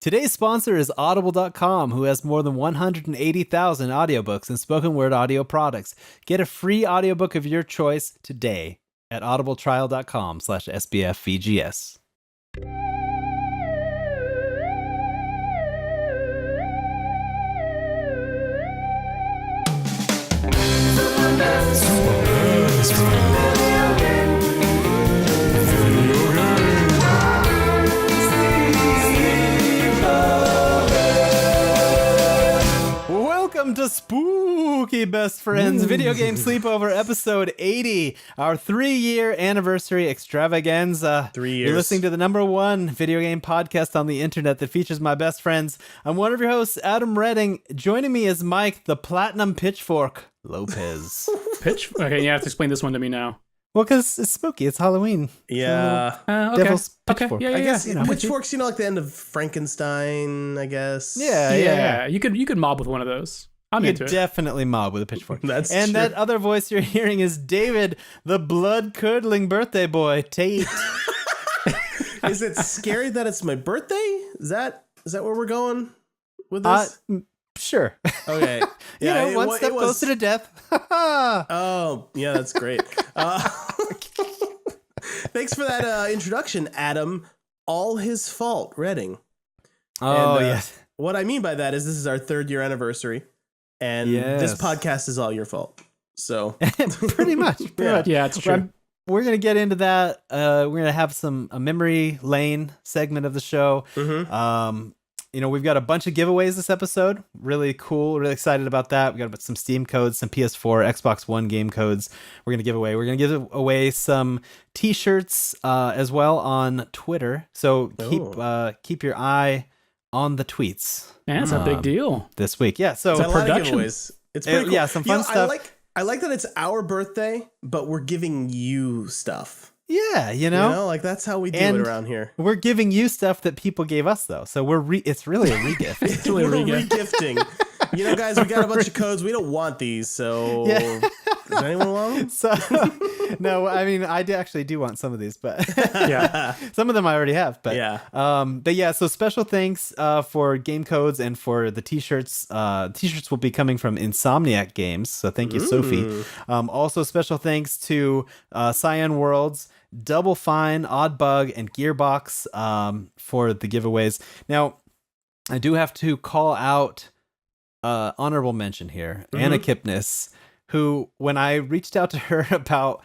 Today's sponsor is Audible.com, who has more than 180,000 audiobooks and spoken word audio products. Get a free audiobook of your choice today at audibletrial.com/SBFVGS. Welcome to Spooky Best Friends Video Game Sleepover episode 80, our 3-year anniversary extravaganza. 3 years. You're listening to the -- video game podcast on the internet that features my best friends. I'm one of your hosts, Adam Redding. Joining me is Mike, the Platinum Pitchfork Lopez. Okay, you have to explain this one to me now. Well, because it's spooky. It's Halloween. Yeah. Okay. Devil's Pitchfork. Yeah, I guess you know. pitchforks, like the end of Frankenstein, I guess. Yeah. You could mob with one of those. I'm You into could it. definitely mob with a pitchfork. That's and true. that other voice you're hearing is David, the blood-curdling birthday boy, Tate. Is it scary that it's my birthday? Is that where we're going with this? Sure. Okay. One step closer to death. Oh, yeah, that's great. Thanks for that introduction, Adam. All his fault, Redding. Oh, And, yes. What I mean by that is this is our 3rd year anniversary, and this podcast is all your fault. So Pretty much. Yeah, it's true. We're going to get into that. We're going to have a memory lane segment of the show. Mhm. We've got a bunch of giveaways this episode. Really cool. Really excited about that. We got some Steam codes, some PS4, Xbox One game codes. We're going to give away. We're going to give away some T-shirts as well on Twitter. So keep your eye on the tweets. Man, it's a big deal This week. Yeah. So it's a lot of production. giveaways. It's pretty cool. Yeah, some fun stuff. I like that it's our birthday, but we're giving you stuff. yeah, That's how we do And it around here. we're giving you stuff that people gave us though. So it's really a regift. It's really We're really good. regifting. Guys, we got a bunch of codes. We don't want these, so Yeah. does anyone want them? So no, I mean I actually do want some of these, but Yeah. some of them I already have. But Yeah. So special thanks for game codes and for the t-shirts. T-shirts will be coming from Insomniac Games, so thank you, Sophie. Also special thanks to Cyan Worlds, Double Fine, Odd Bug, and Gearbox for the giveaways. Now, I do have to call out honorable mention here, Anna Kipnis, who, when I reached out to her about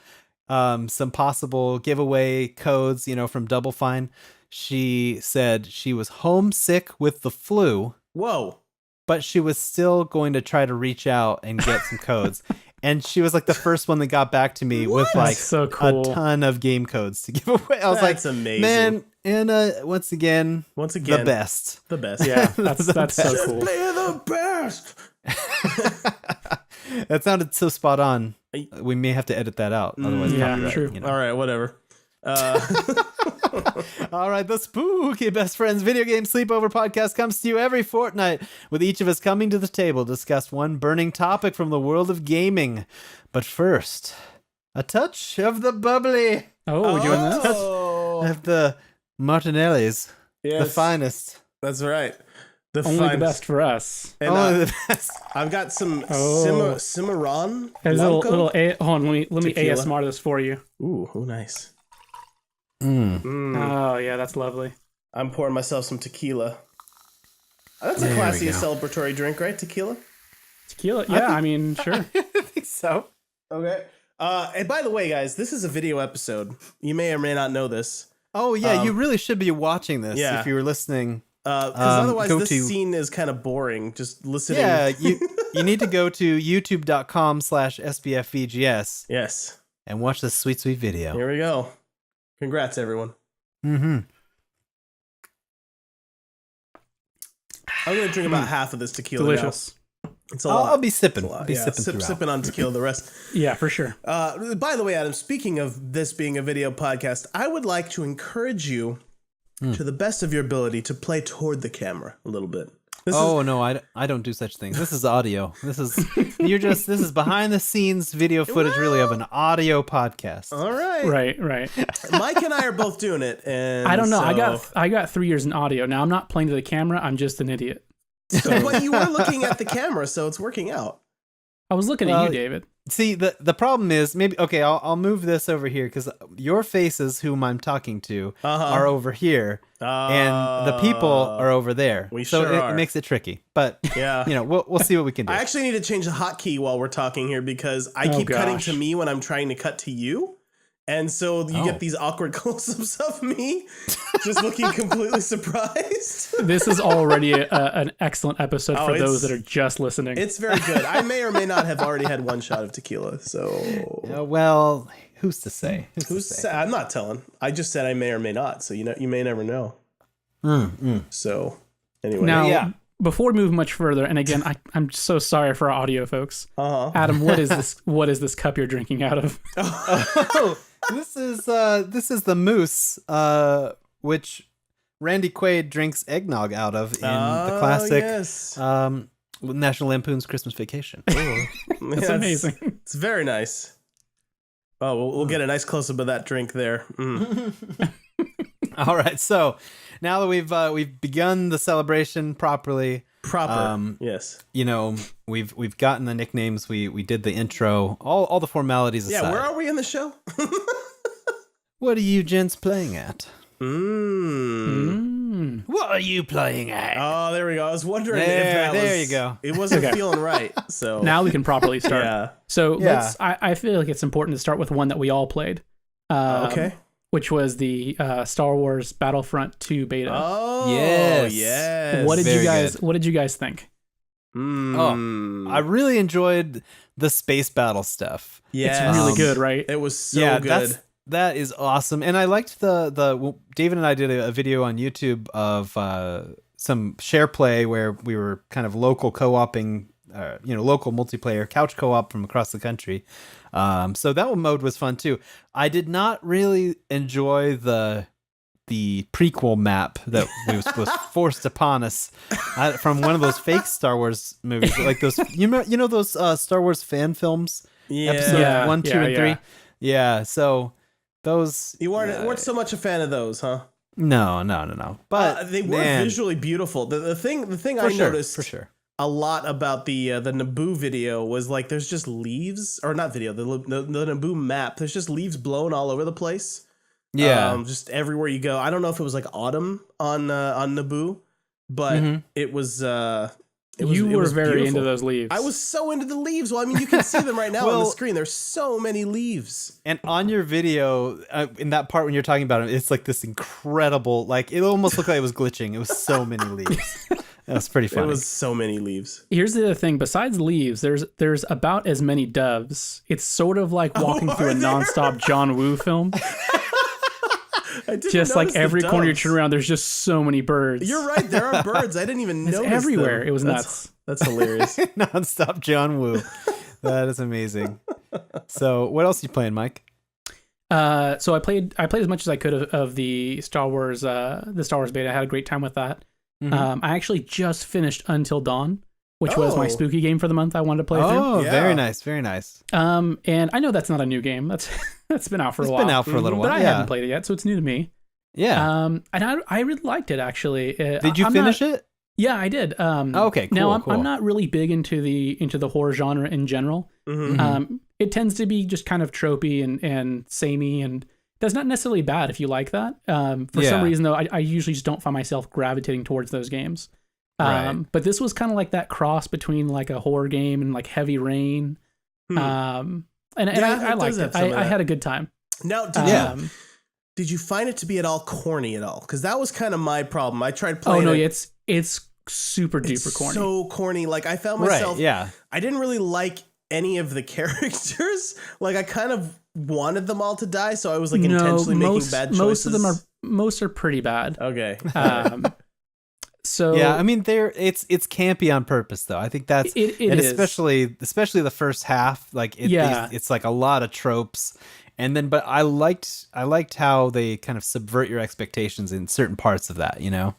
some possible giveaway codes, from Double Fine, she said she was homesick with the flu, Whoa. but she was still going to try to reach out and get some codes. And she was like the first one that got back to me with like That's so cool. a ton of game codes to give away. I was That's like, amazing. man, Anna, once again, the best. The best. Yeah, that's so cool. They're the best. That sounded so spot on. We may have to edit that out. Otherwise, Yeah, copyright, true. All right, whatever. All right, the Spooky Best Friends Video Game Sleepover podcast comes to you every fortnight, with each of us coming to the table to discuss one burning topic from the world of gaming. But first, a touch of the bubbly. Oh, we're doing this? Of the Martinellis, the Yes, finest. that's right. The Only finest. the best for us. And, Only the best. I've got some Oh. Cimarron. There's a Blanco. little hold on, let me Tequila. ASMR this for you. Ooh, nice. Oh yeah, that's lovely. I'm pouring myself some tequila. That's a There we classy go. celebratory drink, right? Tequila. Tequila? Yeah, I mean, sure. I think so. Okay. And by the way, guys, this is a video episode. You may or may not know this. Oh, yeah, you really should be watching this yeah. if you were listening. Because otherwise go this to- scene is kind of boring. Just listening. Yeah, you need to go to youtube.com/SBFVGS Yes. and watch this sweet, sweet video. Here we go. Congrats, everyone. Mm-hmm. I'm going to drink about half of this tequila Delicious. now. It's a lot. I'll be sipping. It's a lot. I'll be Yeah, sipping throughout. sipping on tequila the rest. Yeah, for sure. By the way, Adam, speaking of this being a video podcast, I would like to encourage you to the best of your ability to play toward the camera a little bit. Oh no, I don't do such things. This is audio. This is behind the scenes video footage really of an audio podcast. All right. Right. Mike and I are both doing it, and I don't know. so- I got 3 years in audio. Now I'm not playing to the camera. I'm just an idiot. But you were looking at the camera, so it's working out. I was looking at you, David. See, the problem is I'll move this over here because your faces, whom I'm talking to, are over here, and the people are over there. We so sure it are. makes it tricky. But Yeah. we'll see what we can do. I actually need to change the hotkey while we're talking here because I keep cutting gosh. to me when I'm trying to cut to you. And so you get these awkward close-ups of me just looking completely surprised. This is already an excellent episode for those it's- that are just listening. It's very good. I may or may not have already had one shot of tequila. So Well, who's to say? I'm not telling. I just said I may or may not. So you may never know. So anyway. Now, before we move much further, and again, I'm so sorry for our audio folks. Adam, what is this? What is this cup you're drinking out of? This is the Moose, which Randy Quaid drinks eggnog out of in the classic National Lampoon's Christmas Vacation. That's amazing. It's very nice. Oh, we'll get a nice close-up of that drink there. All right, so now that we've begun the celebration properly, yes. We've gotten the nicknames, we did the intro, all the formalities aside. Yeah, where are we in the show? What are you gents playing at? What are you playing at? Oh, there we go. I was wondering if that was... There you go. It wasn't feeling right, so... Now we can properly start. Yeah. So I feel like it's important to start with one that we all played. Okay. Which was the Star Wars Battlefront 2 beta. Oh, yes. What did you guys think? I really enjoyed the space battle stuff. Yeah. It's really good, right? It was so good. That is awesome. And I liked the David and I did a video on YouTube of some share play where we were kind of local co-oping, local multiplayer couch co-op from across the country. So that mode was fun too. I did not really enjoy the prequel map that was forced upon us from one of those fake Star Wars movies, like those those Star Wars fan films, episode 1, 2, and 3. Yeah, so those you weren't so much a fan of those, huh? No. But they were visually beautiful. The thing I noticed for sure a lot about the Naboo video was like there's just leaves, or not video, the Naboo map. There's just leaves blown all over the place. Yeah, just everywhere you go. I don't know if it was like autumn on Naboo, but it was. You were very beautiful. into those leaves. I was so into the leaves. Well, I mean, you can see them right now on the screen. There's so many leaves. And on your video, in that part when you're talking about it, it's like this incredible, like it almost looked like it was glitching. It was so many leaves. That was pretty funny. It was so many leaves. Here's the other thing. Besides leaves, there's about as many doves. It's sort of like walking through a nonstop John Woo film. Just like every corner you turn around, there's just so many birds. You're right. There are birds. I didn't even notice everywhere. them. It was nuts. That's hilarious. Nonstop John Woo. That is amazing. So what else are you playing, Mike? So I played as much as I could of the Star Wars beta. I had a great time with that. I actually just finished Until Dawn, which was my spooky game for the month I wanted to play through. Oh, very nice, very nice. And I know that's not a new game. That's been out for a while. It's been out for a little while, but I haven't played it yet, so it's new to me. Yeah. And I really liked it actually. Did you finish it? Yeah, I did. Okay, cool. Now cool. I'm not really big into the horror genre in general. It tends to be just kind of tropey and samey, and that's not necessarily bad if you like that. For some reason though, I usually just don't find myself gravitating towards those games. But this was kind of like that cross between like a horror game and like Heavy Rain. And I liked it. I had a good time. Now, did you find it to be at all corny at all? Because that was kind of my problem. I tried playing. Oh no, it's super duper corny. So corny. Like I found myself. Yeah. I didn't really like any of the characters. Like I kind of wanted them all to die, so I was like intentionally making bad choices. Most are pretty bad. Okay. So yeah, I mean, it's campy on purpose, though. I think that's it is. especially the first half. Like, it's like a lot of tropes, and then but I liked how they kind of subvert your expectations in certain parts of that. You know.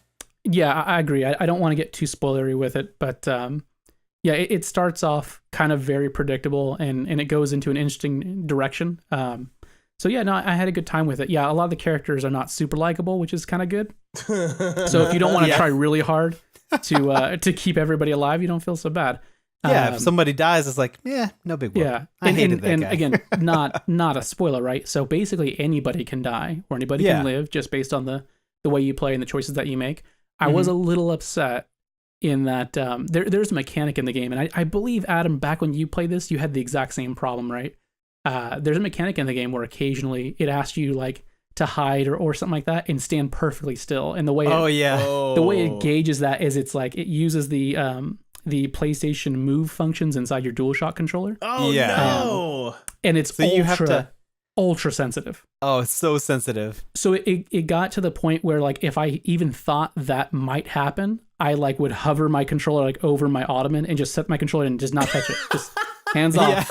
Yeah, I agree. I don't want to get too spoilery with it, but yeah, it starts off kind of very predictable and it goes into an interesting direction. So yeah, no, I had a good time with it. Yeah, a lot of the characters are not super likable, which is kind of good. So if you don't want to try really hard to keep everybody alive, you don't feel so bad. Yeah, if somebody dies, it's like, yeah, no big deal. Yeah, I hated that and guy. again, not a spoiler, right? So basically, anybody can die or anybody can live just based on the way you play and the choices that you make. I was a little upset in that there's a mechanic in the game, and I believe, Adam, back when you played this, you had the exact same problem, right? There's a mechanic in the game where occasionally it asks you like to hide or something like that and stand perfectly still. And the way the way it gauges that is it's like it uses the PlayStation Move functions inside your DualShock controller. Oh no! And it's so you have to ultra sensitive. Oh, it's so sensitive. So it got to the point where like if I even thought that might happen, I like would hover my controller like over my ottoman and just set my controller and just not touch it. Just hands off.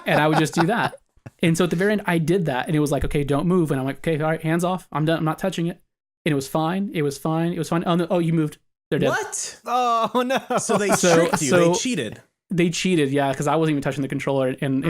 And I would just do that. And so at the very end I did that and it was like, okay, don't move. And I'm like, okay, all right, hands off. I'm done. I'm not touching it. And it was fine. It was fine. It was fine. Oh, no, you moved. They're dead. What? Oh no. So they tricked you. They cheated. They cheated, yeah, because I wasn't even touching the controller, and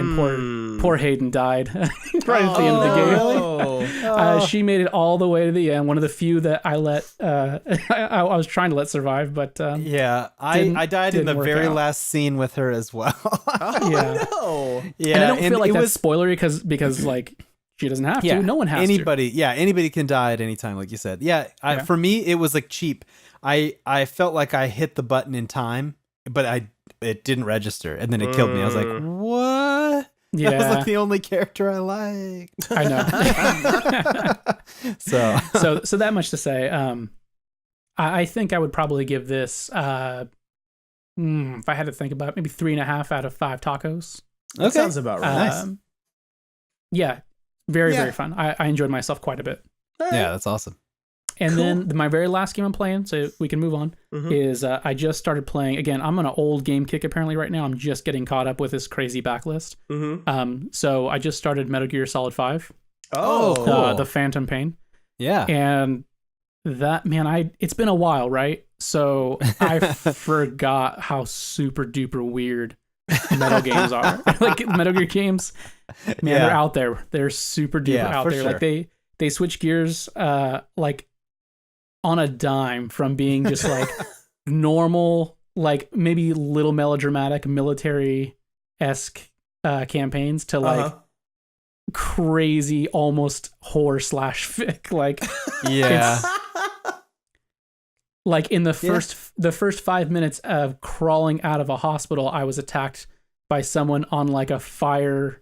poor Hayden died right at the end of the game. Really? She made it all the way to the end. One of the few that I let, I was trying to let survive, but I died in the very last scene with her as well. No. Yeah, and I don't feel like that's spoilery because like she doesn't have to. No one has to. Yeah, anybody can die at any time, like you said. Yeah, for me it was like cheap. I felt like I hit the button in time, but it didn't register, and then it killed me. I was like, what? Yeah. That was like the only character I liked. I know. So that much to say, I think I would probably give this, if I had to think about it, maybe 3.5 out of 5 tacos. Okay. That sounds about right. Nice. Yeah. Very, very fun. I enjoyed myself quite a bit. Right. Yeah, that's awesome. And then my very last game I'm playing, so we can move on, is I just started playing. Again, I'm on an old game kick apparently right now. I'm just getting caught up with this crazy backlist. So I just started Metal Gear Solid 5. Oh, cool. The Phantom Pain. Yeah. And that, man, it's been a while, right? So I forgot how super duper weird Metal games are. Like Metal Gear games, man, they're out there. They're super duper out there. Sure. Like they switch gears like on a dime from being just like normal, like maybe little melodramatic military-esque campaigns to like crazy almost horror / fic. Like like in the first 5 minutes of crawling out of a hospital, I was attacked by someone on like a fire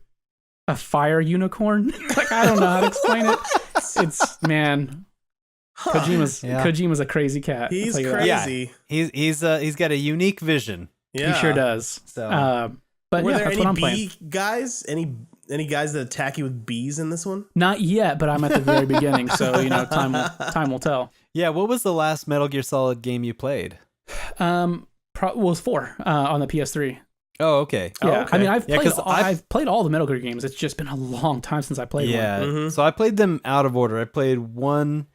unicorn. Like I don't know how to explain it. It's man. Kojima's a crazy cat. He's crazy. Yeah. He's got a unique vision. Yeah. He sure does. So, but were yeah, there that's any what I'm bee playing. guys? Any guys that attack you with bees in this one? Not yet, but I'm at the very beginning, so time will tell. Yeah. What was the last Metal Gear Solid game you played? Was 4 on the PS3. Oh, okay. Yeah, okay. I mean, I've played all the Metal Gear games. It's just been a long time since I played one. Yeah, so I played them out of order. I played 1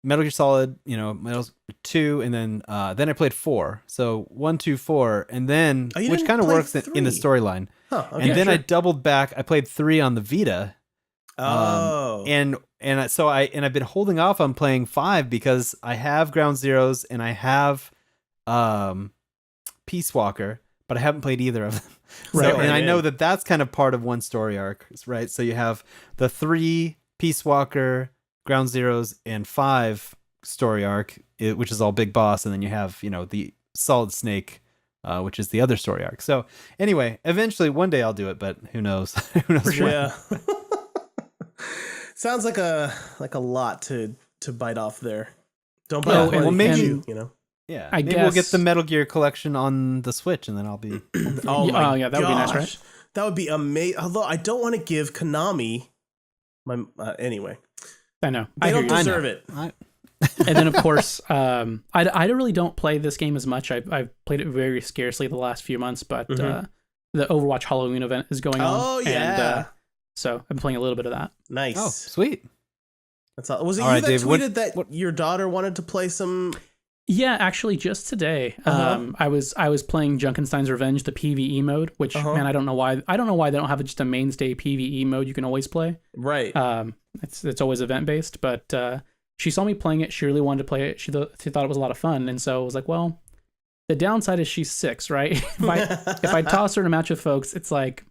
Metal Gear Solid, Metal 2, and then I played 4. So 1, 2, 4, and then which kind of works in the storyline. Huh, okay. And then I doubled back. I played 3 on the Vita. Oh. So I've been holding off on playing 5 because I have Ground Zeroes and I have Peace Walker, but I haven't played either of them. Right. And I know that that's kind of part of one story arc, right? So you have the 3 Peace Walker, Ground Zeroes, and 5 story arc, which is all Big Boss, and then you have the Solid Snake, which is the other story arc. So anyway, eventually one day I'll do it, but who knows? Who knows? Sure. Yeah. Sounds like a lot to bite off there. Don't bite off. Well, maybe Yeah, maybe we'll get the Metal Gear collection on the Switch, and then I'll be. Yeah, that would be nice, right? That would be amazing. Although I don't want to give Konami my anyway. I know they don't deserve it. And then of course, I really don't play this game as much. I've played it very scarcely the last few months, but the Overwatch Halloween event is going on. Oh yeah. And, so I'm playing a little bit of that. Nice. Oh, sweet. That's all. Was it All you right, that Dave, tweeted that your daughter wanted to play some? Yeah, actually, just today, I was playing Junkenstein's Revenge, the PvE mode, which man, I don't know why they don't have just a mainstay PvE mode you can always play. Right. It's always event based, but she saw me playing it. She really wanted to play it. She thought it was a lot of fun, and so I was like, well, the downside is she's 6, right? if I toss her in a match with folks, it's like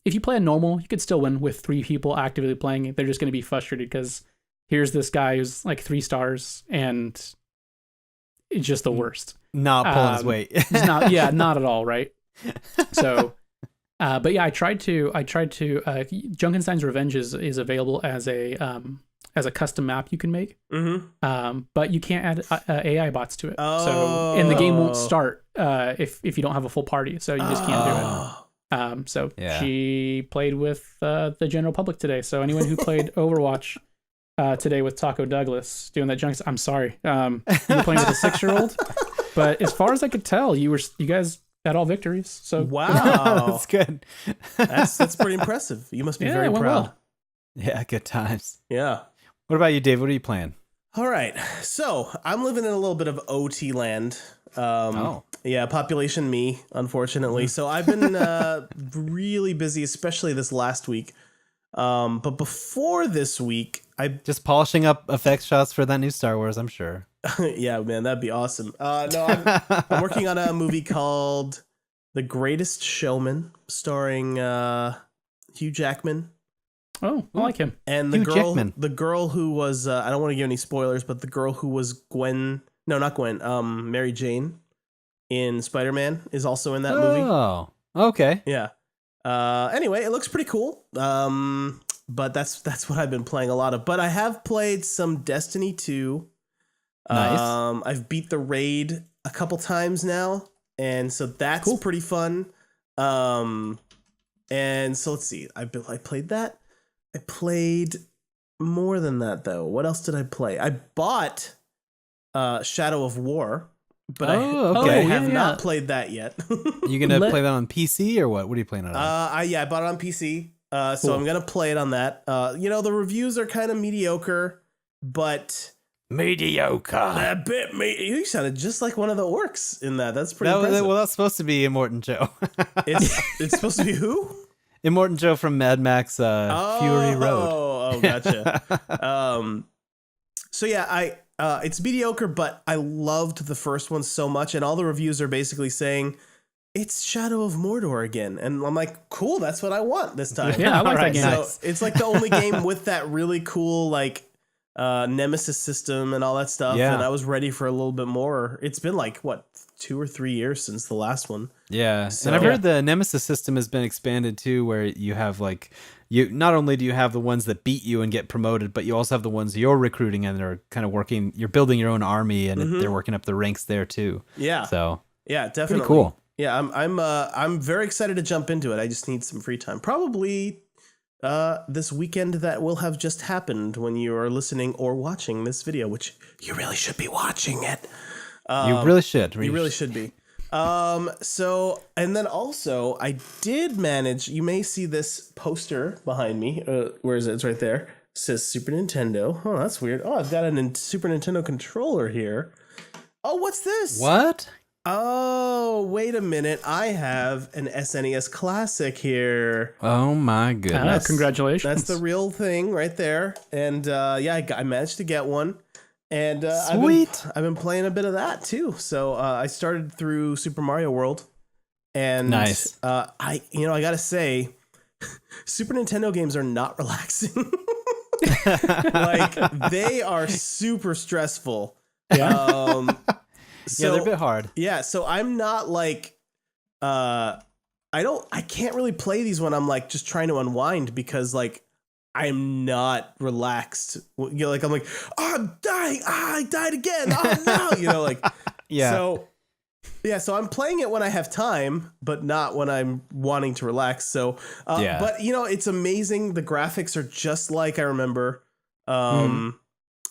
if you play a normal, you could still win with 3 people actively playing it. They're just going to be frustrated because here's this guy who's like 3 stars and it's just the worst. Not pulling his weight. Not at all, right? So, but yeah, I tried to. Junkenstein's Revenge is available as a custom map you can make. Mm-hmm. But you can't add AI bots to it. So, and the game won't start if you don't have a full party. So you just can't do it. She played with the general public today. So anyone who played Overwatch today with Taco Douglas doing that junk. I'm sorry. You were playing with a 6-year-old, but as far as I could tell, you guys had all victories. So wow, that's good. That's pretty impressive. You must be very proud. Well. Yeah, good times. Yeah. What about you, Dave? What are you playing? All right. So I'm living in a little bit of OT land. Yeah, population me, unfortunately. So I've been really busy, especially this last week. But before this week, I just polishing up effects shots for that new Star Wars, I'm sure. Yeah, man, that'd be awesome. No, I'm working on a movie called The Greatest Showman, starring Hugh Jackman. Oh, I like him. And the girl who was I don't want to give any spoilers, but the girl who was Mary Jane in Spider-Man is also in that movie. Oh, okay. Yeah. Anyway, it looks pretty cool. But that's what I've been playing a lot of. But I have played some Destiny 2. Nice. I've beat the raid a couple times now, and so that's pretty fun. And so let's see. I played that. I played more than that though. What else did I play? I bought Shadow of War, but I have not played that yet. You gonna play that on PC or what? What are you playing on? I bought it on PC. So I'm gonna play it on that. The reviews are kind of mediocre, but mediocre. A bit you sounded just like one of the orcs in that. That's pretty impressive. Well, that's supposed to be Immortan Joe. It's supposed to be who? Immortan Joe from Mad Max Fury Road. Oh, gotcha. So yeah, it's mediocre, but I loved the first one so much, and all the reviews are basically saying it's Shadow of Mordor again, and I'm like, cool, that's what I want this time. Yeah, I like that game. So it's like the only game with that really cool like Nemesis system and all that stuff, and I was ready for a little bit more. It's been like 2 or 3 years since the last one. Yeah, so, and I've heard the Nemesis system has been expanded too, where you have like not only do you have the ones that beat you and get promoted, but you also have the ones you're recruiting and they're kind of working. You're building your own army, and they're working up the ranks there too. Yeah. So yeah, definitely pretty cool. Yeah, I'm very excited to jump into it. I just need some free time. Probably this weekend that will have just happened when you are listening or watching this video, which you really should be watching it. You really should. You really should be. So, and then also I did manage, you may see this poster behind me. Where is it? It's right there. It says Super Nintendo. Oh, that's weird. Oh, I've got a Super Nintendo controller here. Oh, what's this? What? Oh, wait a minute. I have an SNES Classic here. Oh my goodness. Congratulations. That's the real thing right there. And I managed to get one. And sweet. I've been playing a bit of that too. So I started through Super Mario World. And nice. I gotta say, Super Nintendo games are not relaxing. Like, they are super stressful. Yeah. So, they're a bit hard. Yeah, so I'm not like I can't really play these when I'm like just trying to unwind, because like I'm not relaxed. Like I'm like, oh, I'm dying. I died again. Oh no, like yeah. So I'm playing it when I have time, but not when I'm wanting to relax. So but it's amazing. The graphics are just like I remember.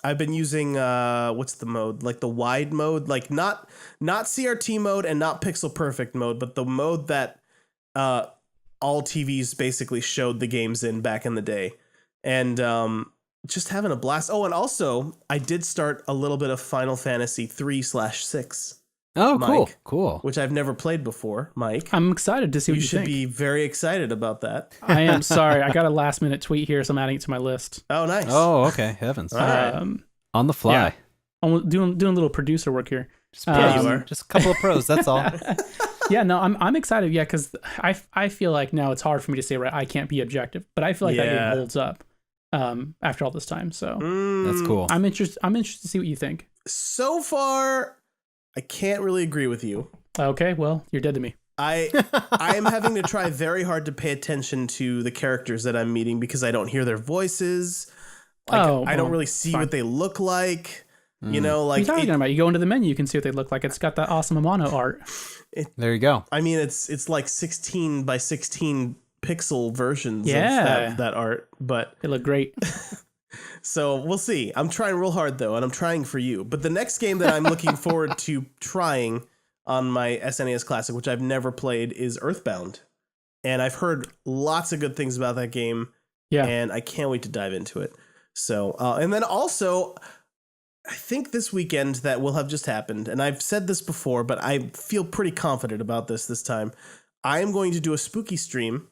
I've been using what's the mode? Like the wide mode, like not CRT mode and not pixel perfect mode, but the mode that all TVs basically showed the games in back in the day. And just having a blast. Oh, and also I did start a little bit of Final Fantasy 3/6. Oh, Mike, cool. Which I've never played before, Mike. I'm excited to see what you should think. be very excited about that. I am. Sorry, I got a last minute tweet here, so I'm adding it to my list. Oh, nice. Oh, okay. Heavens. All right. On the fly. Yeah. I'm doing a little producer work here. Just a couple of pros. That's all. Yeah, no, I'm excited. Yeah, because I feel like now it's hard for me to say, right, I can't be objective, but I feel like that game holds up after all this time. So that's cool. I'm interested to see what you think. So far, I can't really agree with you. Okay, well, you're dead to me. I am having to try very hard to pay attention to the characters that I'm meeting because I don't hear their voices. I don't really see what they look like. You know, like what are you talking about? You go into the menu, you can see what they look like. It's got that awesome Amano art. There you go. I mean, it's like 16 by 16 pixel versions of that art, but they look great. So we'll see. I'm trying real hard though, and I'm trying for you. But the next game that I'm looking forward to trying on my SNES Classic, which I've never played, is Earthbound. And I've heard lots of good things about that game. Yeah. And I can't wait to dive into it. So, and then also, I think this weekend that will have just happened, and I've said this before, but I feel pretty confident about this time. I am going to do a spooky stream.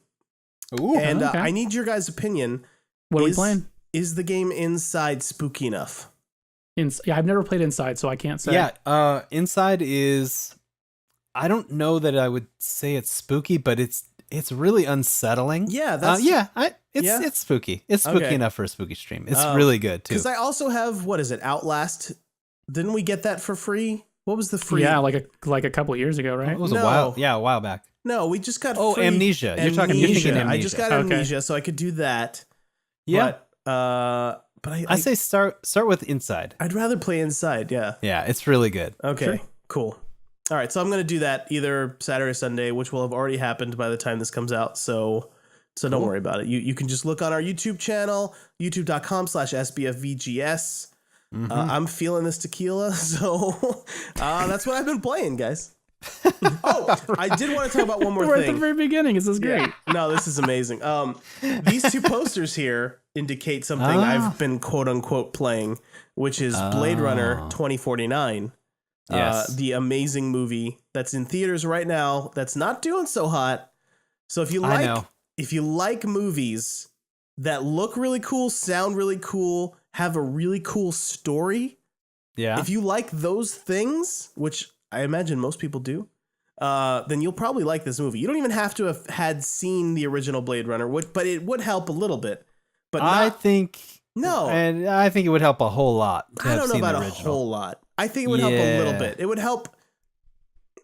Ooh, and I need your guys' opinion. What are we playing? Is the game Inside spooky enough? Yeah, I've never played Inside, so I can't say. Yeah, Inside is... I don't know that I would say it's spooky, but it's really unsettling. Yeah, that's... It's spooky. It's spooky enough for a spooky stream. It's really good, too. Because I also have, what is it, Outlast? Didn't we get that for free? What was the free? Yeah, like a couple years ago, right? It was a while back. No, we just got free. Amnesia. You're talking Amnesia. I just got Amnesia, so I could do that. Yeah. But I say start with Inside. I'd rather play Inside, yeah. Yeah, it's really good. Okay, cool. All right, so I'm going to do that either Saturday or Sunday, which will have already happened by the time this comes out, so don't worry about it. You can just look on our YouTube channel, youtube.com/SBFVGS. Mm-hmm. I'm feeling this tequila, so that's what I've been playing, guys. I did want to talk about one more thing. We're at the very beginning. This is great. Yeah. No, this is amazing. These two posters here indicate something I've been quote unquote playing, which is Blade Runner 2049. Yes. The amazing movie that's in theaters right now that's not doing so hot. So if you like movies that look really cool, sound really cool, have a really cool story, if you like those things, which I imagine most people do, then you'll probably like this movie. You don't even have to have seen the original Blade Runner, but it would help a little bit. But I think it would help a whole lot. I don't know about a whole lot. I think it would help a little bit. It would help.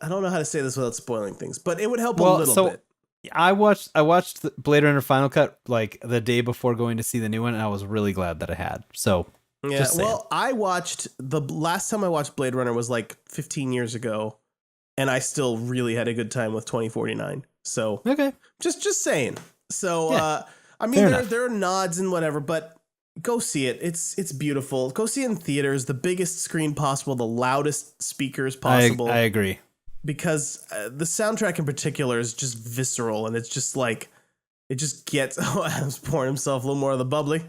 I don't know how to say this without spoiling things, but it would help a little bit. I watched the Blade Runner Final Cut like the day before going to see the new one, and I was really glad that I had. So yeah, well, I watched the last time I watched Blade Runner was like 15 years ago, and I still really had a good time with 2049. So okay, just saying. So I mean, there are nods and whatever, but go see it. It's beautiful. Go see it in theaters, the biggest screen possible, the loudest speakers possible. I agree. Because the soundtrack in particular is just visceral, and it's just like, it just gets... Oh, Adam's pouring himself a little more of the bubbly.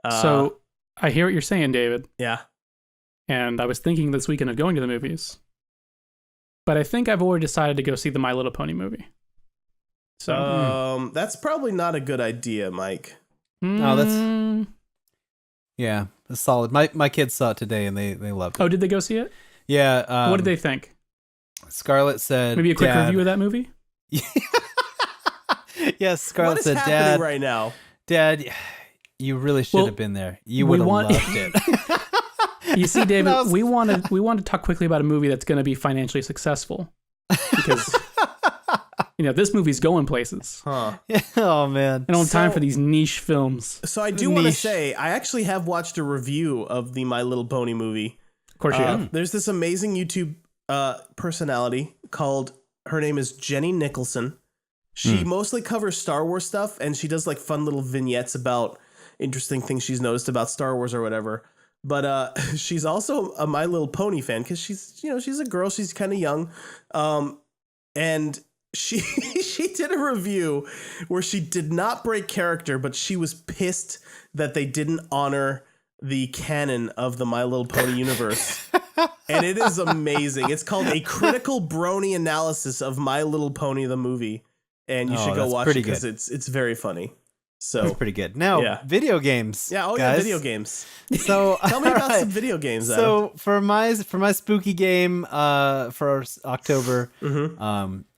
So, I hear what you're saying, David. Yeah. And I was thinking this weekend of going to the movies. But I think I've already decided to go see the My Little Pony movie. So that's probably not a good idea, Mike. No, that's... Yeah, it's solid. My kids saw it today, and they loved it. Oh, did they go see it? Yeah. What did they think? Scarlett said... Maybe a quick review of that movie? Yes, Scarlett said, "What is happening right now? Dad, you really should have been there. You would have loved it." You see, David, we want to talk quickly about a movie that's going to be financially successful. Because, this movie's going places. Huh. Oh, man. I don't have time for these niche films. So I do want to say, I actually have watched a review of the My Little Pony movie. Of course you have. There's this amazing YouTube personality called, her name is Jenny Nicholson. She mostly covers Star Wars stuff, and she does like fun little vignettes about interesting things she's noticed about Star Wars or whatever. But she's also a My Little Pony fan because she's a girl, she's kind of young, and she she did a review where she did not break character, but she was pissed that they didn't honor the canon of the My Little Pony universe. And it is amazing. It's called A Critical Brony Analysis of My Little Pony the Movie. And you should go watch it because it's very funny. So that's pretty good. Now, video games. Yeah, guys. yeah, video games. So tell me about some video games. So for my spooky game for October,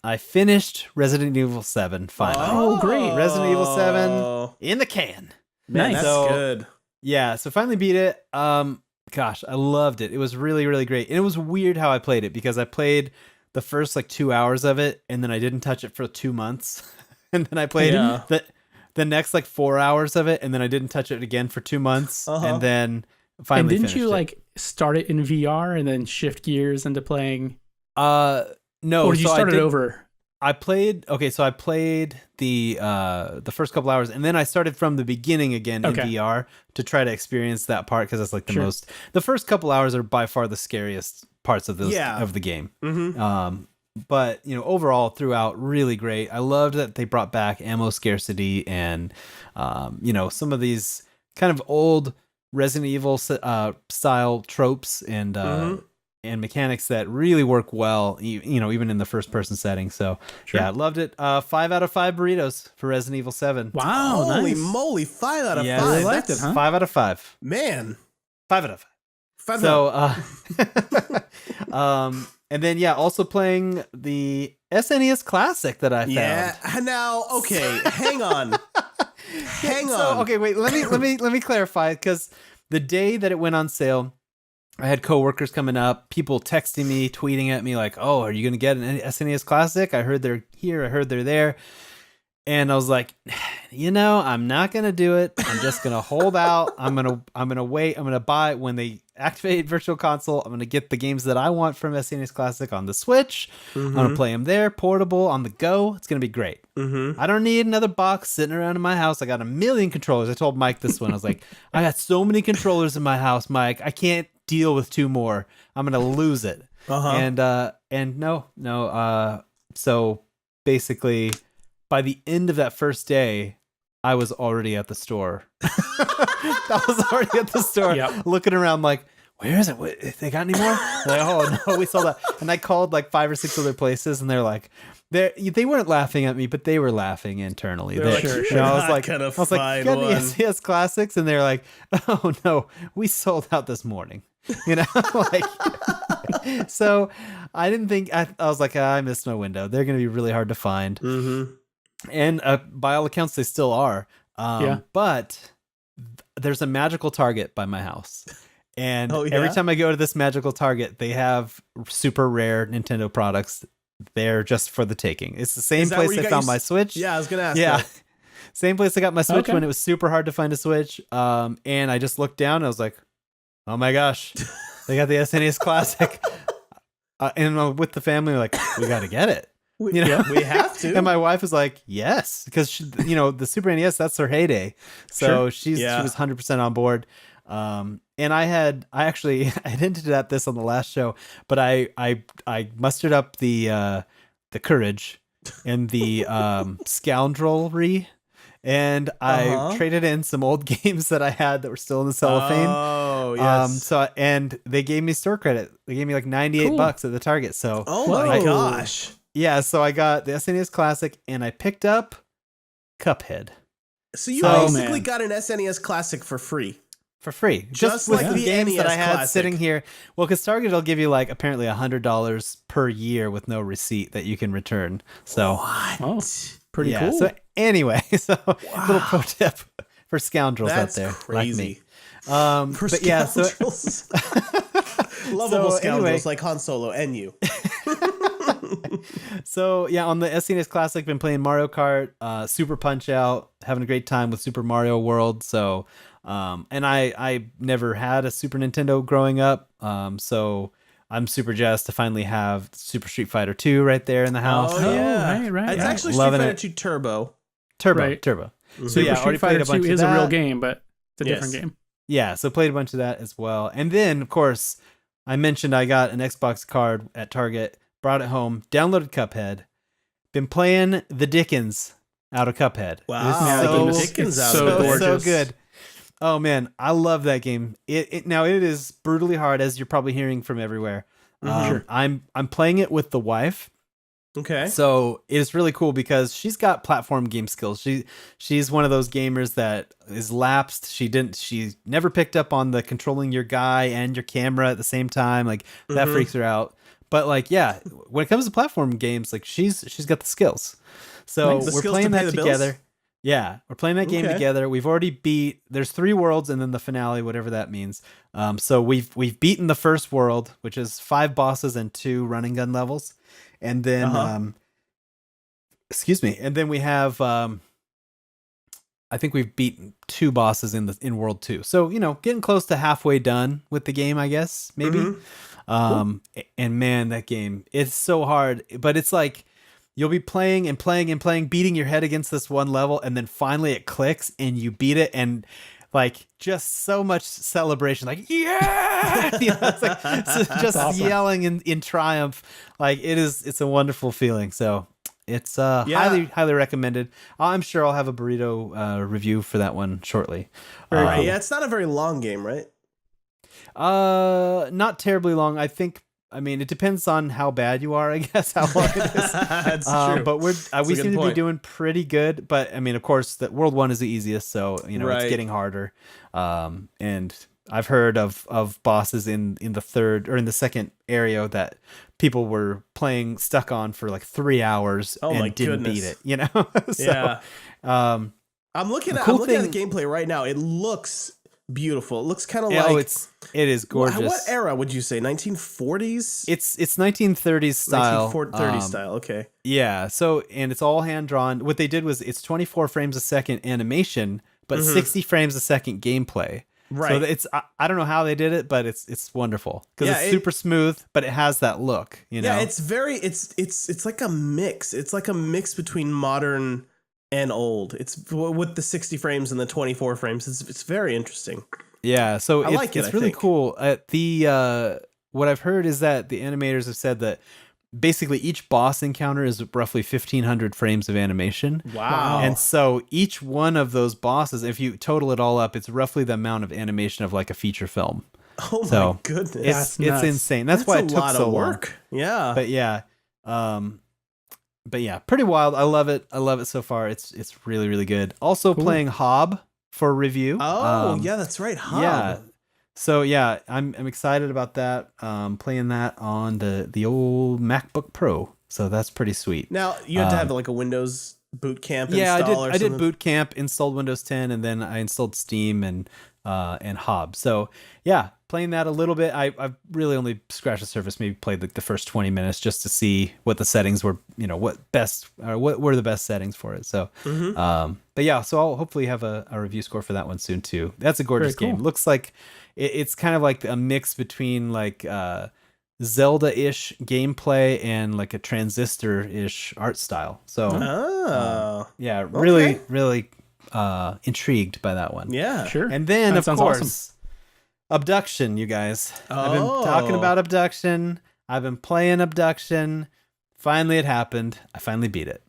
I finished Resident Evil 7 finally. Oh, great. Resident Evil 7 in the can. Man, that's good. Yeah, so finally beat it. Gosh, I loved it. It was really, really great. And it was weird how I played it because I played the first 2 hours of it and then I didn't touch it for 2 months. And then I played the next 4 hours of it and then I didn't touch it again for 2 months. And then finally didn't you it. Start it in VR and then shift gears into playing? No. Or did you start it over? I played the first couple hours and then I started from the beginning again in VR to try to experience that part because it's the first couple hours are by far the scariest parts of the game. But overall throughout really great. I loved that they brought back ammo scarcity and some of these kind of old Resident Evil style tropes and mechanics that really work well, even in the first person setting. So yeah, I loved it. 5 out of 5 burritos for Resident Evil 7. Wow. Holy moly. 5 out of 5. Really liked it, huh? 5 out of 5. Man. 5 out of 5. So, and then, also playing the SNES Classic that I found. Yeah. Now, okay, hang on. Hang on. Okay, wait, let me clarify, because the day that it went on sale, I had coworkers coming up, people texting me, tweeting at me like, "Oh, are you going to get an SNES Classic? I heard they're here. I heard they're there." And I was like, I'm not going to do it. I'm just going to hold out. I'm going to wait. I'm going to buy it when they activate Virtual Console. I'm going to get the games that I want from SNES Classic on the Switch. I'm going to play them there, portable, on the go. It's going to be great. I don't need another box sitting around in my house. I got 1 million controllers. I told Mike this one. I was like, I got so many controllers in my house, Mike. I can't deal with 2 more. I'm going to lose it. And no. So basically, by the end of that first day, I was already at the store. I was already at the store looking around like, where is it? What, they got any more? Like, oh no, we sold that. And I called 5 or 6 other places and they're like, they weren't laughing at me, but they were laughing internally. I was like, you got any SNES Classics? And they're like, oh no, we sold out this morning. So I didn't think, I was like, I missed my window. They're going to be really hard to find. And by all accounts, they still are. But there's a magical Target by my house. And every time I go to this magical Target, they have super rare Nintendo products there just for the taking. It's the same place I found my Switch. Yeah, I was going to ask that. Same place I got my Switch when it was super hard to find a Switch. And I just looked down and I was like, oh my gosh, they got the SNES Classic. And with the family, we're like, we got to get it. We have to. And my wife was like, yes, because the Super NES, that's her heyday. So she was 100% on board. And I hinted at this on the last show, but I mustered up the courage and the scoundrelry, and I traded in some old games that I had that were still in the cellophane. Oh, yes. And they gave me store credit. They gave me $98 at the Target. So my gosh. Yeah, so I got the SNES Classic and I picked up Cuphead. So you basically got an SNES Classic for free. For free. Just with like the games NES that I had Classic. sitting here. Well, because Target will give you apparently $100 per year with no receipt that you can return. So pretty cool. So anyway, little pro tip for scoundrels out there. Crazy. Like me. For but scoundrels. Lovable scoundrels like Han Solo and you. So on the SNES Classic, been playing Mario Kart, Super Punch Out, having a great time with Super Mario World. So, and I never had a Super Nintendo growing up, so I'm super jazzed to finally have Super Street Fighter 2 right there in the house. Oh yeah, right. It's actually Street Fighter 2 Turbo. Turbo. So Super Street Fighter 2 is a real game, but it's a different game. Yeah, so played a bunch of that as well, and then of course I mentioned I got an Xbox card at Target. Brought it home, downloaded Cuphead, been playing the Dickens out of Cuphead. Wow, Dickens out so of gorgeous. So good. Oh man, I love that game. Now it is brutally hard, as you're probably hearing from everywhere. Sure. I'm playing it with the wife. Okay. So it's really cool because she's got platform game skills. She's one of those gamers that is lapsed. She never picked up on the controlling your guy and your camera at the same time. Like that freaks her out. But like, yeah, when it comes to platform games, like she's got the skills. So we're playing that together. Yeah, we're playing that game together. We've already there's 3 worlds and then the finale, whatever that means. So we've beaten the first world, which is 5 bosses and 2 running gun levels. And then, excuse me. And then we have, I think we've beaten 2 bosses in world 2. So, getting close to halfway done with the game, I guess, maybe. And man, that game, it's so hard, but it's like, you'll be playing and playing and playing, beating your head against this one level. And then finally it clicks and you beat it. And like, just so much celebration, like, yeah, it's like just awesome. Yelling in triumph. Like it's a wonderful feeling. So it's highly recommended. I'm sure I'll have a burrito review for that one shortly. Very cool. Yeah, it's not a very long game, right? Not terribly long. I mean, it depends on how bad you are, I guess, how long it is. That's true. But we seem to be doing pretty good. But I mean, of course, the World 1 is the easiest, so it's getting harder. And I've heard of bosses in the third or in the second area that people were playing stuck on for like 3 hours and didn't beat it. So, yeah. I'm looking at the gameplay right now. It looks beautiful. It looks kind of like it is gorgeous. What era would you say? 1940s? It's 1930s style. 1930s style. Okay. Yeah. So and it's all hand drawn. What they did was it's 24 frames a second animation, but 60 frames a second gameplay. Right. So it's I don't know how they did it, but it's wonderful because it's super smooth, but it has that look. Yeah. It's very it's like a mix. It's like a mix between modern and old. It's with the 60 frames and the 24 frames. It's very interesting. Yeah, so I like it. It's really cool. What I've heard is that the animators have said that basically each boss encounter is roughly 1,500 frames of animation. Wow. And so each one of those bosses, if you total it all up, it's roughly the amount of animation of like a feature film. Oh my goodness. It's insane. That's why it took so work. long. Yeah. But yeah, pretty wild. I love it. I love it so far. It's really, really good. Also playing Hob for review. Oh, yeah, that's right. Hob. Yeah. So yeah, I'm excited about that. Playing that on the old MacBook Pro. So that's pretty sweet. Now you have to have like a Windows boot camp install. Yeah, I did boot camp, installed Windows 10, and then I installed Steam and Hob. So yeah, playing that a little bit. I've really only scratched the surface. Maybe played the first 20 minutes just to see what the settings were. What were the best settings for it. So, but yeah, so I'll hopefully have a review score for that one soon too. That's a gorgeous game. Looks like it's kind of like a mix between like Zelda-ish gameplay and like a Transistor-ish art style. So, really intrigued by that one. Yeah, sure. And then that of course, awesome. Abduction, you guys. I've been talking about Abduction. I've been playing Abduction. Finally, it happened. I finally beat it.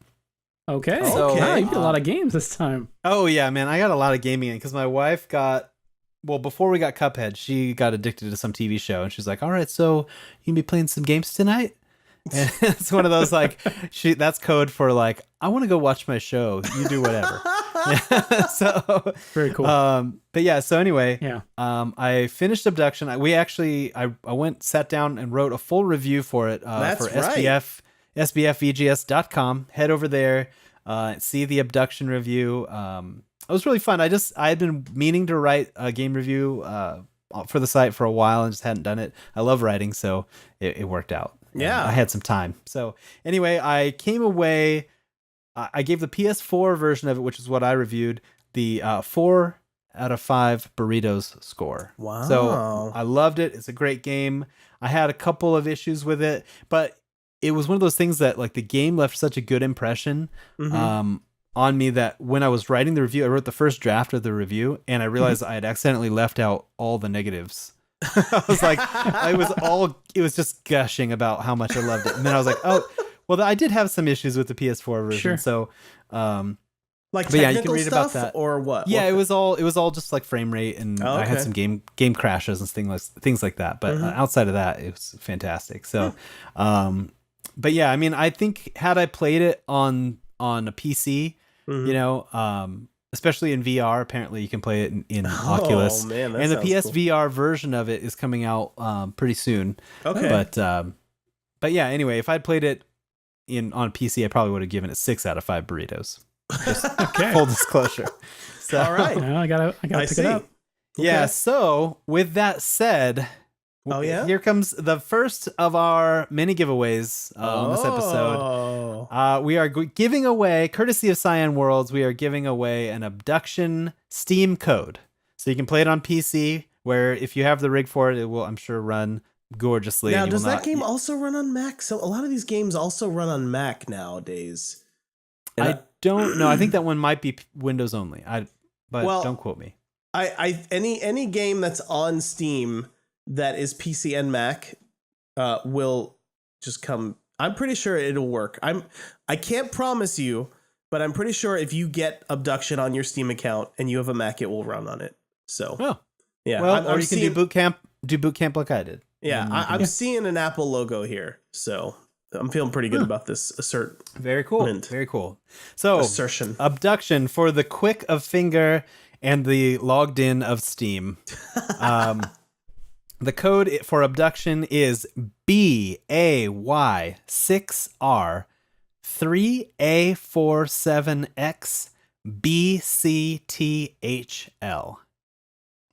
Okay. So, wow, you beat a lot of games this time. Oh yeah, man. I got a lot of gaming in because my wife before we got Cuphead, she got addicted to some TV show and she's like, all right, so you can be playing some games tonight? And it's one of those like, that's code for like, I want to go watch my show. You do whatever. So very cool. But yeah, so anyway, yeah. I finished Abduction. I went, sat down and wrote a full review for it for SBFVGS.com. Head over there, see the Abduction review. It was really fun. I had been meaning to write a game review for the site for a while and just hadn't done it. I love writing, so it worked out. Yeah. I had some time. So anyway, I came away. I gave the PS4 version of it, which is what I reviewed, the 4 out of 5 burritos score. Wow. So I loved it. It's a great game. I had a couple of issues with it, but it was one of those things that like the game left such a good impression on me that when I was writing the review, I wrote the first draft of the review and I realized I had accidentally left out all the negatives. I was like, it was just gushing about how much I loved it. And then I was like, oh, Well, I did have some issues with the PS4 version, Sure. so Like but yeah, technical you can read stuff about that. or what? Yeah, What it was all just like frame rate, and I had okay. some game crashes and things like that. But outside of that, it was fantastic. So, but yeah, I mean, I think had I played it on a PC, you know, especially in VR, apparently you can play it in Oculus. Man, that and the sounds cool. PSVR version of it is coming out pretty soon. Okay. But yeah, anyway, if I'd played it on PC, I probably would have given it 6 out of 5 burritos. Just full disclosure. So, All right. I gotta pick it up. Yeah. Okay. So with that said, Oh, yeah? here comes the first of our mini giveaways on this episode. We are giving away, courtesy of Cyan Worlds, we are giving away an Abduction Steam code. So you can play it on PC, where if you have the rig for it, it will, I'm sure, run gorgeously. Now, does that game also run on Mac? So a lot of these games also run on Mac nowadays. I don't know. I think that one might be Windows only. But don't quote me. Any game that's on Steam that is PC and Mac will just come. I'm pretty sure it'll work. I can't promise you, but I'm pretty sure if you get Abduction on your Steam account and you have a Mac, it will run on it. So yeah. Well, or you can do boot camp like I did. Yeah, I'm seeing an Apple logo here, so I'm feeling pretty good about this assert. Very cool. Very cool. So assertion. Abduction for the quick of finger and the logged in of Steam. The code for Abduction is BAY6R 3A47XBCTHL.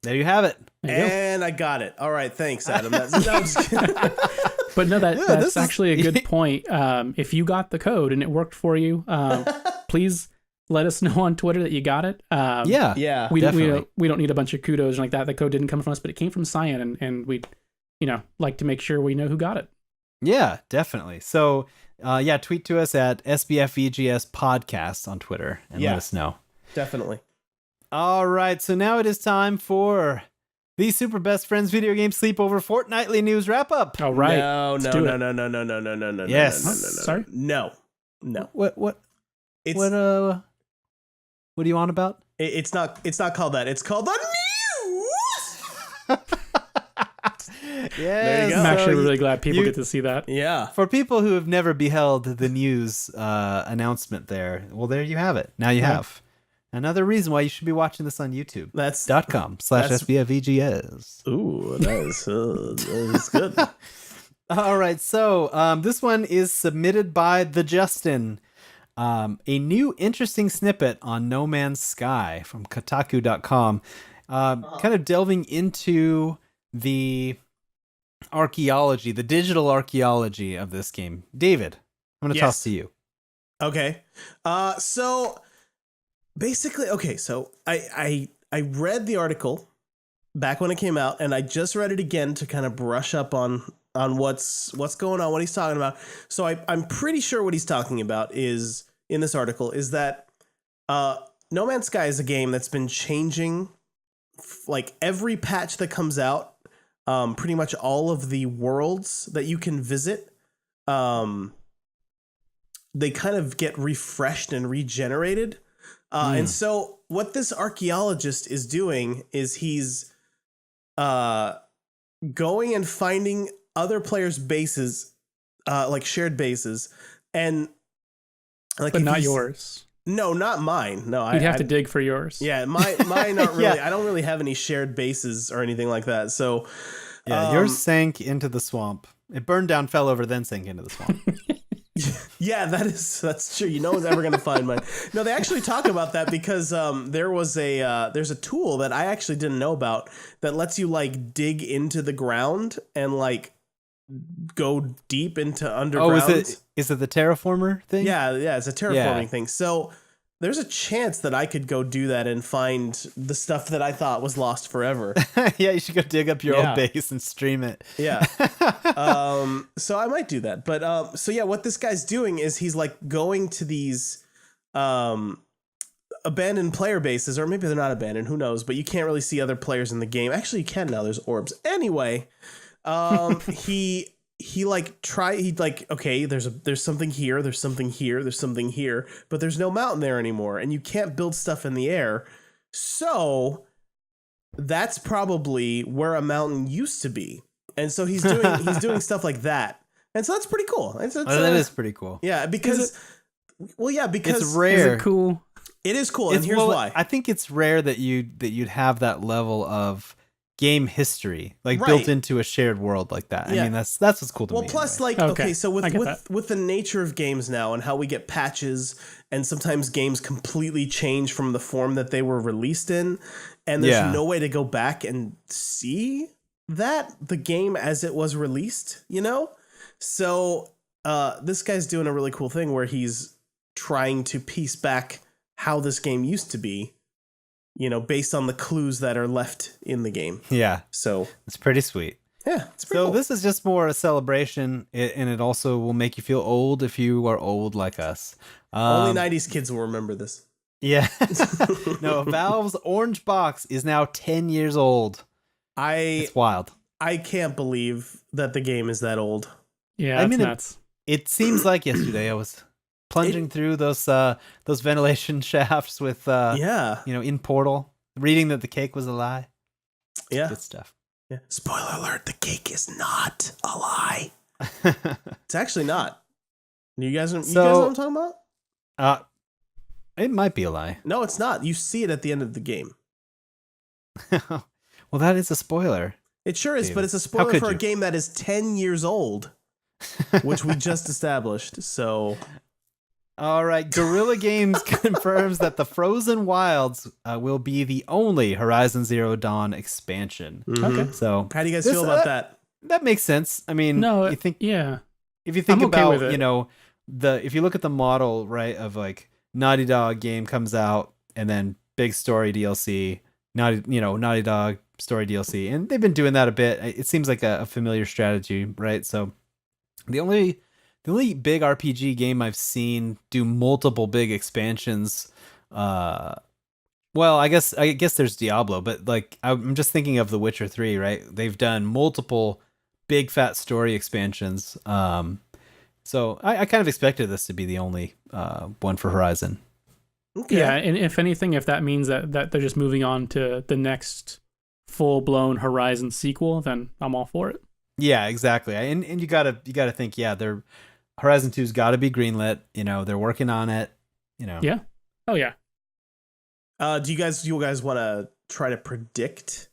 There you have it. And I got it. All right, thanks, Adam. That's But no, that's actually a good point. If you got the code and it worked for you, please let us know on Twitter that you got it. Yeah. We don't need a bunch of kudos like that. The code didn't come from us, but it came from Cyan, and we'd like to make sure we know who got it. Yeah, definitely. So tweet to us at SBFVGS podcast on Twitter and let us know. Definitely. All right, so now it is time for the Super Best Friends Video Game Sleepover Fortnightly News Wrap Up. All right. No. Yes. Sorry. No. What are you on about? It's not called that. It's called the news. Yeah, go. I'm actually really glad people get to see that. Yeah. For people who have never beheld the news announcement there, well, there you have it. Now you have. Another reason why you should be watching this on YouTube. That's .com/SBFVGS. Ooh, that is good. All right, so this one is submitted by the Justin. A new interesting snippet on No Man's Sky from Kotaku.com. Kind of delving into the archaeology, the digital archaeology of this game. David, I'm going to toss to you. Okay. So basically, so I read the article back when it came out, and I just read it again to kind of brush up on what's going on, what he's talking about. So I'm pretty sure what he's talking about is, in this article, is that No Man's Sky is a game that's been changing, like every patch that comes out. Pretty much all of the worlds that you can visit, they kind of get refreshed and regenerated. And so what this archaeologist is doing is he's going and finding other players' bases, like shared bases, and like, but not yours. No, not mine. No, you'd have to dig for yours. Yeah, mine not really. Yeah. I don't really have any shared bases or anything like that. So yours sank into the swamp. It burned down, fell over, then sank into the swamp. Yeah, that's true. No one's ever gonna find mine. No, they actually talk about that because there's a tool that I actually didn't know about that lets you like dig into the ground and like go deep into underground. Oh, is it the terraformer thing? Yeah, it's a terraforming thing. So there's a chance that I could go do that and find the stuff that I thought was lost forever. Yeah, you should go dig up your old base and stream it. Yeah. So I might do that. But so yeah, what this guy's doing is he's like going to these abandoned player bases, or maybe they're not abandoned, who knows, but you can't really see other players in the game. Actually, you can now, there's orbs. Anyway, he he okay, there's something here, there's something here, there's something here, but there's no mountain there anymore, and you can't build stuff in the air. So that's probably where a mountain used to be. And so he's doing stuff like that. And so that's pretty cool. That is pretty cool. Yeah, because it's rare. Is it cool? It is cool, and here's why. I think it's rare that you'd have that level of game history built into a shared world like that. I mean, that's what's cool to me. Well, plus anyway. so with the nature of games now and how we get patches, and sometimes games completely change from the form that they were released in, and there's no way to go back and see the game as it was released, So this guy's doing a really cool thing where he's trying to piece back how this game used to be, based on the clues that are left in the game. Yeah. So it's pretty sweet. Yeah. It's pretty cool. This is just more a celebration, and it also will make you feel old if you are old like us. Only 90s kids will remember this. Yeah. No, Valve's Orange Box is now 10 years old. It's wild. I can't believe that the game is that old. Yeah, that's nuts. It seems like yesterday I was plunging through those ventilation shafts with in Portal, reading that the cake was a lie. Yeah, good stuff. Yeah. Spoiler alert: the cake is not a lie. It's actually not. You guys know what I'm talking about? It might be a lie. No, it's not. You see it at the end of the game. Well, that is a spoiler. It sure is, David. But it's a spoiler for a game that is 10 years old, which we just established. So. All right, Guerrilla Games confirms that the Frozen Wilds will be the only Horizon Zero Dawn expansion. Mm-hmm. Okay, so how do you guys feel about that? That makes sense. I mean, if you think I'm about okay if you look at the model, right, of Naughty Dog game comes out and then big story DLC, Naughty Dog story DLC, and they've been doing that a bit. It seems like a familiar strategy, right? So the only big RPG game I've seen do multiple big expansions, well, I guess there's Diablo, but I'm just thinking of The Witcher 3, right? They've done multiple big fat story expansions. So I kind of expected this to be the only one for Horizon. Okay. Yeah, and if anything, if that means that they're just moving on to the next full-blown Horizon sequel, then I'm all for it. Yeah, exactly. And you gotta think, they're Horizon 2's got to be greenlit. They're working on it. Yeah. Oh yeah. Do you guys want to try to predict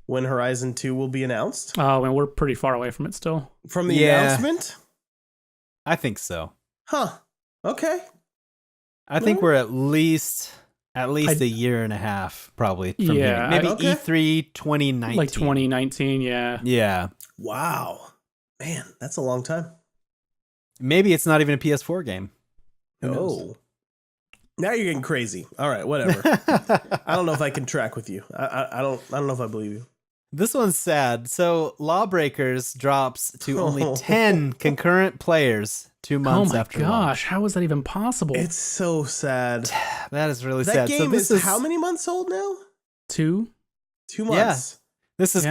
when Horizon 2 will be announced? Oh, and we're pretty far away from it still. From the announcement? I think so. Huh. Okay. I think we're at least a year and a half probably from here. Maybe E3 2019. Like 2019, yeah. Yeah. Wow. Man, that's a long time. Maybe it's not even a PS4 game. Oh. Now you're getting crazy. All right, whatever. I don't know if I can track with you. I don't know if I believe you. This one's sad. So Lawbreakers drops to only 10 concurrent players 2 months after launch. Oh my gosh, how is that even possible? It's so sad. That is really sad. That game is how many months old now? 2 months. Yeah. This is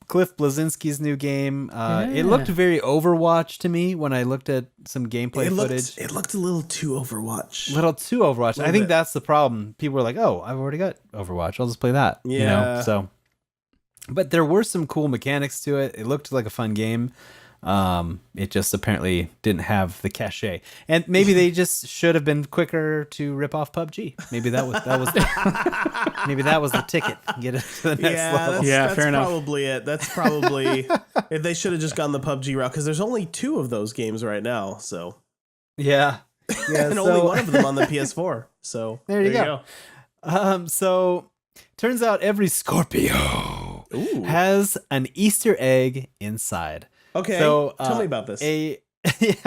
Cliff Bleszinski's new game. It looked very Overwatch to me when I looked at some gameplay footage. It looked a little too Overwatch. I think that's the problem. People were like, "Oh, I've already got Overwatch. I'll just play that." Yeah. So, but there were some cool mechanics to it. It looked like a fun game. It just apparently didn't have the cachet, and maybe they just should have been quicker to rip off PUBG. Maybe that was the ticket. Get it to the next level. That's fair enough. Probably it. That's probably if they should have just gone the PUBG route, because there's only 2 of those games right now. So yeah, and only one of them on the PS4. So there you go. So turns out every Scorpio has an Easter egg inside. Okay, so tell me about this. I think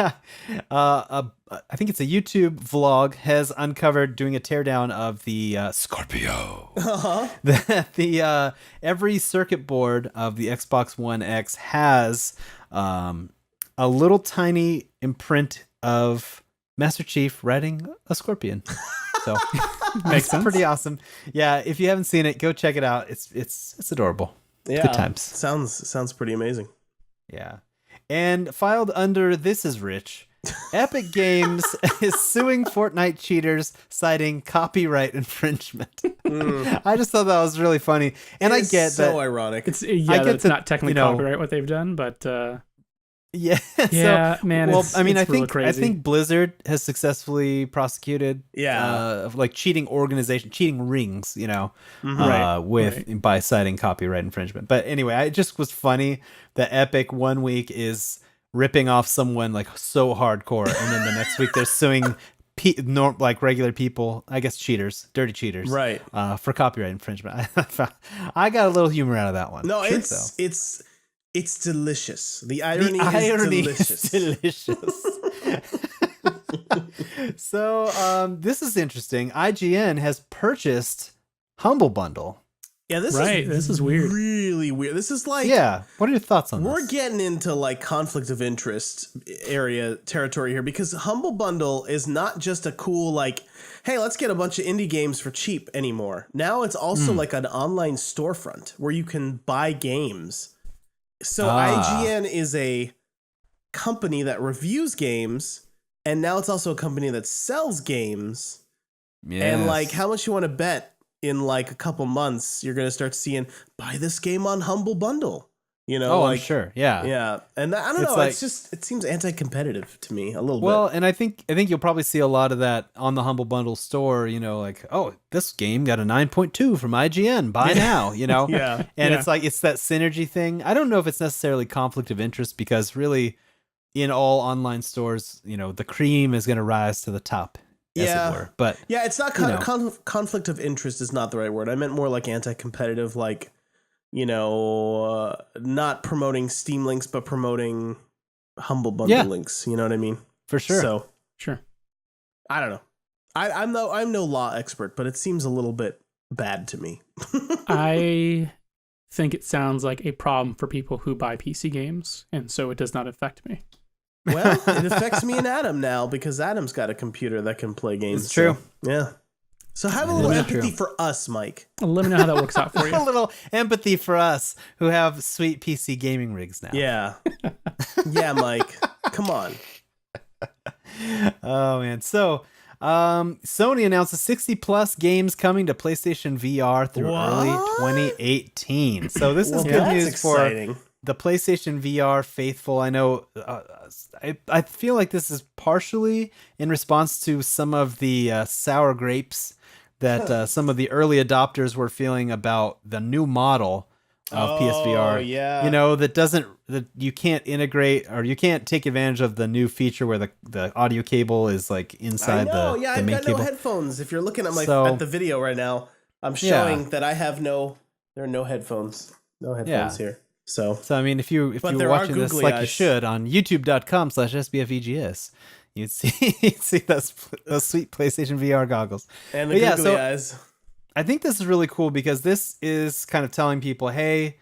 it's a YouTube vlog has uncovered doing a teardown of the Scorpio. Uh-huh. The every circuit board of the Xbox One X has a little tiny imprint of Master Chief riding a scorpion. So makes sense. Pretty awesome. Yeah, if you haven't seen it, go check it out. It's adorable. Yeah, good times. Sounds pretty amazing. Yeah. And filed under This Is Rich, Epic Games is suing Fortnite cheaters, citing copyright infringement. I just thought that was really funny, and I get so that. ironic. It's not technically copyright what they've done, but yeah, yeah, so, man. Well, I mean, it's really I think Blizzard has successfully prosecuted, like cheating rings, by citing copyright infringement. But anyway, it just was funny that Epic 1 week is ripping off someone like so hardcore, and then the next week they're suing like regular people, I guess dirty cheaters, right? For copyright infringement. I got a little humor out of that one. No, it's delicious. The irony is delicious. So this is interesting. IGN has purchased Humble Bundle. Yeah, this is weird. Really weird. This is like, what are your thoughts on this? We're getting into like conflict of interest territory here, because Humble Bundle is not just a cool like, hey, let's get a bunch of indie games for cheap anymore. Now it's also like an online storefront where you can buy games. So IGN is a company that reviews games, and now it's also a company that sells games. Yes. And like, how much you want to bet in like a couple months you're going to start seeing, buy this game on Humble Bundle, I'm sure. Yeah. And I don't know, like, it's just, it seems anti-competitive to me a little bit. Well, and I think you'll probably see a lot of that on the Humble Bundle store, like, oh, this game got a 9.2 from IGN, buy now, Yeah. And it's like, it's that synergy thing. I don't know if it's necessarily conflict of interest, because really in all online stores, the cream is going to rise to the top. As it were. But it's not conflict of interest is not the right word. I meant more like anti-competitive, like, not promoting Steam links, but promoting Humble Bundle links. You know what I mean? For sure. So sure. I don't know. I'm no law expert, but it seems a little bit bad to me. I think it sounds like a problem for people who buy PC games, and so it does not affect me. Well, it affects me and Adam now, because Adam's got a computer that can play games. It's true. So, yeah. So have a little empathy for us, Mike. Let me know how that works out for you. A little empathy for us who have sweet PC gaming rigs now. Yeah. Yeah, Mike. Come on. Oh, man. So Sony announces 60 plus games coming to PlayStation VR through early 2018. So this is good news exciting. For the PlayStation VR faithful. I know I feel like this is partially in response to some of the sour grapes that some of the early adopters were feeling about the new model of PSVR. Yeah. That you can't integrate, or you can't take advantage of the new feature where the audio cable is like inside the main I've got cable. no headphones. If you're looking at at the video right now, I'm showing that I have there are no headphones. No headphones here. So I mean, if you're watching this like you should on youtube.com/SBFVGS, you'd see those sweet PlayStation VR goggles. And the googly eyes. I think this is really cool, because this is kind of telling people, hey,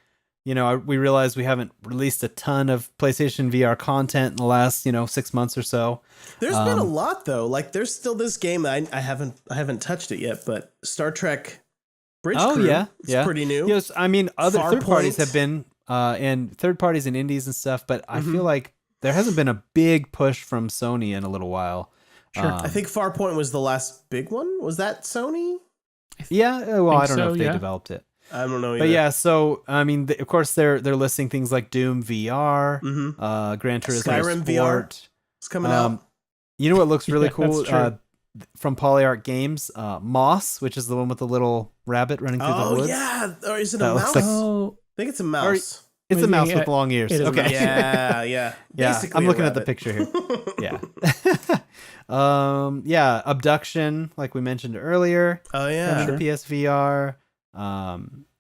we realize we haven't released a ton of PlayStation VR content in the last, 6 months or so. There's been a lot though. Like there's still this game that I haven't touched it yet, but Star Trek Bridge Crew. It's pretty new. Yes, I mean, other Farpoint. third parties have been and third parties and indies and stuff, but I feel like there hasn't been a big push from Sony in a little while. Sure. I think Farpoint was the last big one. Was that Sony? Yeah. Well, I don't know if they developed it. I don't know either. But yeah, so I mean, of course they're listing things like Doom VR, Gran Turismo Skyrim Sport. VR. It's coming out. You know what looks really cool? From Polyarc Games, Moss, which is the one with the little rabbit running through the woods. Oh yeah, or is it a mouse? I think it's a mouse. It's a mouse with long ears. Okay. Yeah. Basically I'm looking at the picture here. Yeah. Abduction, like we mentioned earlier. Oh yeah. The PSVR.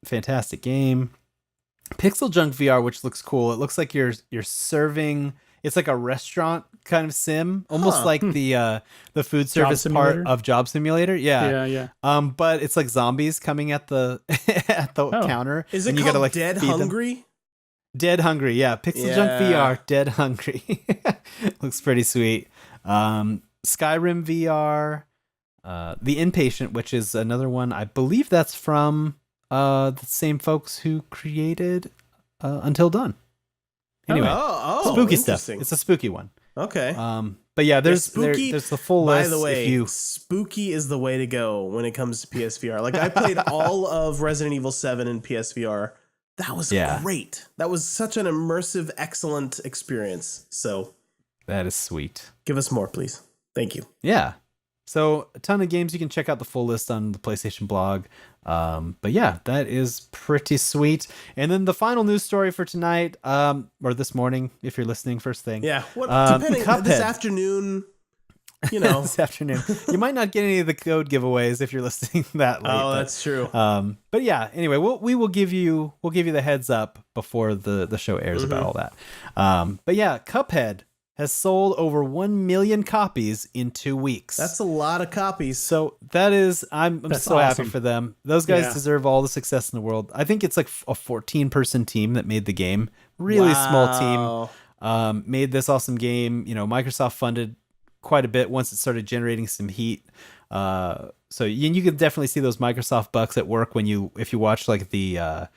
Fantastic game. Pixel Junk VR, which looks cool. It looks like you're serving. It's like a restaurant kind of sim, almost like the food service part of Job Simulator. Yeah. But it's like zombies coming at the counter. Is it called Dead Hungry? Dead Hungry, yeah. Pixel Junk VR, Dead Hungry. Looks pretty sweet. Skyrim VR, The Inpatient, which is another one. I believe that's from the same folks who created Until Dawn. Anyway, spooky stuff. interesting. It's a spooky one. Okay. But yeah, there's spooky. there's the full list. By the way, if you... spooky is the way to go when it comes to PSVR. Like I played all of Resident Evil 7 in PSVR. That was great. That was such an immersive, excellent experience. So that is sweet. Give us more, please. Thank you. Yeah. So a ton of games. You can check out the full list on the PlayStation blog. But yeah, that is pretty sweet. And then the final news story for tonight, or this morning, if you're listening first thing. Yeah. Depending this afternoon, this afternoon. You might not get any of the code giveaways if you're listening that late. Oh, that's true. But yeah, anyway, we'll give you the heads up before the show airs about all that. But yeah, Cuphead has sold over 1 million copies in 2 weeks. That's a lot of copies. So that is, I'm so awesome. happy for them. Those guys deserve all the success in the world. I think it's like a 14-person team that made the game. Really small team. Made this awesome game. Microsoft funded quite a bit once it started generating some heat. So you can definitely see those Microsoft bucks at work if you watch like the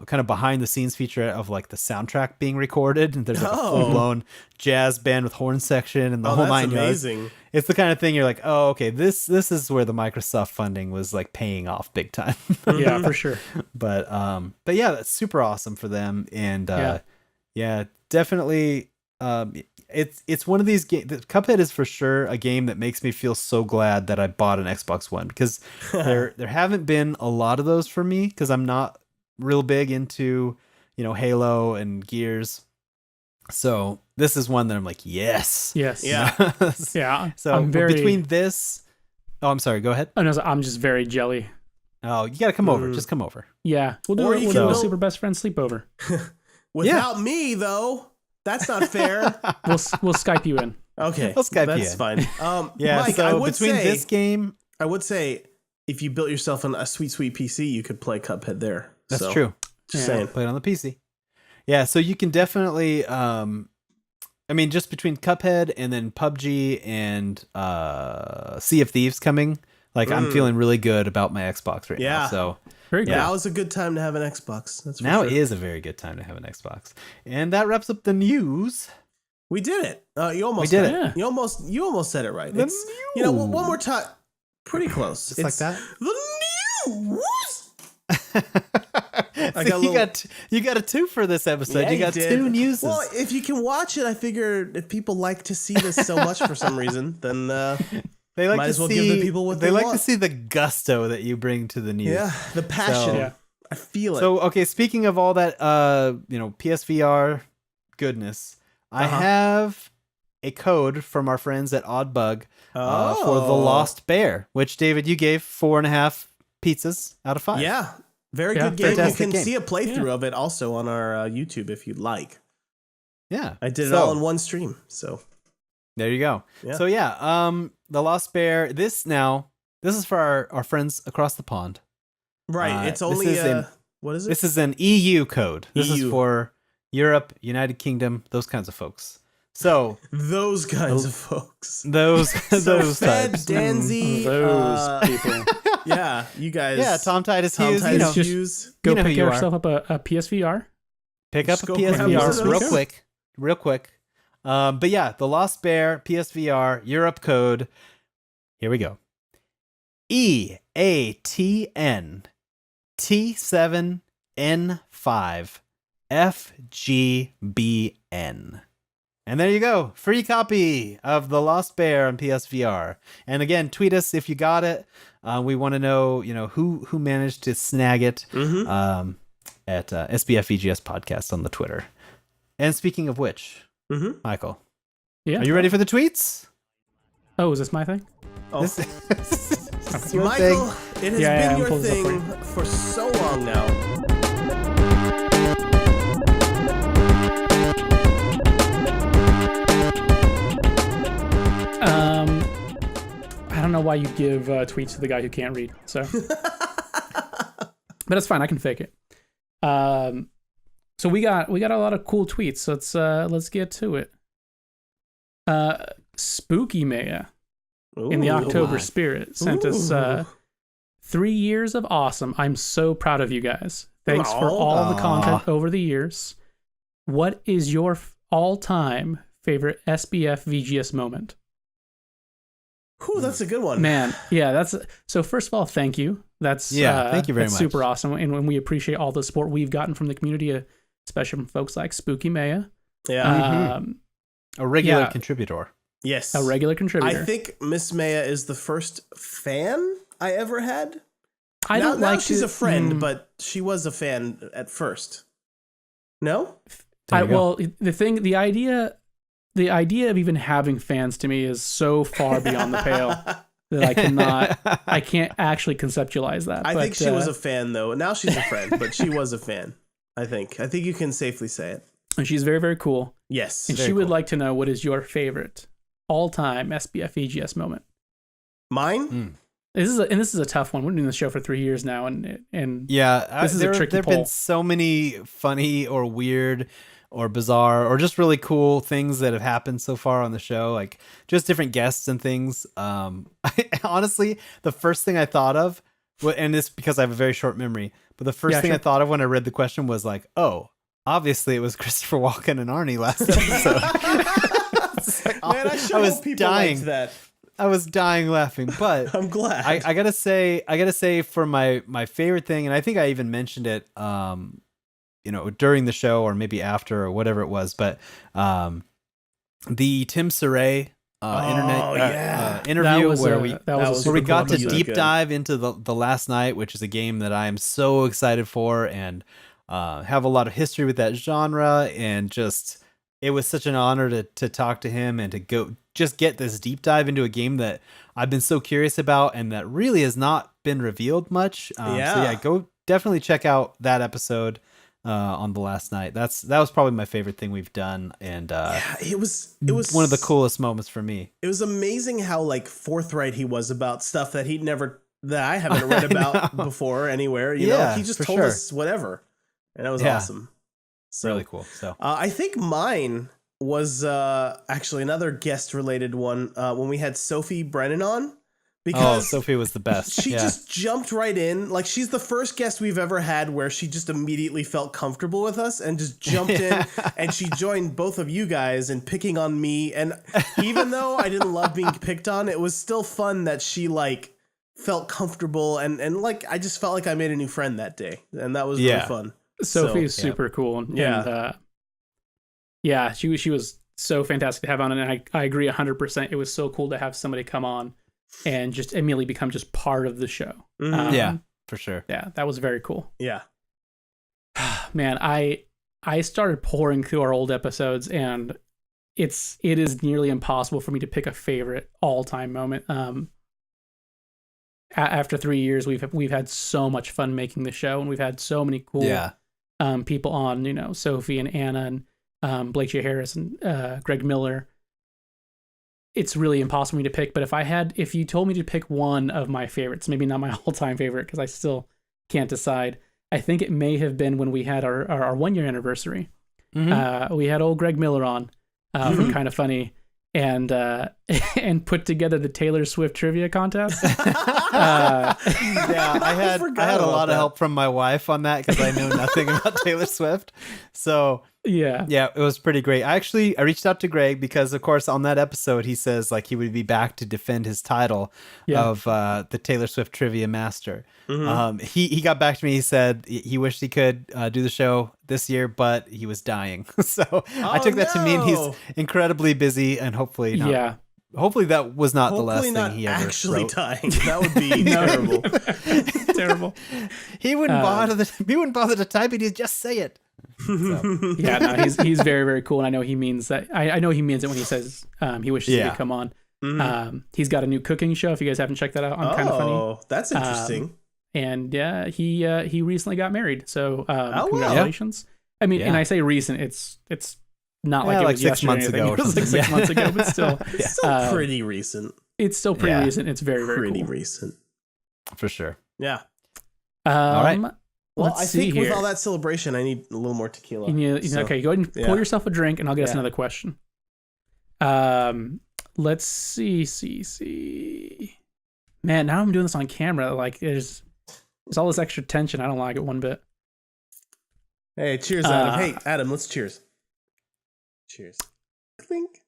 kind of behind the scenes feature of like the soundtrack being recorded, and there's like a full blown jazz band with horn section and the whole 9 yards. Amazing. It's the kind of thing you're like, oh, okay, this is where the Microsoft funding was like paying off big time. Yeah, for sure. But yeah, that's super awesome for them, and definitely. It's one of these games. Cuphead is for sure a game that makes me feel so glad that I bought an Xbox One, because there haven't been a lot of those for me, because I'm not real big into Halo and Gears. So this is one that I'm like, yes. Yeah. So I'm between this, I'm sorry, go ahead. Oh no, I'm just very jelly. Oh, you gotta come over. Just come over. Yeah, we'll do a super best friend sleepover. Without me though. That's not fair. We'll Skype you in. Okay, I'll Skype that's you in. Fine. Mike, so this game, I would say if you built yourself a sweet PC, you could play Cuphead there. That's true. Just saying, play it on the PC. Yeah, so you can definitely. Just between Cuphead and then PUBG and Sea of Thieves coming, like I'm feeling really good about my Xbox right now. So. Very good. Now is a good time to have an Xbox. That's now is a very good time to have an Xbox. And that wraps up the news. We did it. You almost did it. Yeah. You almost said it right. It's one more time. Pretty close. Just like that. The news. You got a 2 for this episode. Yeah, you got 2 newses. Well, if you can watch it, I figure if people like to see this so much for some reason, then they like might to as well see, give the people what they like want. to see the gusto that you bring to the news. Yeah, the passion. So, I feel it. So, okay, speaking of all that, PSVR goodness, I have a code from our friends at Oddbug for The Lost Bear, which, David, you gave 4.5 pizzas out of 5. Yeah, very good game. You can game. see a playthrough of it also on our YouTube if you'd like. Yeah. I did it all in one stream, so... There you go. Yeah. So The Lost Bear. This is for our friends across the pond. Right. It's only what is it? This is an EU code. This is for Europe, United Kingdom, those kinds of folks. So those kinds of folks. Those Fed, types. Danzy, those people. Yeah, you guys. Yeah, Tom Titus Hughes. Go pick yourself up a PSVR. Pick up a PSVR real quick. But yeah, The Lost Bear, PSVR, Europe code. Here we go. EATN T7N5 FGBN. And there you go. Free copy of The Lost Bear on PSVR. And again, tweet us if you got it. We want to know, who managed to snag it at SBFVGS podcast on the Twitter. And speaking of which, Michael, are you ready for the tweets? Oh, is this my thing? Oh. This is your Michael, thing. it has been your thing for so long now. I don't know why you give tweets to the guy who can't read. So, but it's fine. I can fake it. So we got a lot of cool tweets. So let's get to it. Spooky Maya in the October spirit sent us 3 years of awesome. I'm so proud of you guys. Thanks for all the content over the years. what is your all-time favorite SBFVGS moment? Ooh, that's a good one. Man, yeah, so first of all, thank you. Thank you very much. Super awesome. And we appreciate all the support we've gotten from the community, especially from folks like Spooky Maya. Yeah. A regular contributor. Yes. A regular contributor. I think Miss Maya is the first fan I ever had. Now she's a friend, but she was a fan at first. No? The idea of even having fans to me is so far beyond the pale that I can't actually conceptualize that. I think she was a fan though. Now she's a friend, but she was a fan. I think you can safely say it. And she's very, very cool. Yes. And she would like to know, what is your favorite all-time SBFVGS moment? Mine? This is a tough one. We're doing this show for 3 years now, and this is a tricky There have been so many funny or weird or bizarre or just really cool things that have happened so far on the show, like just different guests and things. Honestly, the first thing I thought of, and it's because I have a very short memory, but the first thing I thought of when I read the question was like, oh, obviously it was Christopher Walken and Arnie last episode. Man, I was dying. That. I was dying laughing, but I'm glad. I gotta say for my favorite thing, and I think I even mentioned it, during the show or maybe after or whatever it was, but the Tim Saray interview where we got to deep dive into the Last Night, which is a game that I am so excited for and have a lot of history with that genre, and just it was such an honor to talk to him and to go just get this deep dive into a game that I've been so curious about and that really has not been revealed much. So go definitely check out that episode on the Last Night. That was probably my favorite thing we've done, and it was one of the coolest moments for me. It was amazing how like forthright he was about stuff that I haven't read about before anywhere. You know, he just told us whatever, and that was awesome. So really cool. So I think mine was actually another guest related one when we had Sophie Brennan on. Because Sophie was the best. She just jumped right in. Like, she's the first guest we've ever had where she just immediately felt comfortable with us and just jumped in. And she joined both of you guys in picking on me. And even though I didn't love being picked on, it was still fun that she like felt comfortable. And like, I just felt like I made a new friend that day. And that was really fun. Sophie is super cool. And she was so fantastic to have on. And I agree 100%. It was so cool to have somebody come on and just immediately become just part of the show. Yeah, for sure. Yeah, that was very cool. Yeah. Man, I started pouring through our old episodes, and it is nearly impossible for me to pick a favorite all-time moment. After 3 years, we've had so much fun making the show, and we've had so many cool people on, Sophie and Anna and Blake J. Harris and Greg Miller. It's really impossible for me to pick, but if you told me to pick one of my favorites, maybe not my all-time favorite, because I still can't decide, I think it may have been when we had our 1 year anniversary. Mm-hmm. We had old Greg Miller on from Kind of Funny, and put together the Taylor Swift trivia contest. I had a lot of help from my wife on that because I know nothing about Taylor Swift. So yeah, it was pretty great. I reached out to Greg because, of course, on that episode he says like he would be back to defend his title of the Taylor Swift trivia master. Mm-hmm. He got back to me. He said he wished he could do the show this year, but he was dying. So I took that to mean he's incredibly busy, and hopefully not. Yeah. Hopefully that was not the last thing he ever actually wrote. Dying. That would be terrible. Terrible. He wouldn't bother to type it. He'd just say it. So. Yeah, no, he's very, very cool, and I know he means that. I know he means it when he says he wishes he could come on. Mm-hmm. He's got a new cooking show. If you guys haven't checked that out, Kind of Funny. Oh, that's interesting. And he recently got married. So congratulations. I mean, and I say recent. It's not like it was 6 months ago. It was like 6 months ago, but still, it's still pretty recent. It's still pretty recent. It's very, very pretty cool. recent, for sure. Yeah. All right. Well, I think with all that celebration, I need a little more tequila. Okay, go ahead and pour yourself a drink, and I'll get us another question. Let's see. Man, now I'm doing this on camera. Like, there's all this extra tension. I don't like it one bit. Hey, cheers, Adam. Hey, Adam, let's cheers. Cheers. Clink.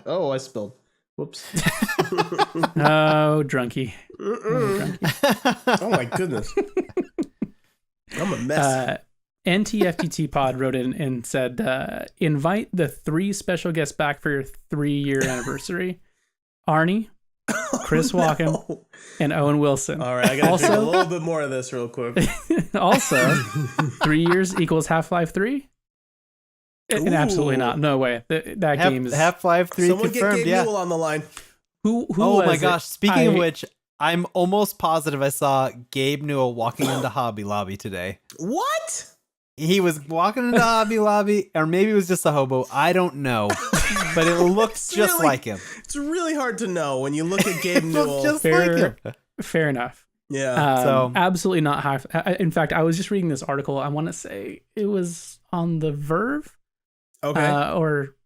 Oh, I spilled. Whoops. Oh, drunky. Oh my goodness. I'm a mess. NTFTT Pod wrote in and said, invite the 3 special guests back for your 3-year anniversary. Arnie, Chris Walken, and Owen Wilson. All right, I got to do a little bit more of this real quick. Also, 3 years equals Half-Life 3? And absolutely not. No way. That game is... Half-Life 3 Someone confirmed, get Gabe Newell on the line. Who oh my gosh, speaking of which, I'm almost positive I saw Gabe Newell walking into Hobby Lobby today. What? He was walking into Hobby Lobby, or maybe it was just a hobo. I don't know. But it looked just like him. It's really hard to know when you look at Gabe Newell. Just like him. Fair enough. Yeah. So absolutely not half. In fact, I was just reading this article. I want to say it was on the Verve. Okay. Or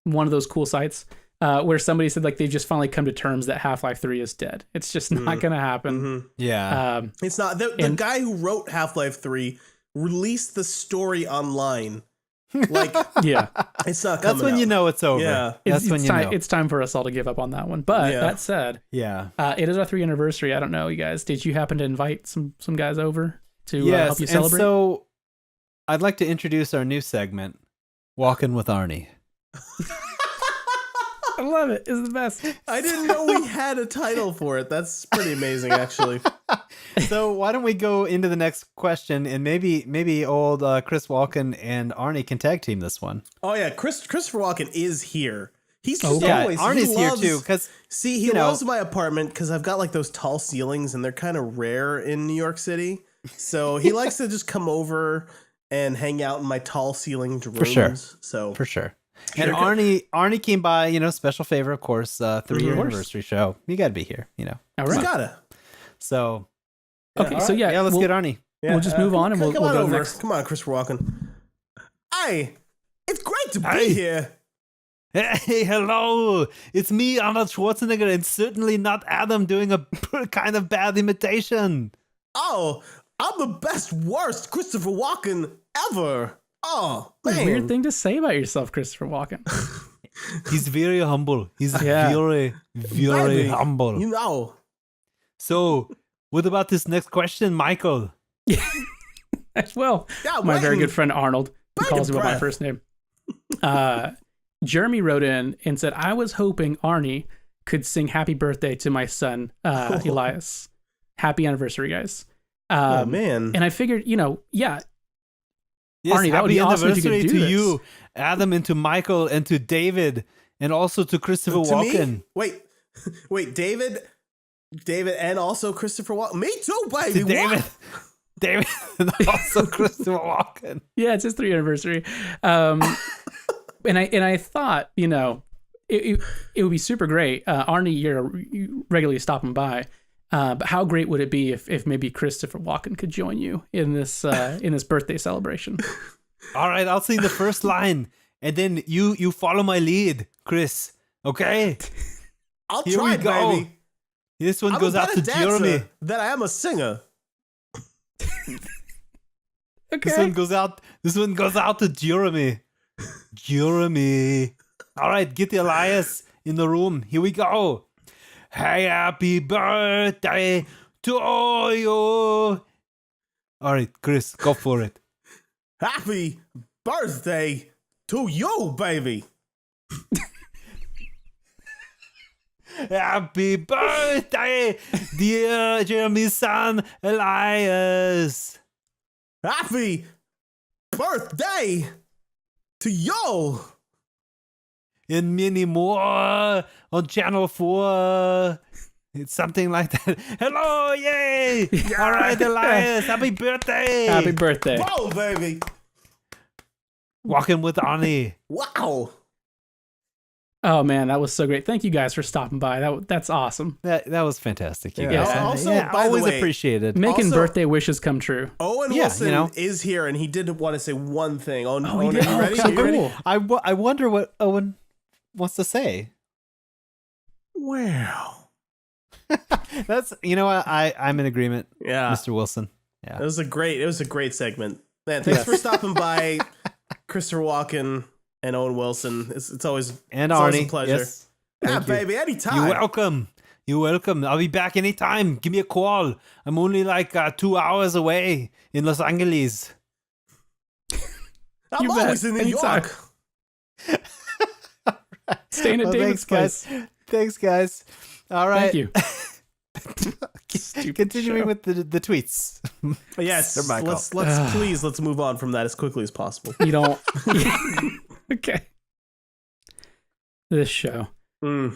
one of those cool sites where somebody said like they've just finally come to terms that Half-Life 3 is dead. It's just not going to happen. Mm-hmm. Yeah. It's not. The guy who wrote Half-Life 3 released the story online. Like, yeah, it's not coming That's when out. You know it's over. Yeah. That's when you know. It's time for us all to give up on that one. But that said, it is our 3 anniversary. I don't know, you guys. Did you happen to invite some guys over to help you celebrate? And so I'd like to introduce our new segment, Walking with Arnie. I love it. It's the best. I didn't know we had a title for it. That's pretty amazing, actually. So why don't we go into the next question, and maybe old Chris Walken and Arnie can tag team this one. Oh yeah, Christopher Walken is here. He's just always. Arnie's here too, because he loves my apartment because I've got like those tall ceilings and they're kind of rare in New York City. So he likes to just come over and hang out in my tall ceilinged rooms. For sure. And Arnie came by, special favor, of course, 3-year anniversary show. You got to be here, All right. You gotta. So. Okay, so let's get Arnie. We'll just move on and we'll go over. next. Come on, Christopher Walken. Hi, it's great to be here. Hey, hello. It's me, Arnold Schwarzenegger, and certainly not Adam doing a kind of bad imitation. Oh, I'm the best, worst Christopher Walken ever. Oh, man. What a weird thing to say about yourself, Christopher Walken. He's very humble. He's very, very humble. You know. So, what about this next question, Michael? Well, my very good friend Arnold, who calls me by my first name. Jeremy wrote in and said, I was hoping Arnie could sing happy birthday to my son, Elias. Happy anniversary, guys. Oh, man. And I figured, Yes, Arnie, that would be awesome if you could do to this. you, Adam, and to Michael, and to David, and also to Christopher Walken. Me? Wait, David, and also Christopher Walken. Me too, baby. To David, and also Christopher Walken. Yeah, it's his 3rd anniversary. And I thought, it would be super great. Arnie, you're regularly stopping by. But how great would it be if maybe Christopher Walken could join you in this birthday celebration? All right, I'll sing the first line, and then you follow my lead, Chris. Okay? I'll try, baby. This one goes out to Jeremy. That I am a singer. Okay. This one goes out to Jeremy. Jeremy. All right, get the Elias in the room. Here we go. Happy birthday to you. All right, Chris, go for it. Happy birthday to you, baby. Happy birthday, dear Jeremy's son, Elias. Happy birthday to you. And many more on Channel 4. It's something like that. Hello, yay! All right, Elias, happy birthday! Happy birthday. Whoa, baby. Walking with Arnie. Wow. Oh, man, that was so great. Thank you guys for stopping by. That's awesome. That was fantastic. You Yeah. guys. Also, by always the way, appreciated. Making birthday wishes come true. Owen Wilson is here, and he did want to say one thing. Owen, he are did? you ready? So Are you ready? cool. I wonder what Owen wants to say. Wow. That's I'm in agreement. Yeah. Mr. Wilson. Yeah. It was a great segment. Man, thanks for stopping by. Christopher Walken and Owen Wilson. It's always and it's always Arnie. a pleasure. Yes. Yeah, Thank you. baby, anytime. You're welcome. You're welcome. I'll be back anytime. Give me a call. I'm only like 2 hours away in Los Angeles. I'm You bet. always in New Anytime. York. Staying at David's thanks, place. guys. Thanks, guys. All right. Thank you. Continuing show. with the tweets. Yes, They're my call. let's move on from that as quickly as possible. You don't. Okay. This show. Mm.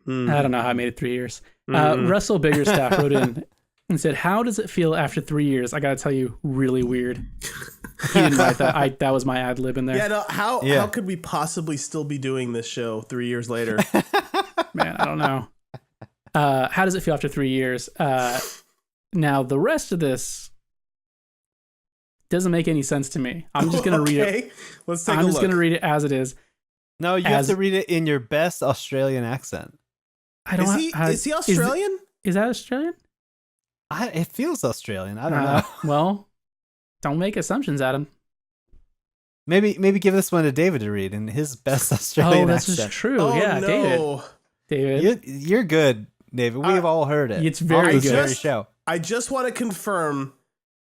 I don't know how I made it 3 years. Russell Biggerstaff wrote in and said, "How does it feel after 3 years?" I gotta tell you, really weird. He didn't write that. That was my ad lib in there. Yeah, no, how could we possibly still be doing this show 3 years later? Man, I don't know. How does it feel after 3 years? Now, the rest of this doesn't make any sense to me. I'm just going to read it. Let's take a I'm look. just going to read it as it is. No, you have to read it in your best Australian accent. I don't. Is he Australian? Is that Australian? It feels Australian. I don't know. Well, don't make assumptions, Adam. Maybe give this one to David to read in his best Australian this accent. is true. Oh, Yeah, no. David. You're good, David. We've all heard it. It's very on this good. very show. I just want to confirm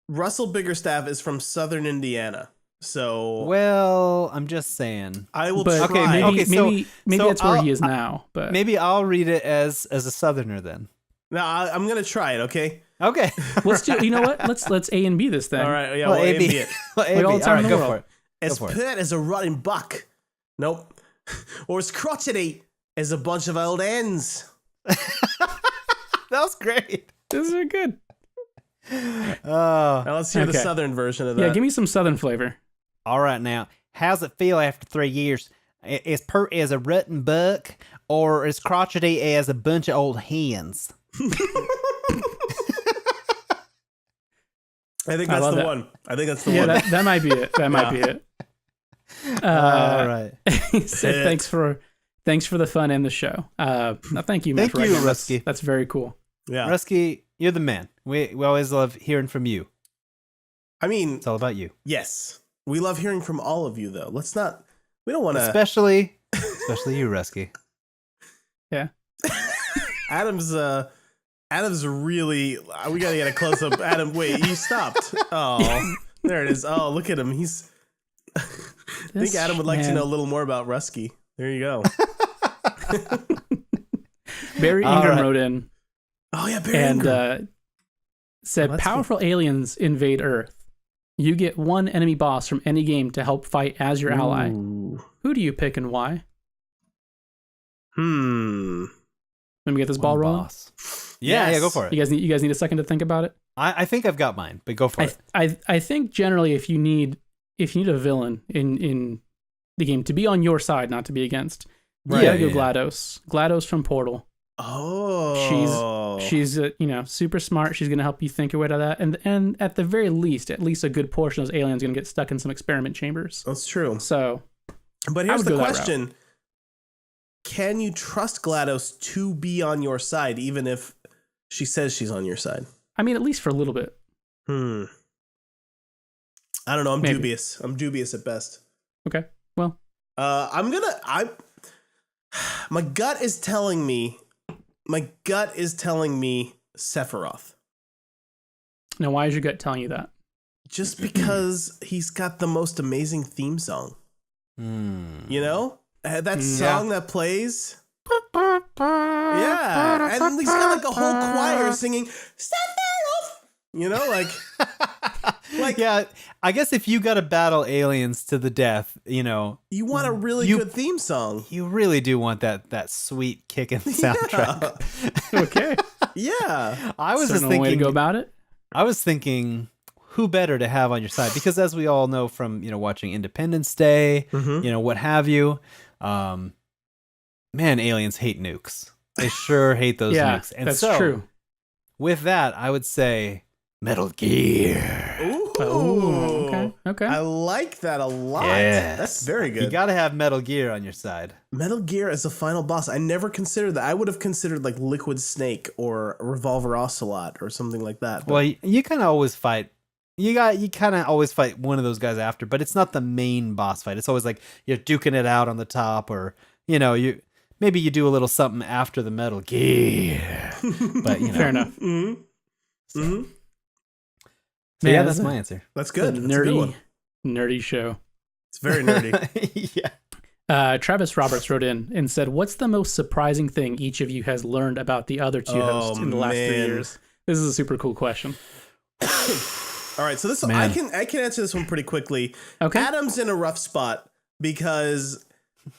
Russell Biggerstaff is from Southern Indiana. So Well, I'm just saying. I will But try. maybe so that's where I'll- he is now. But Maybe I'll read it as a Southerner then. Now I'm gonna try it. Okay. Okay. let's do. You know what? Let's A and B this thing. All right. Yeah. Well, Well, AB. it. Well, We all AB. time All right, in the go world. for it. As for it. pert as a rotten buck. Nope. Or as crotchety as a bunch of old hens. That was great. This is good. Oh. Now let's hear the Okay. Southern version of that. Yeah, give me some Southern flavor. All right, now, how's it feel after 3 years? As pert as a rotten buck or as crotchety as a bunch of old hens? I think I that's love the that. one. I think that's the Yeah, one. that might be it. That might be it. All right. He said, thanks for the fun and the show. Thank you, man. Thank for writing you, that. Rusky. That's very cool. Yeah. Rusky, you're the man. We always love hearing from you. I mean, It's all about you. yes. We love hearing from all of you, though. We don't want to. Especially you, Rusky. Yeah. Adam's really. We gotta get a close up. Adam, wait, you stopped. Oh, there it is. Oh, look at him. I think Adam would like to know a little more about Rusky. There you go. Barry All Ingram right. wrote in Oh yeah, Barry and Ingram. said, Let's powerful aliens invade Earth. You get one enemy boss from any game to help fight as your ally. Ooh. Who do you pick and why? Hmm. Let me get this ball rolling. Boss. Yeah, Yes. go for it. You guys need a second to think about it. I think I've got mine, but go for it. I think generally if you need a villain in the game to be on your side, not to be against, you Right, gotta go yeah. GLaDOS. GLaDOS from Portal. Oh. She's super smart. She's gonna help you think your way out of that, and at the very least, at least a good portion of those aliens are gonna get stuck in some experiment chambers. That's true. So, But I here's would the go that question: can you trust GLaDOS to be on your side, even if she says she's on your side? I mean, at least for a little bit. I don't know. I'm Maybe. dubious. I'm dubious at best. Okay. Well, my gut is telling me Sephiroth. now why is your gut telling you that? Just because he's got the most amazing theme song. You know? That song that plays. Yeah. And he's got like a whole choir singing Sephiroth. You know, like yeah, I guess if you got to battle aliens to the death, you want a really good theme song. you really do want that sweet kicking soundtrack. Okay. Yeah. I was just Certain way to thinking go about it. I was thinking who better to have on your side, because as we all know from watching Independence Day, what have you, man, aliens hate nukes. They sure hate those Yeah, nukes. And that's so, true. with that, I would say Metal Gear. Ooh. Oh, okay. I like that a lot. Yes. That's very good. You got to have Metal Gear on your side. Metal Gear as a final boss. I never considered that. I would have considered like Liquid Snake or Revolver Ocelot or something like that. But Well, you kind of always fight you kind of always fight one of those guys after, but it's not the main boss fight. It's always like you're duking it out on the top, or maybe you do a little something after the Metal Gear. But fair enough. Mm-hmm. So, Mm-hmm. so yeah, that's my answer. That's good. That's a Nerdy, good one. nerdy show. It's very nerdy. Yeah. Travis Roberts wrote in and said, "What's the most surprising thing each of you has learned about the other two hosts in the last 3 years?" This is a super cool question. All right, so this Man. I can answer this one pretty quickly. Okay. Adam's in a rough spot because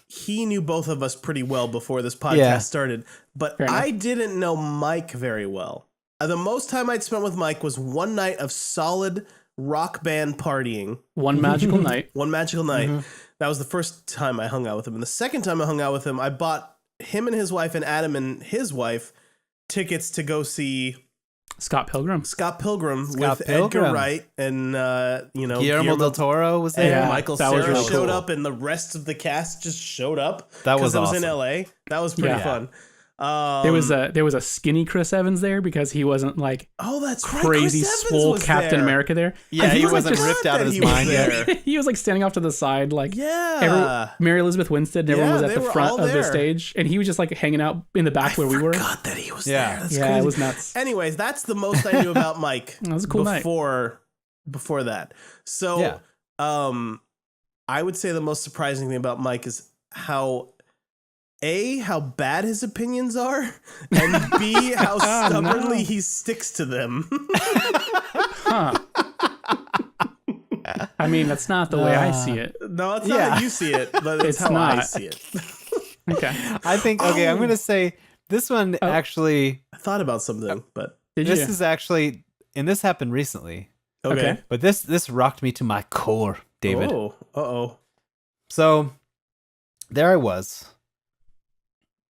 he knew both of us pretty well before this podcast started, but Fair enough. I didn't know Mike very well. The most time I'd spent with Mike was one night of solid rock band partying. One magical night. One magical night. Mm-hmm. That was the first time I hung out with him. And the second time I hung out with him, I bought him and his wife and Adam and his wife tickets to go see Scott Pilgrim. Scott Pilgrim Scott with Pilgrim. Edgar Wright and Guillermo del Toro was there. Yeah. Michael that was Cera really showed cool. up, and the rest of the cast just showed up. That was it was in awesome. LA. That was pretty Yeah. fun. There was a skinny Chris Evans there because he wasn't like that's right. crazy Chris Evans swole was Captain there. America there. Yeah, he was like, wasn't just- ripped out of that his he was mind there. yet. he was like standing off to the side, like Yeah. Mary Elizabeth Winstead. And everyone was Yeah, at they the were front all of the there. stage, and he was just like hanging out in the back where we were. Forgot that he was Yeah. there. That's Yeah, crazy. it was nuts. Anyways, that's the most I knew about Mike. That was a cool night. Before that. So, I would say the most surprising thing about Mike is how bad his opinions are, and B, how stubbornly he sticks to them. Huh. I mean, that's not the way I see it. No, it's not how you see it, but it's how I not. see it. Okay. I think, I'm going to say this one actually, I thought about something, but Did this you? is actually, and this happened recently, okay. but this rocked me to my core, David. Oh, uh-oh. So there I was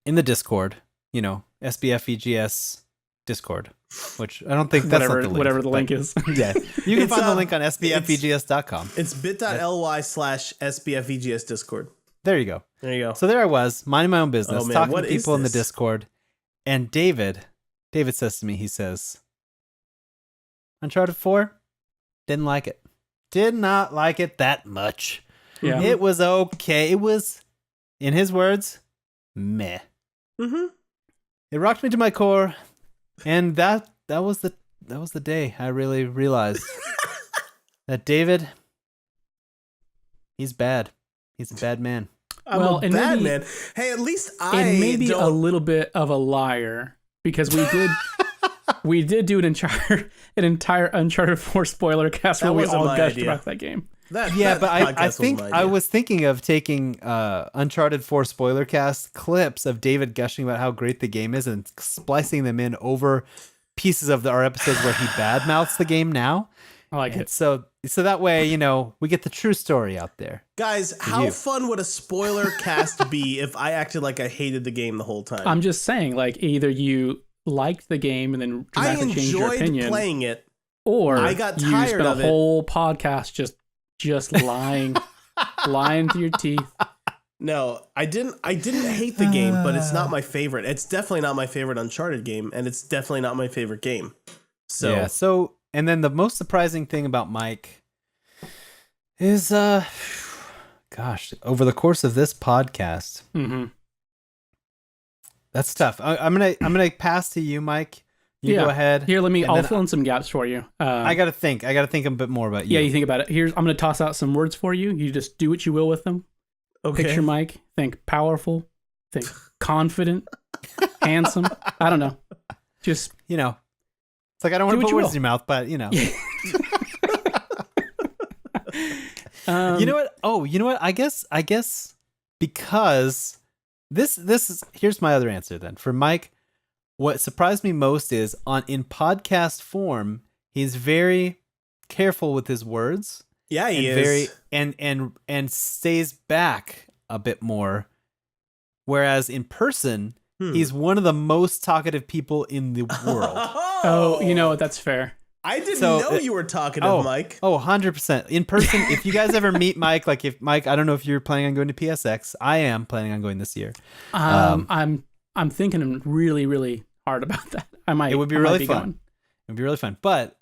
in the Discord, SBFVGS Discord, which I don't think that's not the link. Whatever the link is. Yeah, you can It's, find the link on sbfvgs.com. It's bit.ly/SBFVGS Discord. There you go. There you go. So there I was, minding my own business, Oh, man, talking what to is people in the this? Discord, and David says to me, he says, Uncharted 4, didn't like it. Did not like it that much. Yeah. It was okay. It was, in his words, meh. Mm-hmm. It rocked me to my core, and that was the day I really realized that David, he's bad. He's a bad man. I'm Well, a and bad maybe- man. Hey, at least I And maybe a don't... little bit of a liar because we did do an entire Uncharted 4 spoiler cast That where we wasn't all my gushed idea. about that game. Yeah, but I podcast think was my I idea. was thinking of taking Uncharted 4 spoiler cast clips of David gushing about how great the game is and splicing them in over pieces of our episodes where he badmouths the game now. I like And it. so that way, we get the true story out there. Guys, how you. fun would a spoiler cast be if I acted like I hated the game the whole time? I'm just saying, like, either you liked the game and then I dramatically changed your enjoyed opinion, playing it. or I got you tired spent of a it. whole podcast just lying, lying to your teeth. No, I didn't hate the game, but it's not my favorite. It's definitely not my favorite Uncharted game, and it's definitely not my favorite game. So, Yeah. So, and then the most surprising thing about Mike is, gosh, over the course of this podcast, Mm-hmm. that's tough. I'm gonna pass to you, Mike. You go ahead. Here, I'll then fill in some gaps for you. I gotta think a bit more about you. Yeah, you think about it. I'm going to toss out some words for you. You just do what you will with them. okay. Picture Mike. Think powerful. Think confident. Handsome. I don't know. Just it's like I don't want Do to what put you words will. in your mouth, but you know what? Oh, you know what? I guess because this is here's my other answer then for Mike. What surprised me most is in podcast form, he's very careful with his words. Yeah, he and is. and stays back a bit more. Whereas in person, he's one of the most talkative people in the world. Oh, you know what? That's fair. I didn't So, know you were talkative, Mike. Oh, 100%. In person, if you guys ever meet Mike, like if Mike, I don't know if you're planning on going to PSX. I am planning on going this year. I'm thinking really, really hard about that. I might. It would be I might really fun. going. It would be really fun. But,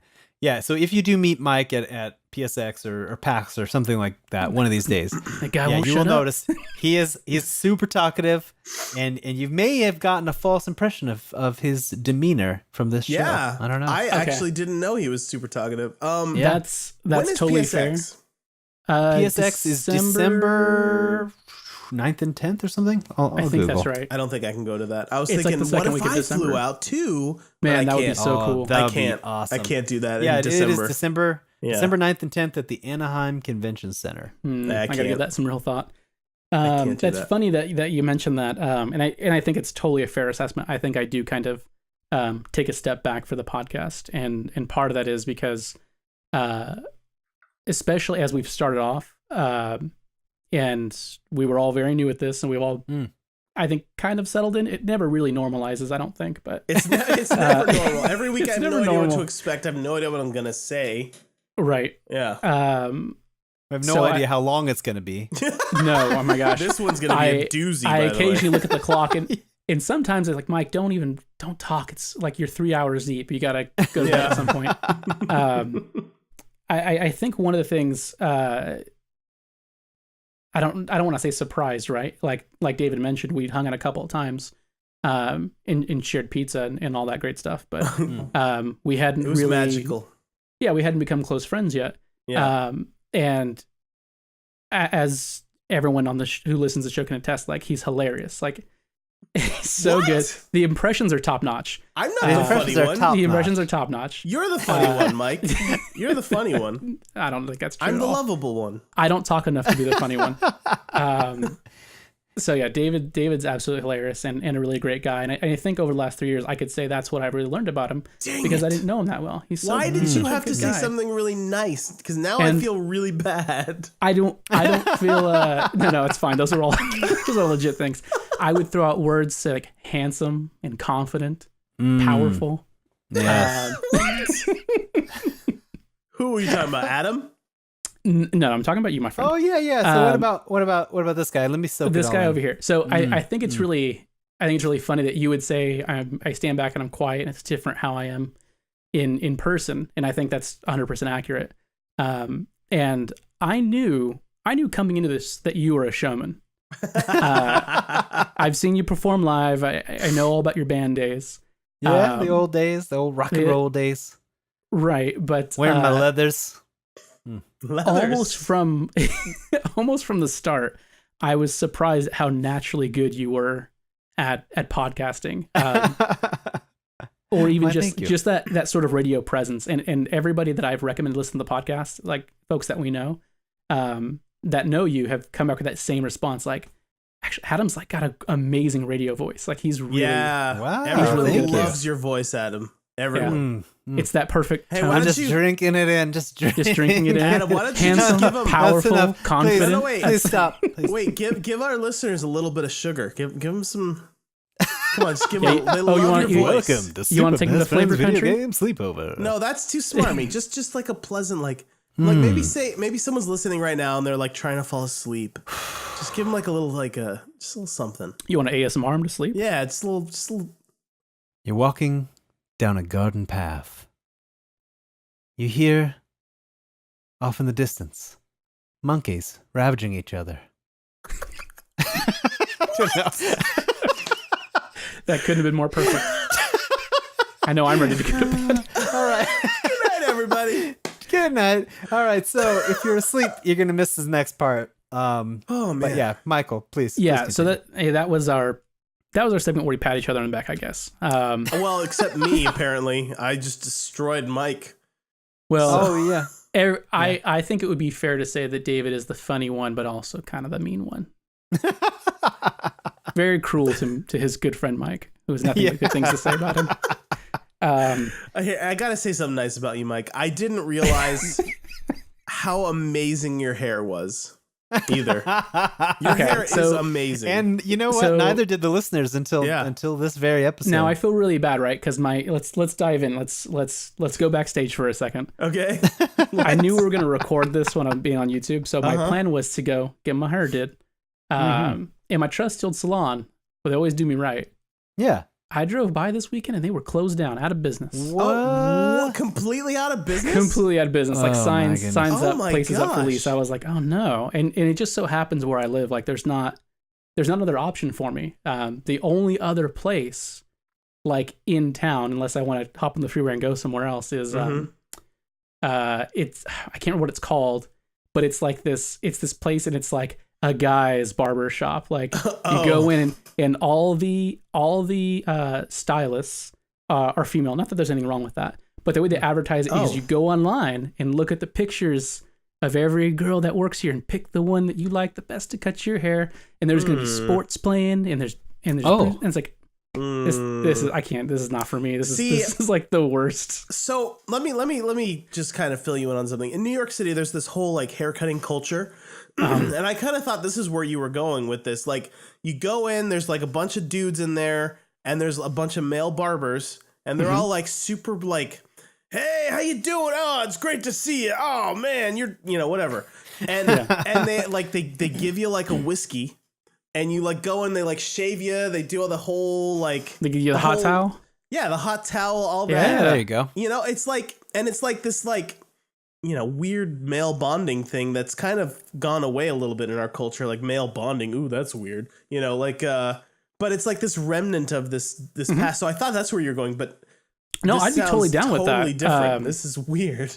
Yeah, so if you do meet Mike at PSX or PAX or something like that one of these days, The guy won't you shut will up. notice he's super talkative, and you may have gotten a false impression of his demeanor from this show. Yeah, I don't know. I actually didn't know he was super talkative. Yeah. That's when is totally PSX? fair. PSX is December 9th and 10th or something. I'll I think Google. that's right. I don't think I can go to that. I was It's like thinking, the second what if week of I December. flew out too? Man, But that I would be can't. so cool. That I would be can't. awesome. I can't do that Yeah, in it December. is December Yeah. December 9th and 10th at the Anaheim Convention Center. I I gotta can't. give that some real thought. can't do That's that. funny that you mentioned that, and I think it's totally a fair assessment. I think I do kind of take a step back for the podcast, and part of that is because, especially as we've started off, and we were all very new at this, and we've all, I think, kind of settled in. It never really normalizes, I don't think, but It's never normal. Every week I it's have never no idea what normal. to expect. I have no idea what I'm gonna say. right. Yeah. I have no So idea how long it's going to be. No, oh my gosh. This one's gonna be a doozy. I by the way. occasionally look at the clock and sometimes it's like, Mike, don't talk. It's like you're 3 hours deep. You gotta go to bed at some point. I think one of the things I don't want to say surprised, right? Like David mentioned, we'd hung out a couple of times, and shared pizza and all that great stuff, but we hadn't It was really magical. Yeah, we hadn't become close friends yet. Yeah. And as everyone on the who listens to the show can attest, like he's hilarious. Like he's so What? good. The impressions are top notch. I'm not The the impressions funny are one. top- The impressions notch. are top notch. You're the funny one, Mike. You're the funny one. I don't think that's true. I'm at the all. lovable one. I don't talk enough to be the funny one. So yeah, David's absolutely hilarious and a really great guy. And I think over the last 3 years, I could say that's what I really learned about him because I didn't know him that well. He's so Why did you such a have to good say guy. something really nice? Because now I And- feel really bad. I don't feel no, it's fine. Those are legit things. I would throw out words say like handsome and confident, powerful. Yeah. Who are you talking about, Adam? No, I'm talking about you, my friend. Oh yeah. So what about this guy? Let me soak This it all guy in. over here. So I think it's really funny that you would say I stand back and I'm quiet and it's different how I am in person, and I think that's 100% accurate. And I knew coming into this that you were a showman. I've seen you perform live. I know all about your band days. Yeah, the old days, the old rock and roll days. Right, but Wearing my leathers. almost from the start, I was surprised at how naturally good you were at podcasting, or even Why, thank you. just that sort of radio presence. And everybody that I've recommended listen to the podcast, like folks that we know, that know you, have come back with that same response. Like, actually, Adam's like got an amazing radio voice. Like he's really Yeah. Wow, Everyone thank you. loves your voice, Adam. Everyone. It's that perfect Hey, tone. why I'm don't just you- drinking it in. Just drinking it in. Adam, why don't you just Handsome, give him powerful, enough. Please. confident. No, wait. Please stop. Please. Wait, give our listeners a little bit of sugar. Give them some. Come on, just give Yeah, them. They oh, love you want- your you- voice. Welcome to You wanna take them to Superman's Flavor Friends Country? Video Game Sleepover. No, that's too smart. I mean, just like a pleasant, like maybe someone's listening right now and they're like trying to fall asleep. Just give them like a little just a little something. You want an ASMR to sleep? Yeah, just a little. You're walking down a garden path. You hear, off in the distance, monkeys ravaging each other. That couldn't have been more perfect. I know I'm ready to go to bed. All right. Good night, everybody. Good night. All right. So if you're asleep, you're gonna miss this next part. Oh man. But yeah, Michael, please. Yeah, please so continue. that was our segment where we pat each other on the back, I guess. Well, except me. Apparently, I just destroyed Mike. Well, Oh yeah. I think it would be fair to say that David is the funny one, but also kind of the mean one. Very cruel to his good friend Mike, who has nothing but good things to say about him. I gotta say something nice about you, Mike. I didn't realize how amazing your hair was. Either your hair is so- amazing. And you know what? So- Neither did the listeners until this very episode. Now I feel really bad, right? Because let's dive in. Let's go backstage for a second. okay. I knew we were going to record this when I'm being on YouTube, so my plan was to go get my hair did. In my trusted salon, where they always do me right. Yeah. I drove by this weekend and they were closed down, out of business. What? Completely out of business? Completely out of business. Like signs up, places up for lease. I was like, oh no. And it just so happens where I live, like there's not another option for me. The only other place like in town, unless I want to hop on the freeway and go somewhere else, is it's I can't remember what it's called, but it's like this place, and it's like a guy's barber shop. Like you go in and all the stylists are female. Not that there's anything wrong with that, but the way they advertise it is you go online and look at the pictures of every girl that works here and pick the one that you like the best to cut your hair. And there's going to be sports playing, and and it's like, this is, I can't, this is not for me. This is like the worst. So let me just kind of fill you in on something. In New York City, there's this whole like haircutting culture. And I kind of thought this is where you were going with this. Like you go in, there's like a bunch of dudes in there, and there's a bunch of male barbers, and they're all like super like, hey, how you doing? Oh, it's great to see you. Oh man, you're, whatever. And and they give you like a whiskey, and you like go in, they like shave you, they do all the whole like, they give you the hot towel. Yeah, the hot towel, all that. Yeah, there you go. It's like, and it's like this like, weird male bonding thing that's kind of gone away a little bit in our culture, like male bonding. Ooh, that's weird. But it's like this remnant of this past. So I thought that's where you're going, but no, I'd be totally down with that. Totally different. This is weird.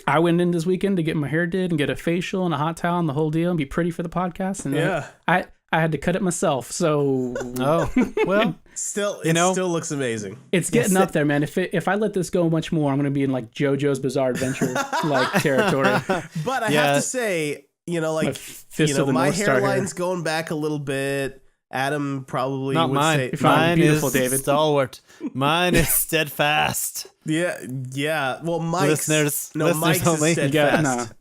I went in this weekend to get my hair did and get a facial and a hot towel and the whole deal and be pretty for the podcast. And I had to cut it myself. So well, still looks amazing. It's getting up there, man. If I let this go much more, I'm going to be in like JoJo's Bizarre Adventure like territory. But I have to say, my hairline's going back a little bit. Adam probably not would mine. say Mine beautiful, is David. Stalwart. Mine is steadfast. Yeah. Well, Mike's Mike's is steadfast.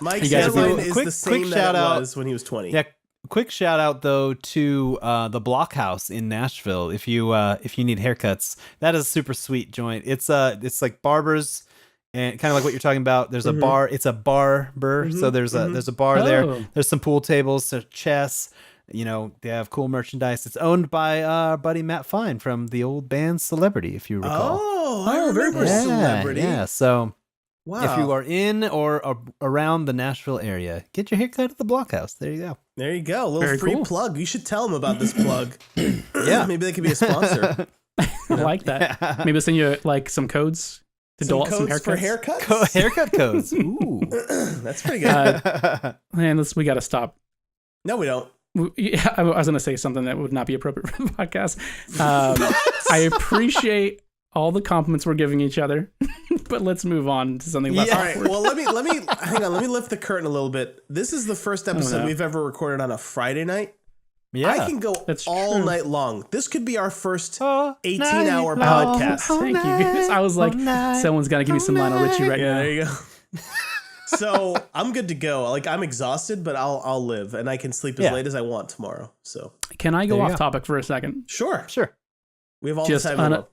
Mike's hairline is the same that it was when he was 20. Yeah. Quick shout out though to the Blockhouse in Nashville. If you need haircuts, that is a super sweet joint. It's like barbers. And kind of like what you're talking about, there's a bar. It's a barber, so there's a bar there. There's some pool tables, there's chess. They have cool merchandise. It's owned by our buddy Matt Fine from the old band Celebrity, if you recall. I remember Celebrity. Yeah. So wow. If you are in or around the Nashville area, get your haircut at the Blockhouse. There you go. There you go. A little free plug. You should tell them about this plug. Yeah. Maybe they could be a sponsor. I like that. Yeah. Maybe I'll send you like some codes. Some codes for haircuts? Haircut codes. Ooh. That's pretty good. Man, we got to stop. No, we don't. I was going to say something that would not be appropriate for the podcast. I appreciate all the compliments we're giving each other, but let's move on to something less awkward. All right. Well, let me hang on. Let me lift the curtain a little bit. This is the first episode we've ever recorded on a Friday night. Yeah, I can go all night long. This could be our first 18-hour long. podcast. Thank you, guys. I was like, someone's got to give me some Lionel Richie right now. There you go. So I'm good to go. Like I'm exhausted, but I'll live, and I can sleep as late as I want tomorrow. So can I go off topic for a second? Sure. We have all just the time.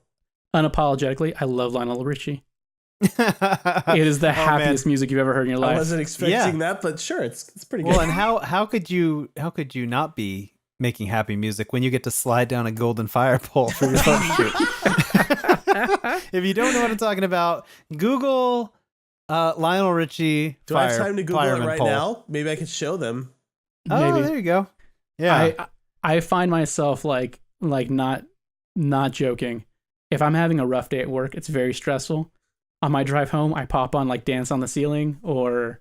Unapologetically, I love Lionel Richie. It is the happiest music you've ever heard in your life. I wasn't expecting that, but sure, it's pretty good. Well, and how could you not be making happy music when you get to slide down a golden fire pole for your photo shoot? If you don't know what I'm talking about, Google Lionel Richie. Do I have time to Google it right now? Maybe I could show them. Oh, there you go. Yeah, I find myself like not joking. If I'm having a rough day at work, it's very stressful. On my drive home, I pop on like Dance on the Ceiling or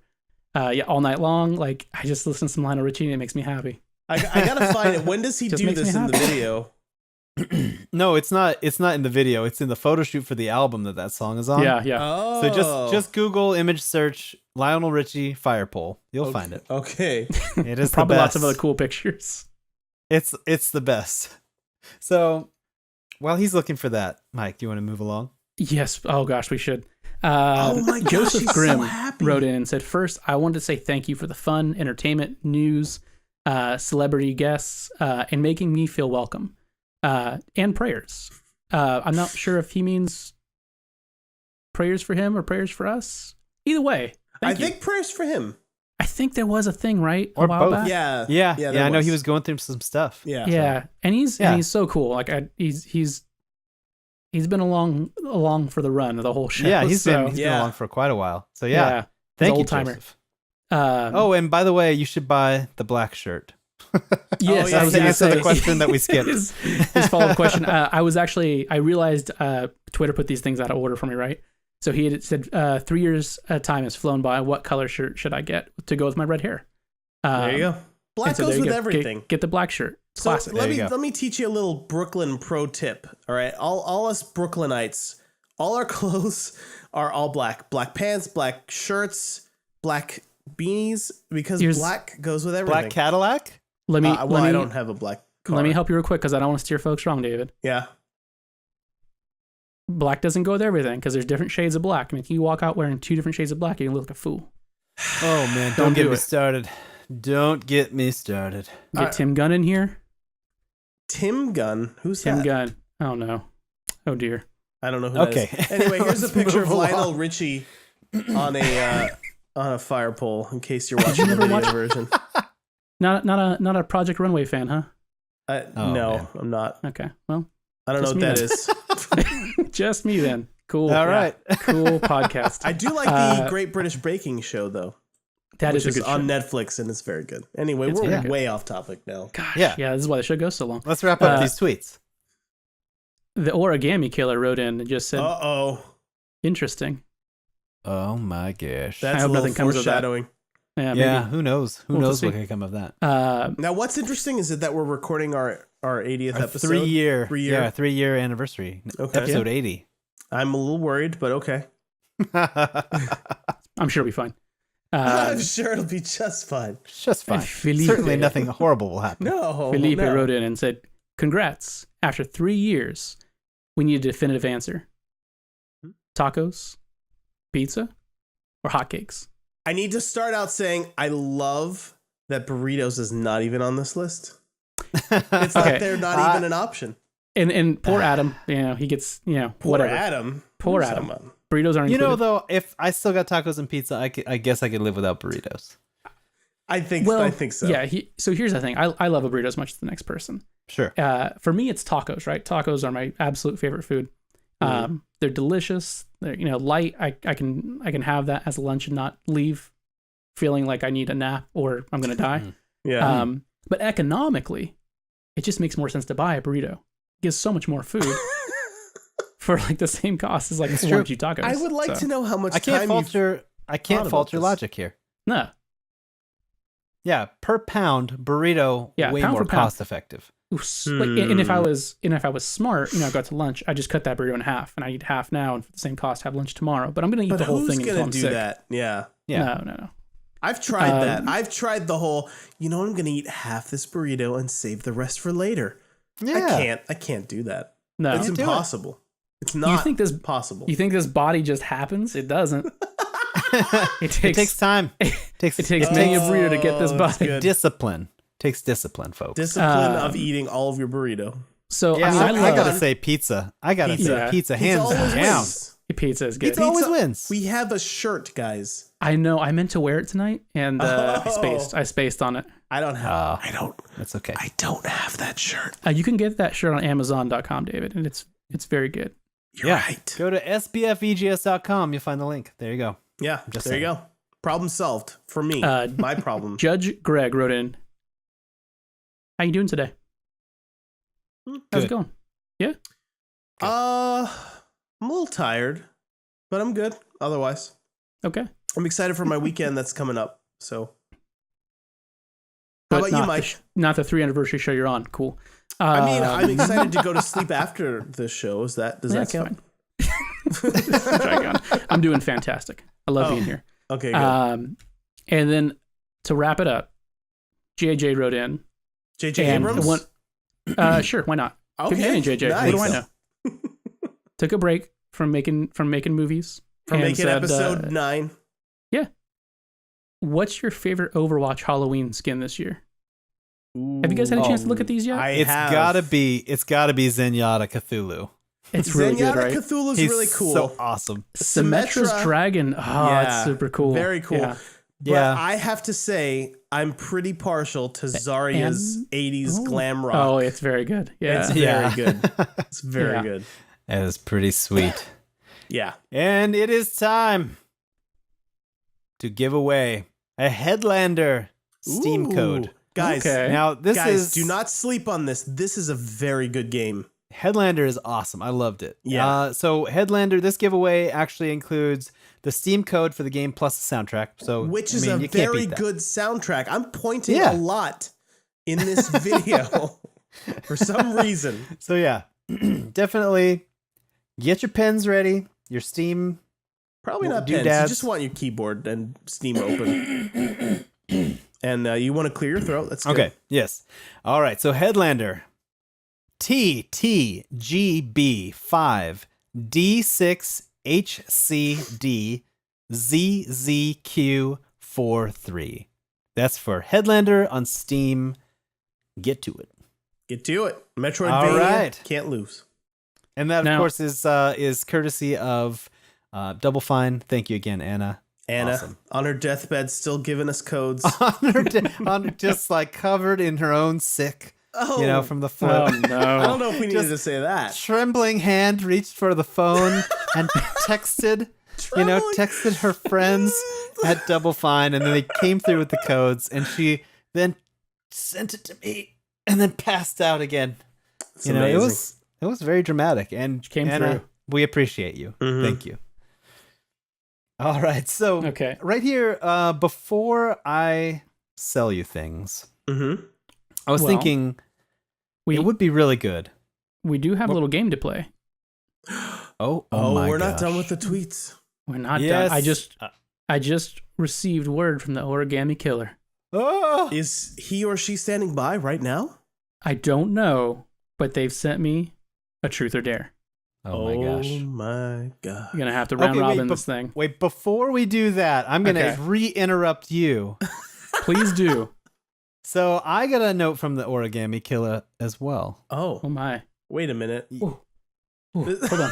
all night long. Like I just listen to some Lionel Richie and it makes me happy. I gotta find it. When does he do this in the video? No, it's not in the video. It's in the photo shoot for the album that song is on. Yeah. Oh. So just Google image search Lionel Richie fire pole. You'll find it. Okay. It is probably the best. Lots of other cool pictures. It's the best. So while he's looking for that, Mike, do you want to move along? Yes. Oh gosh, we should. Oh my gosh, Joseph Grimm so wrote in and said, first, I wanted to say thank you for the fun, entertainment, news, celebrity guests, and making me feel welcome. And prayers. I'm not sure if he means prayers for him or prayers for us. Either way, I think prayers for him. I think there was a thing, right? Or a while both. back? Yeah. Yeah, there I know he was. was going through some stuff. Yeah. And he's so cool. Like he's been along for the run of the whole show. Yeah, he's been Yeah. along for quite a while. So yeah. thank you, old-timer. Joseph. Oh, And by the way, you should buy the black shirt. yes, yeah, I was to gonna answer the say- question that we skipped. his follow-up question. I realized Twitter put these things out of order for me, right? So he had said 3 years time has flown by. What color shirt should I get to go with my red hair? There you go. Black and so goes there you with go. everything. Get the black shirt. It's So classic. There you go. let me teach you a little Brooklyn pro tip. All right, all us Brooklynites, all our clothes are all black. Black pants, black shirts, black beanies, because black goes with everything. Black Cadillac? Let me. I don't have a black car. Let me help you real quick because I don't want to steer folks wrong, David. Yeah. Black doesn't go with everything because there's different shades of black. I mean, if you walk out wearing 2 different shades of black, you can look like a fool. Oh man, Don't don't get do me it. started. Don't get me started. Get Tim Gunn in here. Tim Gunn. Who's Tim that? Gunn. Oh no. Oh dear. I don't know who that Okay. is. Anyway, here's a Let's picture of move Lionel along. Richie on a fire pole. In case you're watching the video version. Not a Project Runway fan, huh? Oh, No, man. I'm not. Okay. Well, I don't know what Just that is. just me then. Cool. All right. Cool podcast. I do like the Great British Baking Show though. That which is a good on show. Netflix and it's very good. Anyway, It's we're very good. way off topic now. Gosh. Yeah. Yeah. This is why the show goes so long. Let's wrap up these tweets. The Origami Killer wrote in and just said, Uh-oh. "Interesting." Oh my gosh. That's I a hope little nothing comes of that. foreshadowing. Yeah. Yeah, Maybe. who knows? Who We'll knows see. what can come of that? Now, what's interesting is that we're recording our 80th Our episode. 3 year, 3 year. yeah, 3 year anniversary. Okay. Episode 80. I'm a little worried, but okay. I'm sure it'll be fine. I'm sure it'll be just fine. It's just fine. Felipe. Certainly nothing horrible will happen. No. Felipe no. wrote in and said, "Congrats! After 3 years, we need a definitive answer: tacos, pizza, or hotcakes." I need to start out saying I love that burritos is not even on this list. It's Okay. like they're not even an option. And poor Adam, he gets, Poor whatever. Adam. Poor Who's Adam. someone? Burritos aren't You know, included. though, if I still got tacos and pizza, I guess I could live without burritos. I think so. Yeah. So here's the thing. I love a burrito as much as the next person. Sure. For me, it's tacos, right? Tacos are my absolute favorite food. They're delicious. They're light. I can have that as lunch and not leave feeling like I need a nap or I'm gonna die. Yeah. But economically, it just makes more sense to buy a burrito. It gives so much more food for like the same cost as like It's 1 true. or 2 tacos. I would like to know how much I can't time fault your thought about this. logic here. No. Yeah, per pound burrito, Yeah, way pound more for pound. cost effective. And if I was smart, I go to lunch, I just cut that burrito in half, and I eat half now, and for the same cost, have lunch tomorrow. But I'm gonna eat But the whole who's thing until gonna I'm do sick. that? Yeah. Yeah. No. I've tried that. I've tried the whole, I'm going to eat half this burrito and save the rest for later. Yeah. I can't do that. No. It's do it. impossible. It's not think this- possible. You think this body just happens? It doesn't. It takes time. It takes It takes many a burrito to get this that's body. good. discipline. Takes discipline, folks. Discipline of eating all of your burrito. So Yeah, I mean, I I gotta love say pizza. I gotta Pizza. say pizza, Pizza hands always down. wins. pizza is good. Pizza always wins. We have a shirt, guys. I know. I meant to wear it tonight, and Oh. I spaced on it. I don't have. That's okay. I don't have that shirt. You can get that shirt on Amazon.com, David, and it's very good. You're right. Go to SBFVGS.com. You'll find the link. There you go. Yeah. Just there you saying. go. Problem solved for me. My problem. Judge Greg wrote in, "How you doing today? How's it going? Yeah. I'm a little tired, but I'm good. Otherwise, Okay. I'm excited for my weekend that's coming up. So, how But about you, not Mike? Not the 3 anniversary show you're on. Cool. I mean, I'm excited to go to sleep after this show. Does that That's count? fine. I'm doing fantastic. I love being here. Okay, good. And then to wrap it up, JJ wrote in. JJ and Abrams. Sure, why not? Okay, Good morning, JJ. nice. What do I know? Took a break from making movies. From and making said, episode 9. What's your favorite Overwatch Halloween skin this year? Have you guys had a chance to look at these yet? It's gotta be Zenyatta Cthulhu. It's really Zenyatta good, right? Cthulhu's He's really cool. so awesome. Symmetra's Symmetra- dragon. Oh, Yeah, it's super cool. Very cool. Yeah. But I have to say, I'm pretty partial to Zarya's 80s glam rock. Oh, it's very good. Yeah. It's very good. It's very good. It was pretty sweet. Yeah. And it is time to give away a Headlander Steam code. Guys, now do not sleep on this. This is a very good game. Headlander is awesome. I loved it. Yeah. So Headlander, this giveaway actually includes the Steam code for the game plus the soundtrack. So which is a very good soundtrack. I'm pointing a lot in this video for some reason. So yeah, definitely get your pens ready. Your Steam. Probably not pens. You just want your keyboard and Steam open. And you want to clear your throat. That's good. Okay. Yes. All right. So Headlander. TTGB5D6HCDZZQ43. That's for Headlander on Steam. Get to it. Get to it. Metroidvania. All right. Can't lose. And that, of course, is courtesy of Double Fine. Thank you again, Anna. Anna, on her deathbed, still giving us codes. Just like covered in her own sick. Oh, from the phone. Oh, no. I don't know if we needed to say that. Trembling hand reached for the phone and texted her friends at Double Fine, and then they came through with the codes, and she then sent it to me and then passed out again. It's amazing. It was very dramatic, and she came Anna, through. We appreciate you. Mm-hmm. Thank you. All right, so right here, before I sell you things, I was thinking it would be really good. We do have a little game to play. We're not done with the tweets. We're not done. I just received word from the Origami Killer. Oh. Is he or she standing by right now? I don't know, but they've sent me a truth or dare. Oh my gosh. Oh my god. You're going to have to round robin this thing. Wait, before we do that, I'm going to re-interrupt you. Please do. So I got a note from the Origami Killer as well. Oh my. Wait a minute. Ooh, hold on.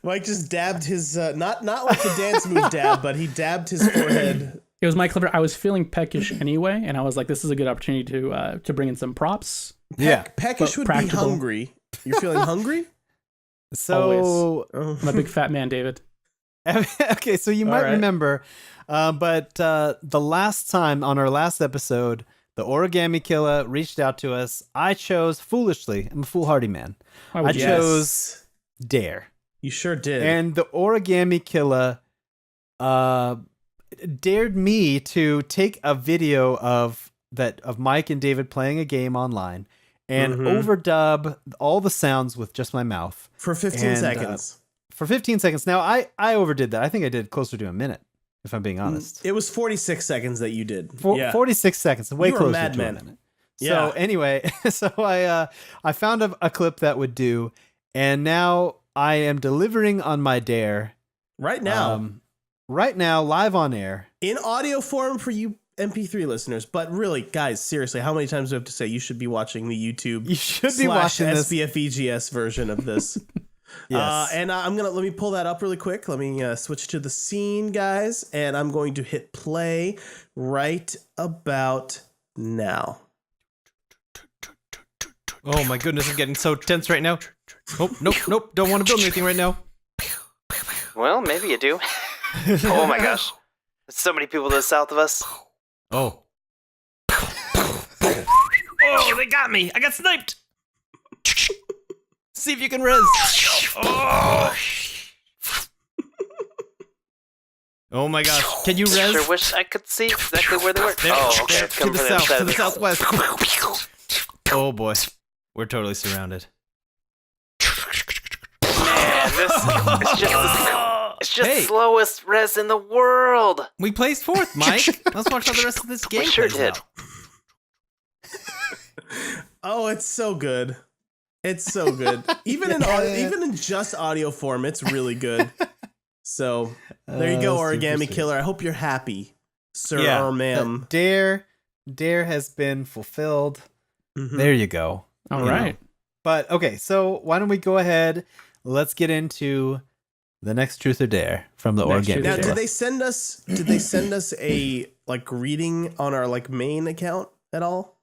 Mike just dabbed his, not like the dance move dab, but he dabbed his forehead. It was my clever. I was feeling peckish anyway, and I was like, this is a good opportunity to bring in some props. Peckish would be hungry. You're feeling hungry? So I'm a big fat man, David. Okay, so you might remember, but the last time on our last episode, the Origami Killer reached out to us. I chose foolishly. I'm a foolhardy man. I chose Dare. You sure did. And the Origami Killer dared me to take a video of Mike and David playing a game online and overdub all the sounds with just my mouth for 15 seconds. For 15 seconds. Now I overdid that. I think I did closer to a minute, if I'm being honest. It was 46 seconds that you did. 46 seconds, way closer to a minute. So anyway, I found a clip that would do, and now I am delivering on my dare right now. Right now, live on air in audio form for you MP3 listeners. But really, guys, seriously, how many times do I have to say you should be watching the YouTube? You should be watching this SBFVGS version of this. Yes. And let me pull that up really quick. Let me switch to the scene, guys, and I'm going to hit play right about now. Oh my goodness, I'm getting so tense right now. Oh, nope, don't want to build anything right now. Well, maybe you do. Oh my gosh. There's so many people to the south of us. Oh, they got me. I got sniped. See if you can res. Oh my gosh. Can you res? Sure wish I could see exactly where they were. There, okay. to the south, to the southwest. Oh boy. We're totally surrounded. Man, it's just the slowest res in the world. We placed fourth, Mike. Let's watch how the rest of this game We sure plays did. out. Oh, it's so good. It's so good. Even in just audio form, it's really good. So there you go, Origami Killer. I hope you're happy, sir or ma'am. Dare has been fulfilled. Mm-hmm. There you go. All right. But okay, so why don't we go ahead? Let's get into The next truth or dare from the Next Origami. truth or Now, dare. did they send us a like reading on our like main account at all?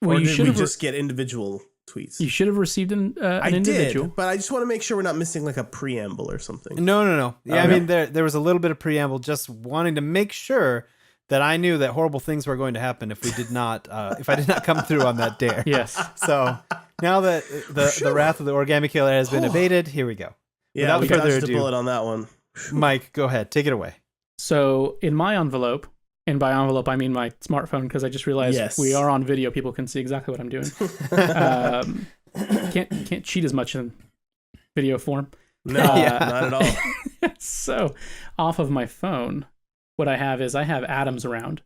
Well, Or you did should we have just get individual tweets? you should have received an I individual. did, but I just want to make sure we're not missing like a preamble or something. No. Yeah, I Okay. mean there was a little bit of preamble, just wanting to make sure that I knew that horrible things were going to happen if we did not, if I did not come through on that dare. Yes. So now that the wrath of the Origami Killer has been abated, here we go. Yeah, Without we further dodged a ado- bullet on that one. Mike, go ahead, take it away. So in my envelope, and by envelope I mean my smartphone, because I just realized Yes. we are on video. People can see exactly what I'm doing. Can't cheat as much in video form. No, Yeah. not at all. So off of my phone, what I have is I have Adams around.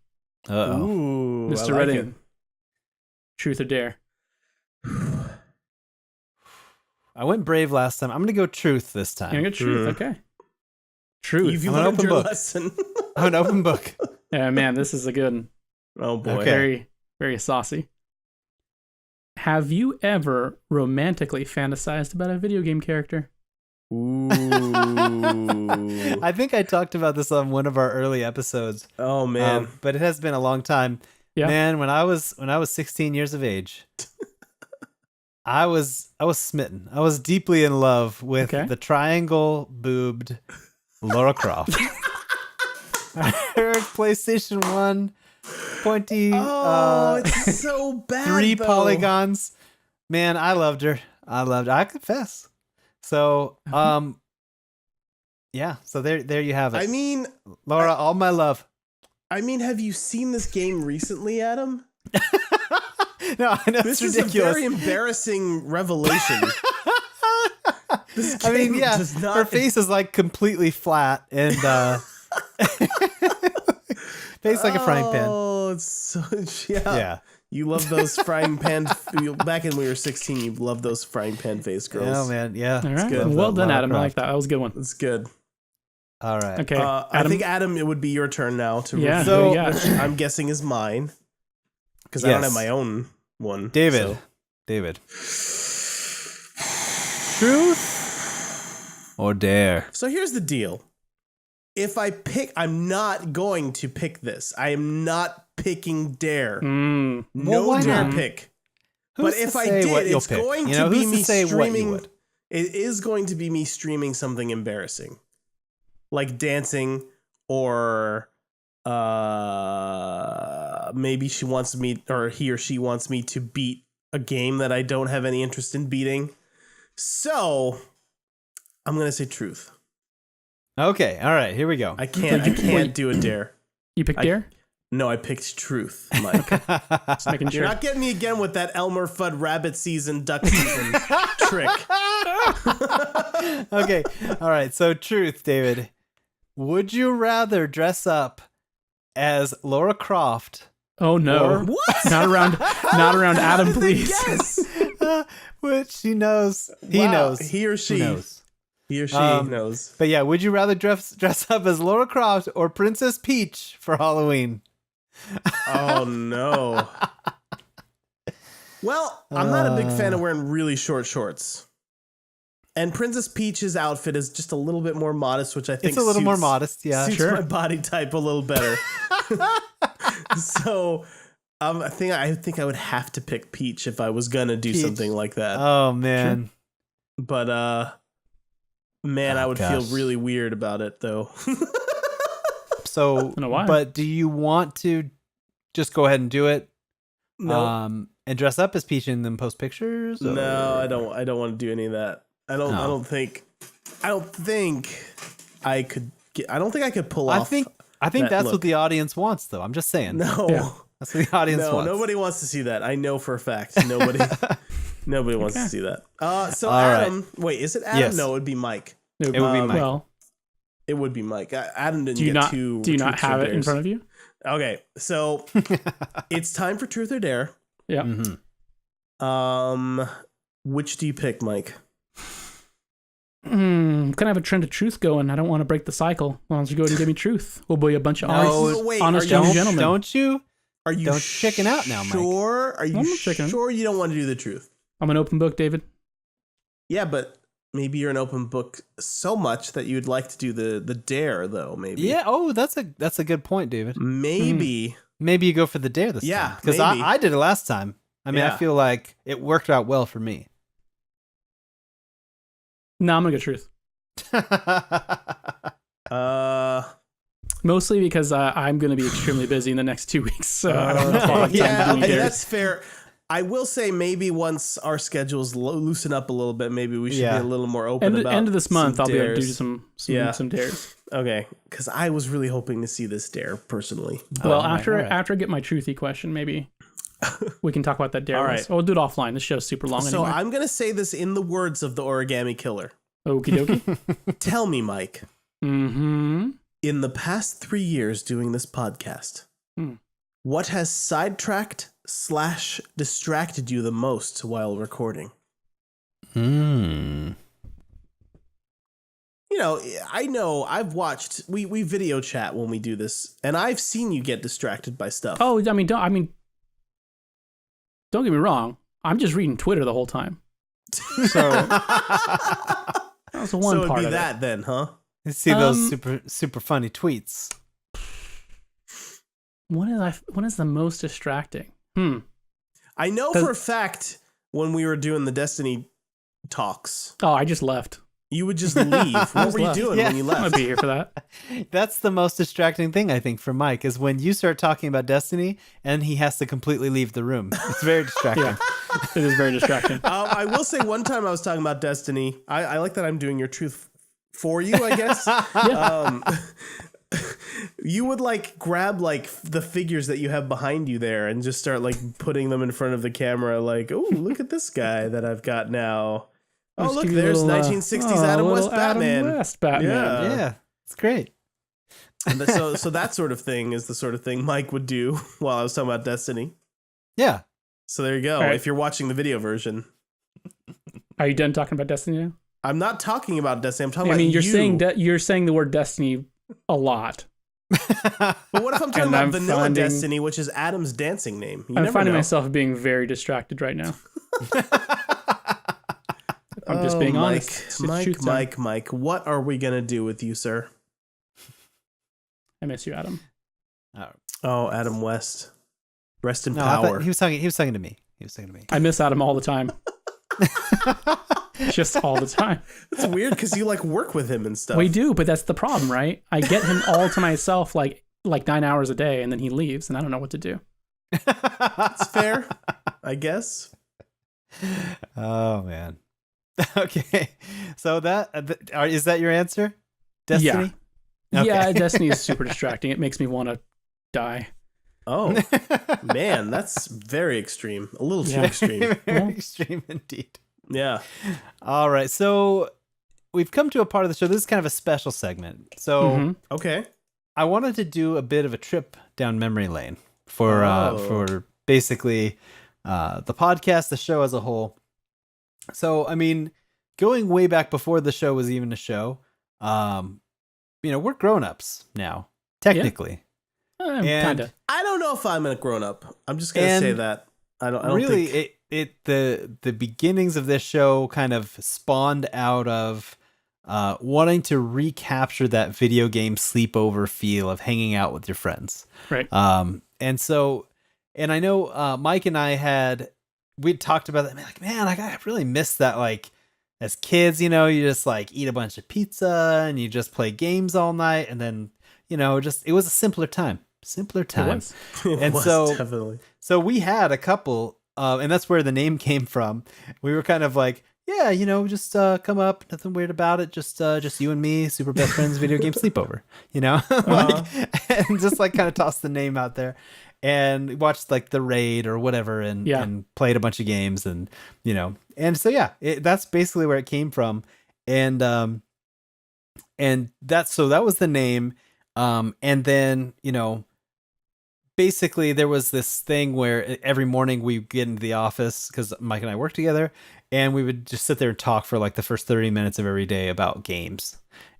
Uh-oh. Ooh, Mr. I like Redding. Truth or dare? I went brave last time. I'm going to go truth this You're gonna time. go truth, okay. Truth. You've I'm an learned open your book. lesson. I'm an open book. Yeah, man, this is a good one. Oh boy. Okay. Very, very saucy. Have you ever romantically fantasized about a video game character? Ooh. I think I talked about this on one of our early episodes. Oh man. But it has been a long time. Yeah. Man, when I was 16 years of age, I was smitten. I was deeply in love with Okay. the triangle boobed Lara Croft. Her PlayStation 1 pointy it's so bad. 3 though. polygons. Man, I loved her. I confess. So, yeah, so there you have it. I mean, Laura, all my love. have you seen this game recently, Adam? No, I know This it's is a ridiculous. very embarrassing revelation. This I mean, game yeah, does not- her face is like completely flat and face like a frying pan. Oh, it's so yeah. Yeah. You love those frying pan. Back when we were 16, you loved those frying pan face girls. Oh man, yeah. All right. good. Well done, Lara Adam. I like Croft. that. That was a good one. It's good. All right. Okay. I Adam, think Adam, it would be your turn now to Yeah, review, so- yeah. which I'm guessing is mine because I don't Yes. have my own one. David. so. David. Truth or dare? So here's the deal. If I pick, I'm not going to pick this. I am not picking dare. Mm, No why dare not? pick. Who's But if to I say did, what you'll it's pick? going You to know, be who's me to say what you streaming. would? It is going to be me streaming something embarrassing, like dancing, or maybe she wants me, or he or she wants me to beat a game that I don't have any interest in beating. So I'm gonna say truth. Okay, all right, here we go. I can't do a dare. you picked dare? No, I picked truth, Mike. Just making You're sure. not getting me again with that Elmer Fudd rabbit season, duck season trick. Okay, all right. So, truth, David. Would you rather dress up as Lara Croft? Oh no. What? Not around Adam, please. Yes. Which he knows. He Wow. knows. He or she. Who knows? He or she Um, knows. But yeah, would you rather dress up as Lara Croft or Princess Peach for Halloween? Oh no. Well, I'm not a big fan of wearing really short shorts. And Princess Peach's outfit is just a little bit more modest, which I think It's a little more suits- modest, yeah. suits Sure. my body type a little better. So I think I would have to pick Peach if I was gonna do Peach. something like that. Oh man. But man, Oh, I would feel gosh. really weird about it though. So, know why. but do you want to just go ahead and do it? No. And dress up as Peach and then post pictures? No, or- I don't want to do any of that. I don't think I could pull off. I think that that's look. what the audience wants, though. I'm just saying. No. Yeah. That's what the audience No, wants. nobody wants to see that. I know for a fact. Nobody wants to see that. So All right. Adam, wait, is it Adam? Yes. No, it would be Mike. No, It would be Mike. Well, It would be Mike. Adam didn't do you get not two. do you not have it in front of you? Okay, so it's time for truth or dare. Yeah. Mhm. Which do you pick, Mike? Kind of have a trend of truth going. I don't want to break the cycle. Why don't you go ahead and give me truth? We'll be a bunch of honest, wait, honest are young you- gentlemen. Don't you? Are you Don't chicken out now, Mike. Sure? Are you I'm not chickening. sure you don't want to do the truth? I'm an open book, David. Yeah, but maybe you're an open book so much that you'd like to do the dare though. Maybe. Yeah. Oh, that's a good point, David. Maybe. Maybe you go for the dare this time. Because I did it last time. I mean, I feel like it worked out well for me. No, I'm gonna go truth. Mostly because I'm going to be extremely busy in the next 2 weeks. So I don't know if I'll have time to do dares. That's fair. I will say maybe once our schedules loosen up a little bit, maybe we should be a little more open about end of this month. I'll be able to do some dares. Okay, because I was really hoping to see this dare personally. Well, after I get my truthy question, maybe we can talk about that dare. All right, we'll do it offline. This show's super long. So anyway. I'm gonna say this in the words of the Origami Killer. Okie dokie. Tell me, Mike. Mm-hmm. In the past 3 years doing this podcast, what has sidetracked / distracted you the most while recording? Hmm. You know, I've watched, we video chat when we do this, and I've seen you get distracted by stuff. Oh, don't get me wrong. I'm just reading Twitter the whole time. So that was the one so part it'd be of that it. then, huh? You see those super funny tweets. When is the most distracting? I know for a fact when we were doing the Destiny talks. Oh, I just left. You would just leave. What were you doing when you left? I'd be here for that. That's the most distracting thing, I think, for Mike, is when you start talking about Destiny and he has to completely leave the room. It's very distracting. Yeah, it is very distracting. I will say one time I was talking about Destiny. I like that I'm doing your truth for you, I guess. You would grab the figures that you have behind you there and just start putting them in front of the camera oh, look at this guy that I've got now. Oh, look, there's 1960s Adam West Batman. Adam West Batman. Yeah, it's great. And so that sort of thing is the sort of thing Mike would do while I was talking about Destiny. Yeah. So there you go. Right. If you're watching the video version. Are you done talking about Destiny now? I'm not talking about Destiny. I'm talking about you. You're saying the word Destiny a lot. But what if I'm talking about Vanilla Destiny, which is Adam's dancing name? I'm finding myself being very distracted right now. I'm just being honest. Mike, what are we going to do with you, sir? I miss you, Adam. Oh, Adam West. Rest in power. He was talking to me. I miss Adam all the time. Just all the time. It's weird because you work with him and stuff. We do, but that's the problem, right? I get him all to myself like 9 hours a day, and then he leaves, and I don't know what to do. That's fair, I guess. Oh, man. Okay, so is that your answer? Destiny? Yeah. Okay. Yeah, Destiny is super distracting. It makes me want to die. Oh, man, that's very extreme. A little too extreme. Very extreme indeed. Yeah. All right, so we've come to a part of the show. This is kind of a special segment. So, okay, I wanted to do a bit of a trip down memory lane for basically the podcast, the show as a whole. So, I mean, going way back before the show was even a show, we're grown-ups now, technically. Yeah. Kind of. I don't know if I'm a grown-up. I'm just going to say that. I don't really think... the beginnings of this show kind of spawned out of wanting to recapture that video game sleepover feel of hanging out with your friends. Right. And I know Mike and I we'd talked about that. Man, I really miss that. As kids, you just eat a bunch of pizza and you just play games all night. And then, it was a simpler time. It was definitely. So we had a couple, and that's where the name came from. We were kind of just come up, nothing weird about it. Just you and me, super best friends, video game sleepover, and just kind of toss the name out there. And watched the raid or whatever and played a bunch of games and so that's basically where it came from. And that was the name. And then, basically there was this thing where every morning we get into the office because Mike and I work together and we would just sit there and talk for the first 30 minutes of every day about games.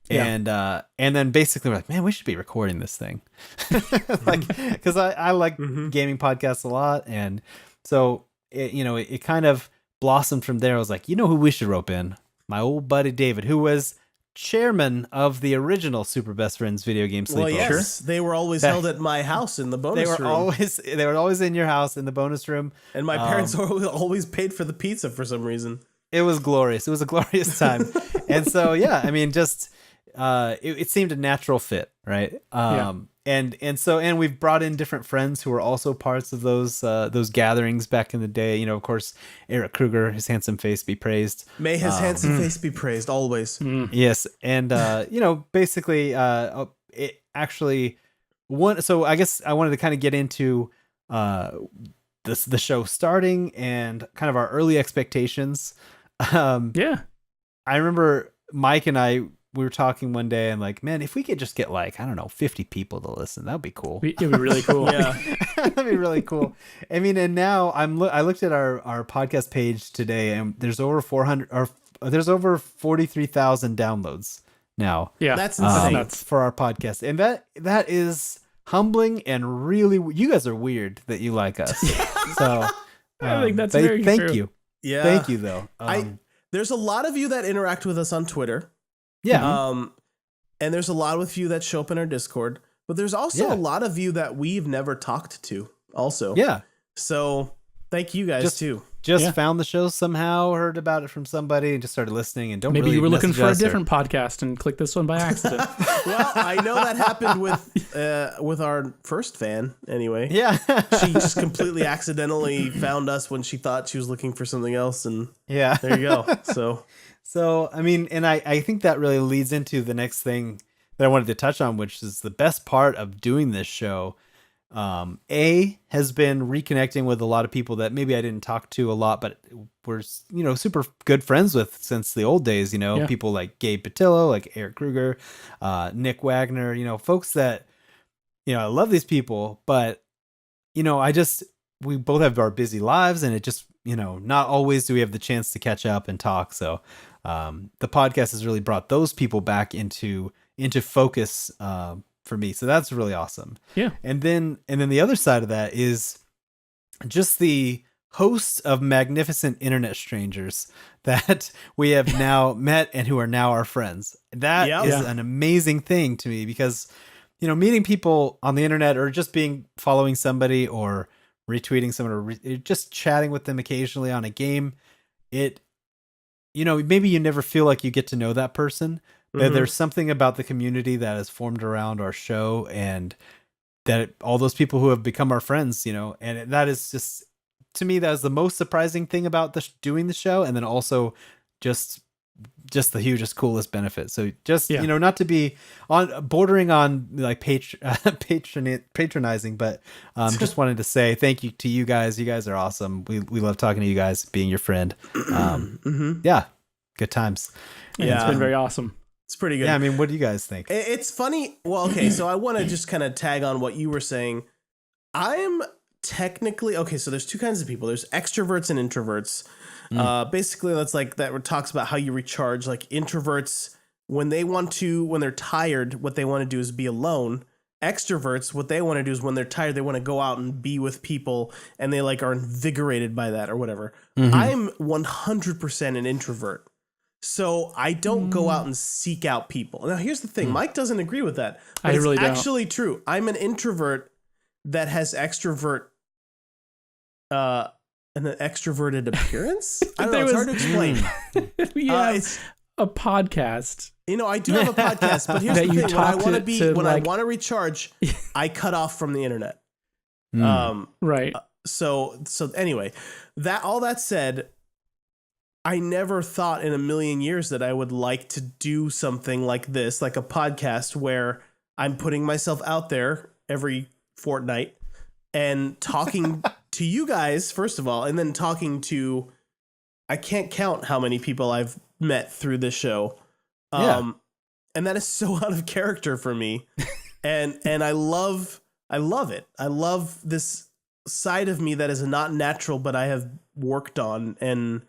Yeah. And then basically we're like, man, we should be recording this thing. Because I like gaming podcasts a lot. And so, it kind of blossomed from there. I was like, who we should rope in? my old buddy David, who was chairman of the original Super Best Friends video game Sleepover. Well, yes, they were always held at my house in the bonus room. They were always in your house in the bonus room. And my parents always paid for the pizza for some reason. It was glorious. It was a glorious time. And so, yeah, I mean, just it seemed a natural fit, right? And we've brought in different friends who were also parts of those gatherings back in the day. You know, of course, Eric Kruger, his handsome face be praised. May his handsome face be praised always. Yes, and basically, it actually So I guess I wanted to kind of get into the show starting and kind of our early expectations. I remember Mike and I. We were talking one day and like, man, if we could just get like, I don't know, 50 people to listen, that would be cool. It'd be really cool. That'd be really cool. I mean, and now I looked at our podcast page today and there's over 43,000 downloads now. Yeah. That's insane. For our podcast. And that is humbling and really, you guys are weird that you like us. So I think that's very true. Thank you. Yeah. Thank you though. There's a lot of you that interact with us on Twitter. Yeah. And there's a lot of you that show up in our Discord, but there's also a lot of you that we've never talked to also. Yeah. So thank you guys too. Found the show somehow, heard about it from somebody and just started listening and maybe you were looking for a different podcast and clicked this one by accident. Well, I know that happened with our first fan anyway. Yeah. She just completely accidentally found us when she thought she was looking for something else. And there you go. So, I mean, and I think that really leads into the next thing that I wanted to touch on, which is the best part of doing this show. Has been reconnecting with a lot of people that maybe I didn't talk to a lot, but we're, super good friends with since the old days, people like Gabe Patillo, like Eric Kruger, Nick Wagner, folks that, I love these people, but, we both have our busy lives and it just, not always do we have the chance to catch up and talk. So, the podcast has really brought those people back into focus, for me. So that's really awesome. Yeah. And then the other side of that is just the host of magnificent internet strangers that we have now met and who are now our friends. That is an amazing thing to me because, meeting people on the internet or just following somebody or retweeting someone or just chatting with them occasionally on a game, maybe you never feel like you get to know that person. Mm-hmm. There's something about the community that has formed around our show and that all those people who have become our friends, and that is just, to me, that is the most surprising thing about doing the show. And then also just the hugest, coolest benefit. So just, not to be bordering on like patronizing, but just wanted to say thank you to you guys. You guys are awesome. We love talking to you guys, being your friend. Yeah. Good times. Yeah. It's been very awesome. It's pretty good. Yeah, I mean, what do you guys think? It's funny. Well, okay, so I want to just kind of tag on what you were saying. I'm technically okay. So there's two kinds of people. There's extroverts and introverts. Basically, that's like that talks about how you recharge. Like introverts, when they're tired, what they want to do is be alone. Extroverts, what they want to do is when they're tired, they want to go out and be with people, and they like are invigorated by that or whatever. Mm-hmm. I'm 100% an introvert. So I don't go out and seek out people. Now, here's the thing. Mike doesn't agree with that. But it's actually true. I'm an introvert that has an extroverted appearance. I don't know. It's hard to explain. We have a podcast. I do have a podcast, but here's the thing. When I want to recharge, I cut off from the internet. Right. So anyway, all that said, I never thought in a million years that I would like to do something like this, like a podcast where I'm putting myself out there every fortnight and talking to you guys, first of all, and then talking to, I can't count how many people I've met through this show. And that is so out of character for me. and I love it. I love this side of me that is not natural, but I have worked on and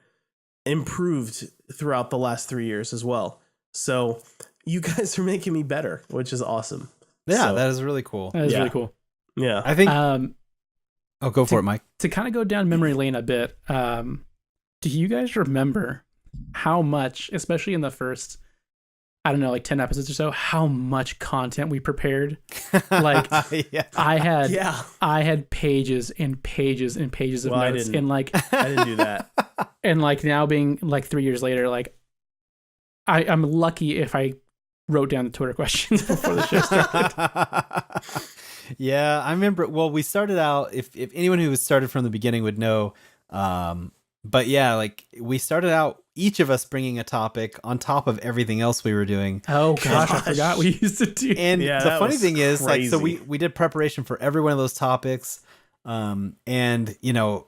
improved throughout the last 3 years as well. So you guys are making me better, which is awesome. Yeah, that is really cool. That is really cool. Yeah. I think go for it, Mike. To kind of go down memory lane a bit, do you guys remember how much, especially in the first, I don't know, like 10 episodes or so, how much content we prepared. Like Yeah. I had pages and pages and pages of notes, and like I didn't do that. and like now being like 3 years later, like I'm lucky if I wrote down the Twitter questions before the show started. Yeah, I remember. Well, we started out. If anyone who was started from the beginning would know, but yeah, like we started out, each of us bringing a topic on top of everything else we were doing. Oh gosh, I forgot we used to do. And Yeah, the that funny was thing is, like, so crazy. we did preparation for every one of those topics, and you know,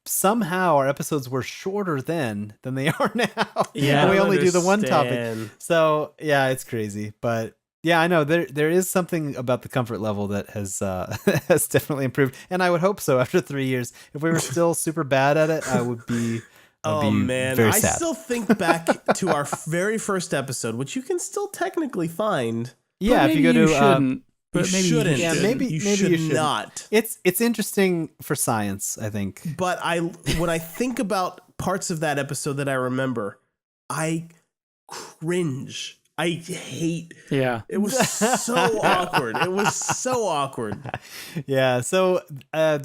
somehow our episodes were shorter then than they are now. Yeah, And I we don't only do the one understand. topic. So yeah, it's crazy, but. Yeah, I know there is something about the comfort level that has has definitely improved, and I would hope so after 3 years. If we were still super bad at it, I would be. Oh man, very I sad. still think back to our very first episode, which you can still technically find. Yeah, But if you go maybe to shouldn't. You But maybe shouldn't. you Yeah, should. maybe you you should should. not. it's interesting for science, I think. But when I think about parts of that episode that I remember, I cringe. I hate. Yeah. It was so awkward. It was so awkward. Yeah, so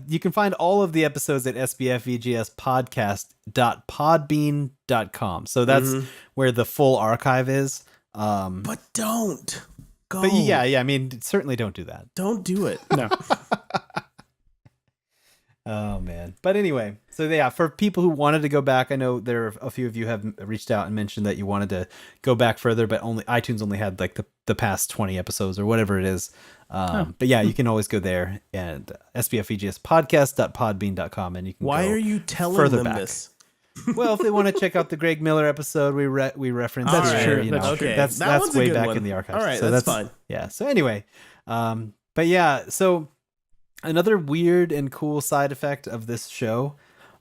you can find all of the episodes at sbfvgspodcast.podbean.com. So that's where the full archive is. But don't go. But yeah, I mean, certainly don't do that. Don't do it. No. Oh man. But anyway, so yeah, for people who wanted to go back, I know there are a few of you have reached out and mentioned that you wanted to go back further, but only iTunes only had like the past 20 episodes or whatever it is. But yeah, you can always go there and sbfvgspodcast.podbean.com, and you can Why go are you telling further them back. this? Well, if they want to check out the Greg Miller episode we referenced, That's there, true. you know, That's true. that's That one's a way good back one. in the archives. All right, so that's fine. Yeah. So anyway, but yeah, so another weird and cool side effect of this show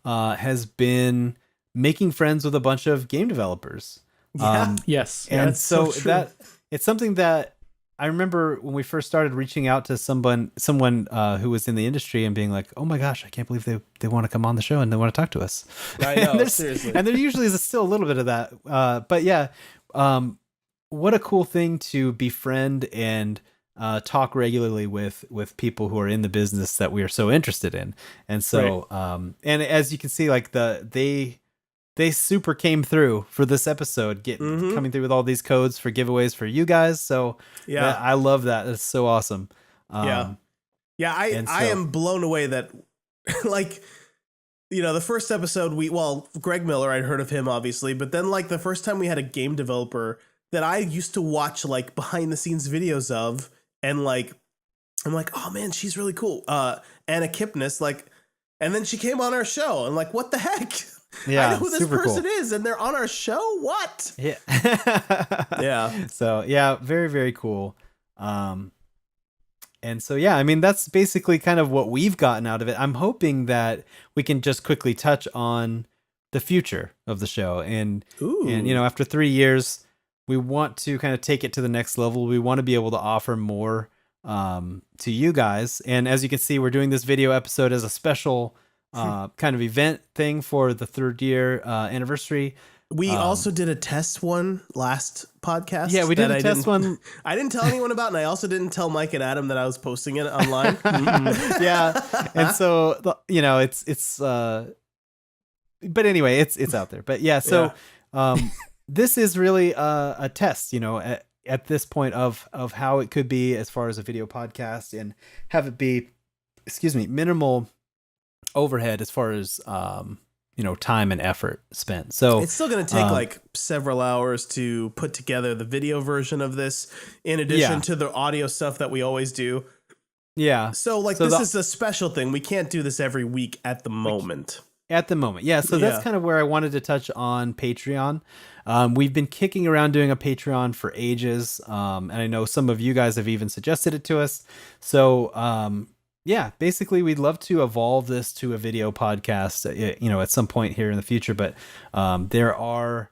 has been making friends with a bunch of game developers. Yeah. Yes. And that's so so true. that it's something that I remember when we first started reaching out to someone who was in the industry and being like, "Oh my gosh, I can't believe they want to come on the show and they want to talk to us." I know, And there's- seriously. And there usually is still a little bit of that. But yeah, what a cool thing to befriend and talk regularly with people who are in the business that we are so interested in. And so, and as you can see, like they super came through for this episode, coming through with all these codes for giveaways for you guys. So Yeah. I love that. It's so awesome. Yeah. I am blown away that, like, you know, the first episode Greg Miller, I'd heard of him obviously, but then like the first time we had a game developer that I used to watch like behind the scenes videos of, and like, I'm like, oh man, she's really cool. Anna Kipnis, like, and then she came on our show and like, what the heck? Yeah, I know who this super person cool. is and they're on our show. What? Yeah. Yeah. So yeah, very, very cool. And so, yeah, I mean, that's basically kind of what we've gotten out of it. I'm hoping that we can just quickly touch on the future of the show. And you know, after 3 years, we want to kind of take it to the next level. We want to be able to offer more to you guys. And as you can see, we're doing this video episode as a special kind of event thing for the 3rd year anniversary. We also did a test one last podcast. Yeah, we did that a test one. I didn't tell anyone about, and I also didn't tell Mike and Adam that I was posting it online. Yeah, and so you know, it's but anyway, it's out there. But yeah, so this is really a test, you know, at this point of how it could be as far as a video podcast, and have it be, minimal overhead as far as you know, time and effort spent. So it's still going to take like several hours to put together the video version of this, in addition to the audio stuff that we always do. Yeah. So like, this is a special thing. We can't do this every week at the moment. At the moment. Yeah. So that's kind of where I wanted to touch on Patreon. We've been kicking around doing a Patreon for ages. And I know some of you guys have even suggested it to us. So, yeah, basically we'd love to evolve this to a video podcast, you know, at some point here in the future, but there are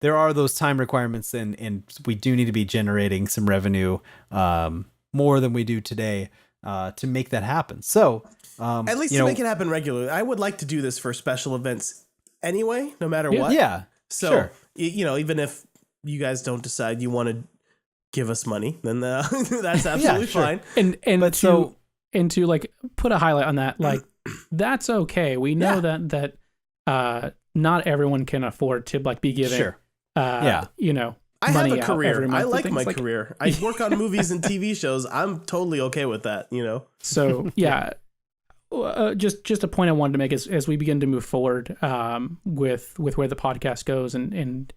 those time requirements, and we do need to be generating some revenue more than we do today to make that happen. So at least to make it happen regularly. I would like to do this for special events anyway, no matter what. Yeah. So, Sure. Even if you guys don't decide you want to give us money, then that's absolutely sure. fine. And to like put a highlight on that, like that's okay. We know that not everyone can afford to like be giving. Sure. I have money a career. every month I and like things my like- career. I work on movies and TV shows. I'm totally okay with that. So yeah, just a point I wanted to make is as we begin to move forward with where the podcast goes and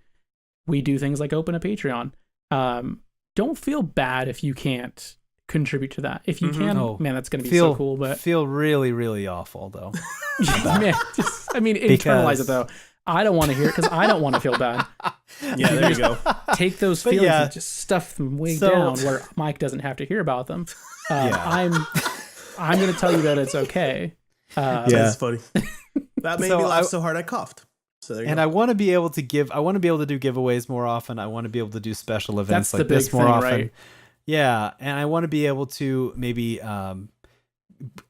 we do things like open a Patreon. Don't feel bad if you can't contribute to that. If you can, man, that's going to be so cool. But feel really, really awful though. man, internalize it though. I don't want to hear it because I don't want to feel bad. Yeah, there you go. Take those feelings and just stuff them way down where Mike doesn't have to hear about them. I'm going to tell you that it's okay. That's funny. That made me laugh so hard I coughed. So there you go. I want to be able to do giveaways more often. I want to be able to do special events That's like the this big more thing, often. right? Yeah, and I want to be able to maybe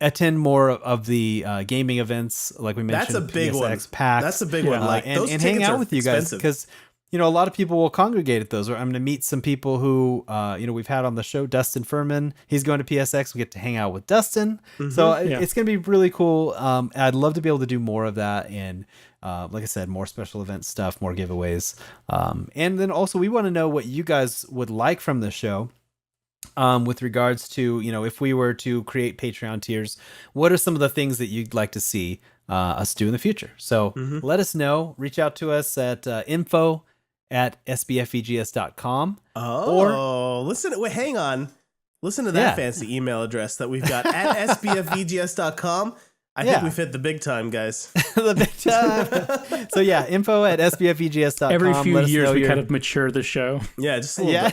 attend more of the gaming events, like we mentioned. That's a big PSX, one. PAX. That's a big one. Like those and hang tickets out are with you guys expensive. because a lot of people will congregate at those. I'm going to meet some people who we've had on the show. Dustin Furman, he's going to PSX. We get to hang out with Dustin, so it's going to be really cool. I'd love to be able to do more of that, and like I said, more special event stuff, more giveaways, and then also we want to know what you guys would like from the show. With regards to, if we were to create Patreon tiers, what are some of the things that you'd like to see us do in the future? So let us know. Reach out to us at info@sbfvgs.com. Hang on. Listen to that fancy email address that we've got at sbfvgs.com. I think we fit the big time, guys. The big time. So info@sbfvgs.com. Every few years we kind of mature the show. Yeah, just a little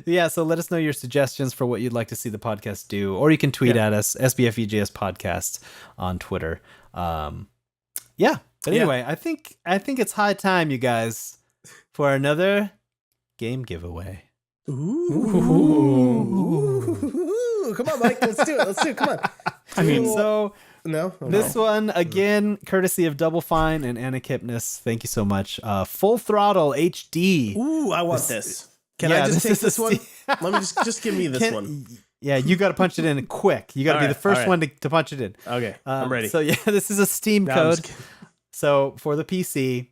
bit. So let us know your suggestions for what you'd like to see the podcast do, or you can tweet at us, SBFVGS Podcast on Twitter. But anyway, I think it's high time, you guys, for another game giveaway. Ooh. Come on, Mike. Let's do it. Come on. This one, again, courtesy of Double Fine and Anna Kipnis. Thank you so much. Full Throttle HD. Ooh, I want this. Can I just take this one? Let me just give me this one. Yeah, you got to punch it in quick. You got to be the first one to punch it in. Okay, I'm ready. So this is a Steam code. So for the PC,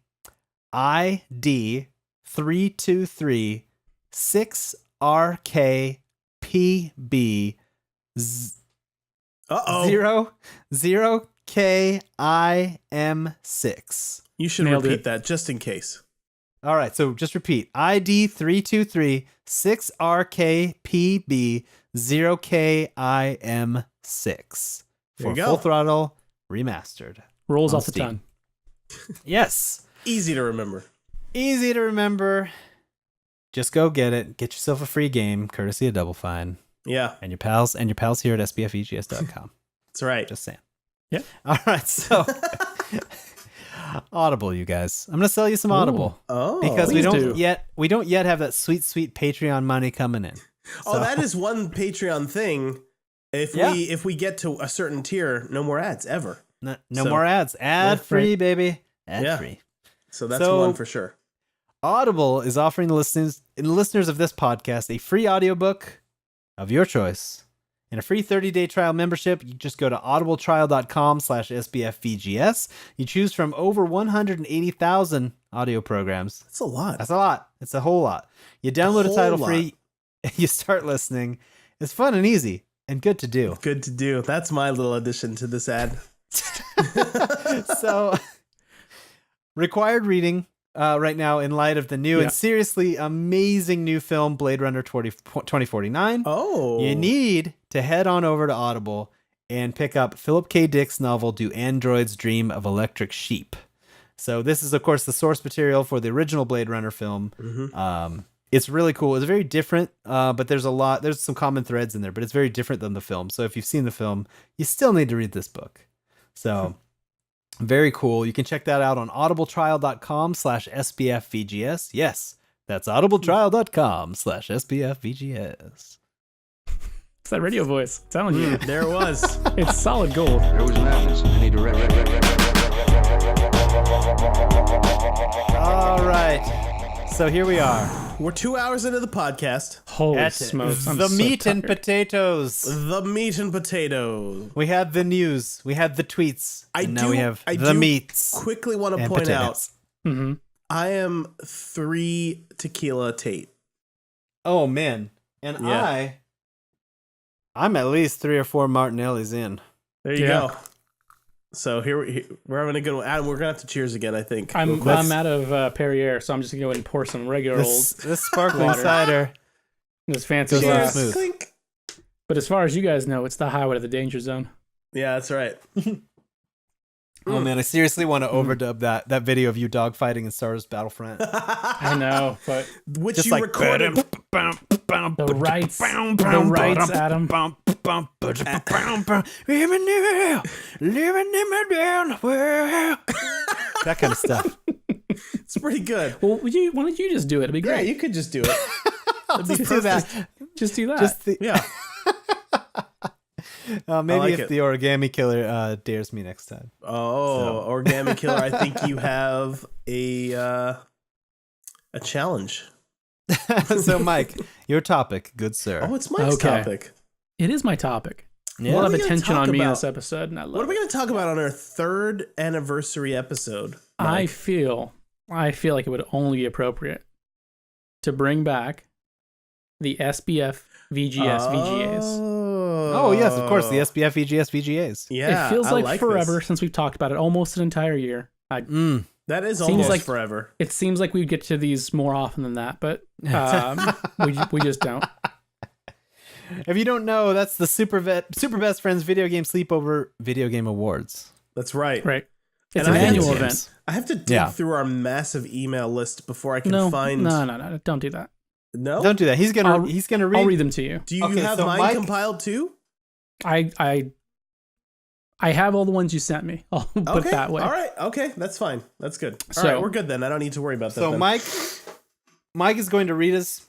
ID 3236RKPB 0KIM6. You should repeat that just in case. All right, so just repeat. ID 3236RKPB 0KIM6 for Full Throttle Remastered. Rolls off the tongue. Yes. Easy to remember. Just go get it. Get yourself a free game, courtesy of Double Fine. Yeah. And your pals here at SBFVGS.com. That's right. Just saying. Yeah. All right, so Audible, you guys. I'm gonna sell you some Audible. Oh, because we don't yet have that sweet Patreon money coming in. So. That is one Patreon thing. If we get to a certain tier, no more ads ever. No more ads. Ad free, baby. Ad free. So that's one for sure. Audible is offering the listeners of this podcast a free audiobook of your choice and a free 30-day trial membership. You just go to audibletrial.com/SBFVGS. You choose from over 180,000 audio programs. That's a lot. It's a whole lot. You download a title free. You start listening. It's fun and easy and good to do. That's my little addition to this ad. So, required reading right now in light of the new and seriously amazing new film Blade Runner 2049. Oh. You need to head on over to Audible and pick up Philip K. Dick's novel Do Androids Dream of Electric Sheep? So this is, of course, the source material for the original Blade Runner film. Mm-hmm. It's really cool. It's very different, but there's some common threads in there, but it's very different than the film. So if you've seen the film, you still need to read this book. So very cool. You can check that out on audibletrial.com/SBFVGS. Yes, that's audibletrial.com/SBFVGS. It's that radio voice. I'm telling you. There it was. It's solid gold. There was madness in any direction. So here we are. We're 2 hours into the podcast. Holy At smokes! I'm the so meat and tired. potatoes. The meat and potatoes. We had the news. We had the tweets. And now we have I the do meats. Quickly want to and point potatoes. out, Mm-hmm. I am 3 tequila Tate. Oh man, and Yeah. I'm at least 3 or 4 Martinellis in. There you Yeah. go. So here we're having a good one. Adam, we're gonna have to cheers again, I think. I'm out of Perrier, so I'm just gonna go ahead and pour some regular old This sparkling water. cider. this fancy Goes on glass. smooth. Clink. But as far as you guys know, it's the highway to the danger zone. Yeah, that's right. Oh man, I seriously want to overdub that video of you dogfighting in Star Wars Battlefront. I know, but Which Just you like recorded. the rights, Adam. That kind of stuff. It's pretty good. Well, why don't you just do it? It'd be Yeah, great. you could just do it. Just do that. Just do that. Just the, Yeah. maybe like if it. the origami killer dares me next time. Oh, Origami Killer, I think you have a challenge. So, Mike, your topic, good sir. Oh, it's Mike's Okay. topic. It is my topic. Yeah. A lot What of are we gonna attention talk on me in about? this episode, and I love What are we it. going to talk about on our 3rd anniversary episode? I Mike? feel like it would only be appropriate to bring back the SBFVGSVGAs. Oh, yes, of course, the SBFVGSVGAs. Yeah, It feels I like forever this. since we've talked about it, almost an entire year. That is Seems almost like- forever. It seems like we get to these more often than that, but we just don't. If you don't know, that's the Super Best Friends Video Game Sleepover Video Game Awards. That's right. Right. It's And an I have annual to- event. I have to dig Yeah. through our massive email list before I can No, find. no, don't do that. No? Don't do that. He's gonna read. I'll read them to you. Do you Okay, have so mine Mike- compiled too? I have all the ones you sent me. I'll put Okay. it that way. All right. Okay. That's fine. That's good. All So- right. We're good then. I don't need to worry about that. So then. Mike is going to read us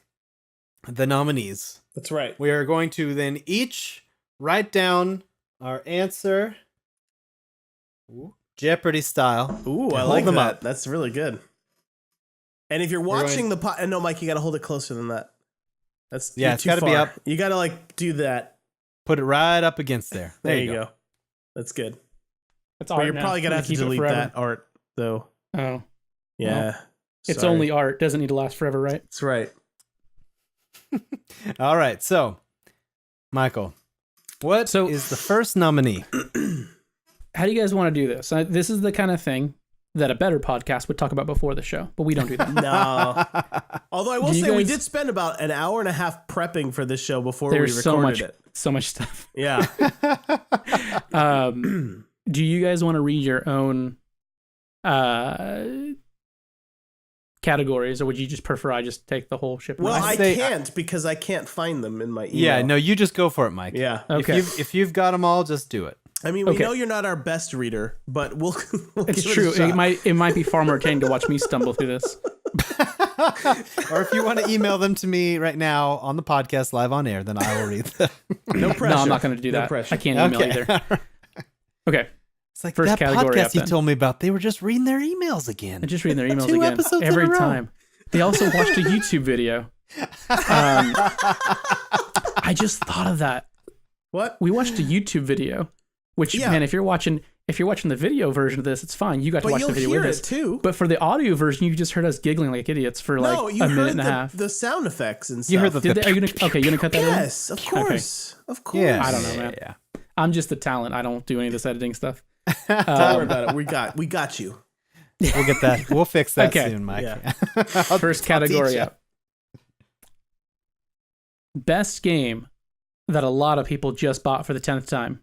the nominees. That's right. We are going to then each write down our answer, Jeopardy style. Ooh, I Hold like them that. up. That's really good. And if you're watching the pot, no, Mike, you got to hold it closer than that. That's Yeah, you're it's too gotta be far. up. You got to like do that. Put it right up against there. There you go. That's good. That's But art you're now. probably gonna I'm have to keep it delete forever. that art though. Oh, Yeah. it's Sorry. only art. Doesn't need to last forever, right? That's right. All right. So, Michael, what is the first nominee? How do you guys want to do this? This is the kind of thing that a better podcast would talk about before the show, but we don't do that. No. Although I will Do you say we guys- did spend about an hour and a half prepping for this show before There's we so recorded much, it. so much stuff. Yeah. Do you guys want to read your own categories, or would you just prefer I just take the whole ship? Well, I say- can't because I can't find them in my email. Yeah, no, you just go for it, Mike. Yeah. Okay. If you've got them all, just do it. I mean, we Okay. know you're not our best reader, but we'll It's give true. It, a shot. It might be far more entertaining to watch me stumble through this. Or if you want to email them to me right now on the podcast live on air, then I will read them. No pressure. No, I'm not going to do No that. pressure. I can't email Okay. either. Okay, It's like First that category podcast up, you then. told me about. They were just reading their emails again. I'm just reading their emails 2 again episodes in every a row. time. They also watched a YouTube video. I just thought of that. What? We watched a YouTube video, which Yeah. man, if you're watching the video version of this, it's fine. You got to But watch you'll the video hear with it us. too. But for the audio version, you just heard us giggling like idiots for like No, you a heard minute and a half. the sound effects and stuff. You heard the Are you gonna cut that in? Yes, of course. Of course. Yeah, I don't know, man. Yeah. I'm just the talent. I don't do any of this editing stuff. Don't worry about it. We got you. We'll get that. We'll fix that Okay. soon, Mike. Yeah. First category up. Best game that a lot of people just bought for the 10th time.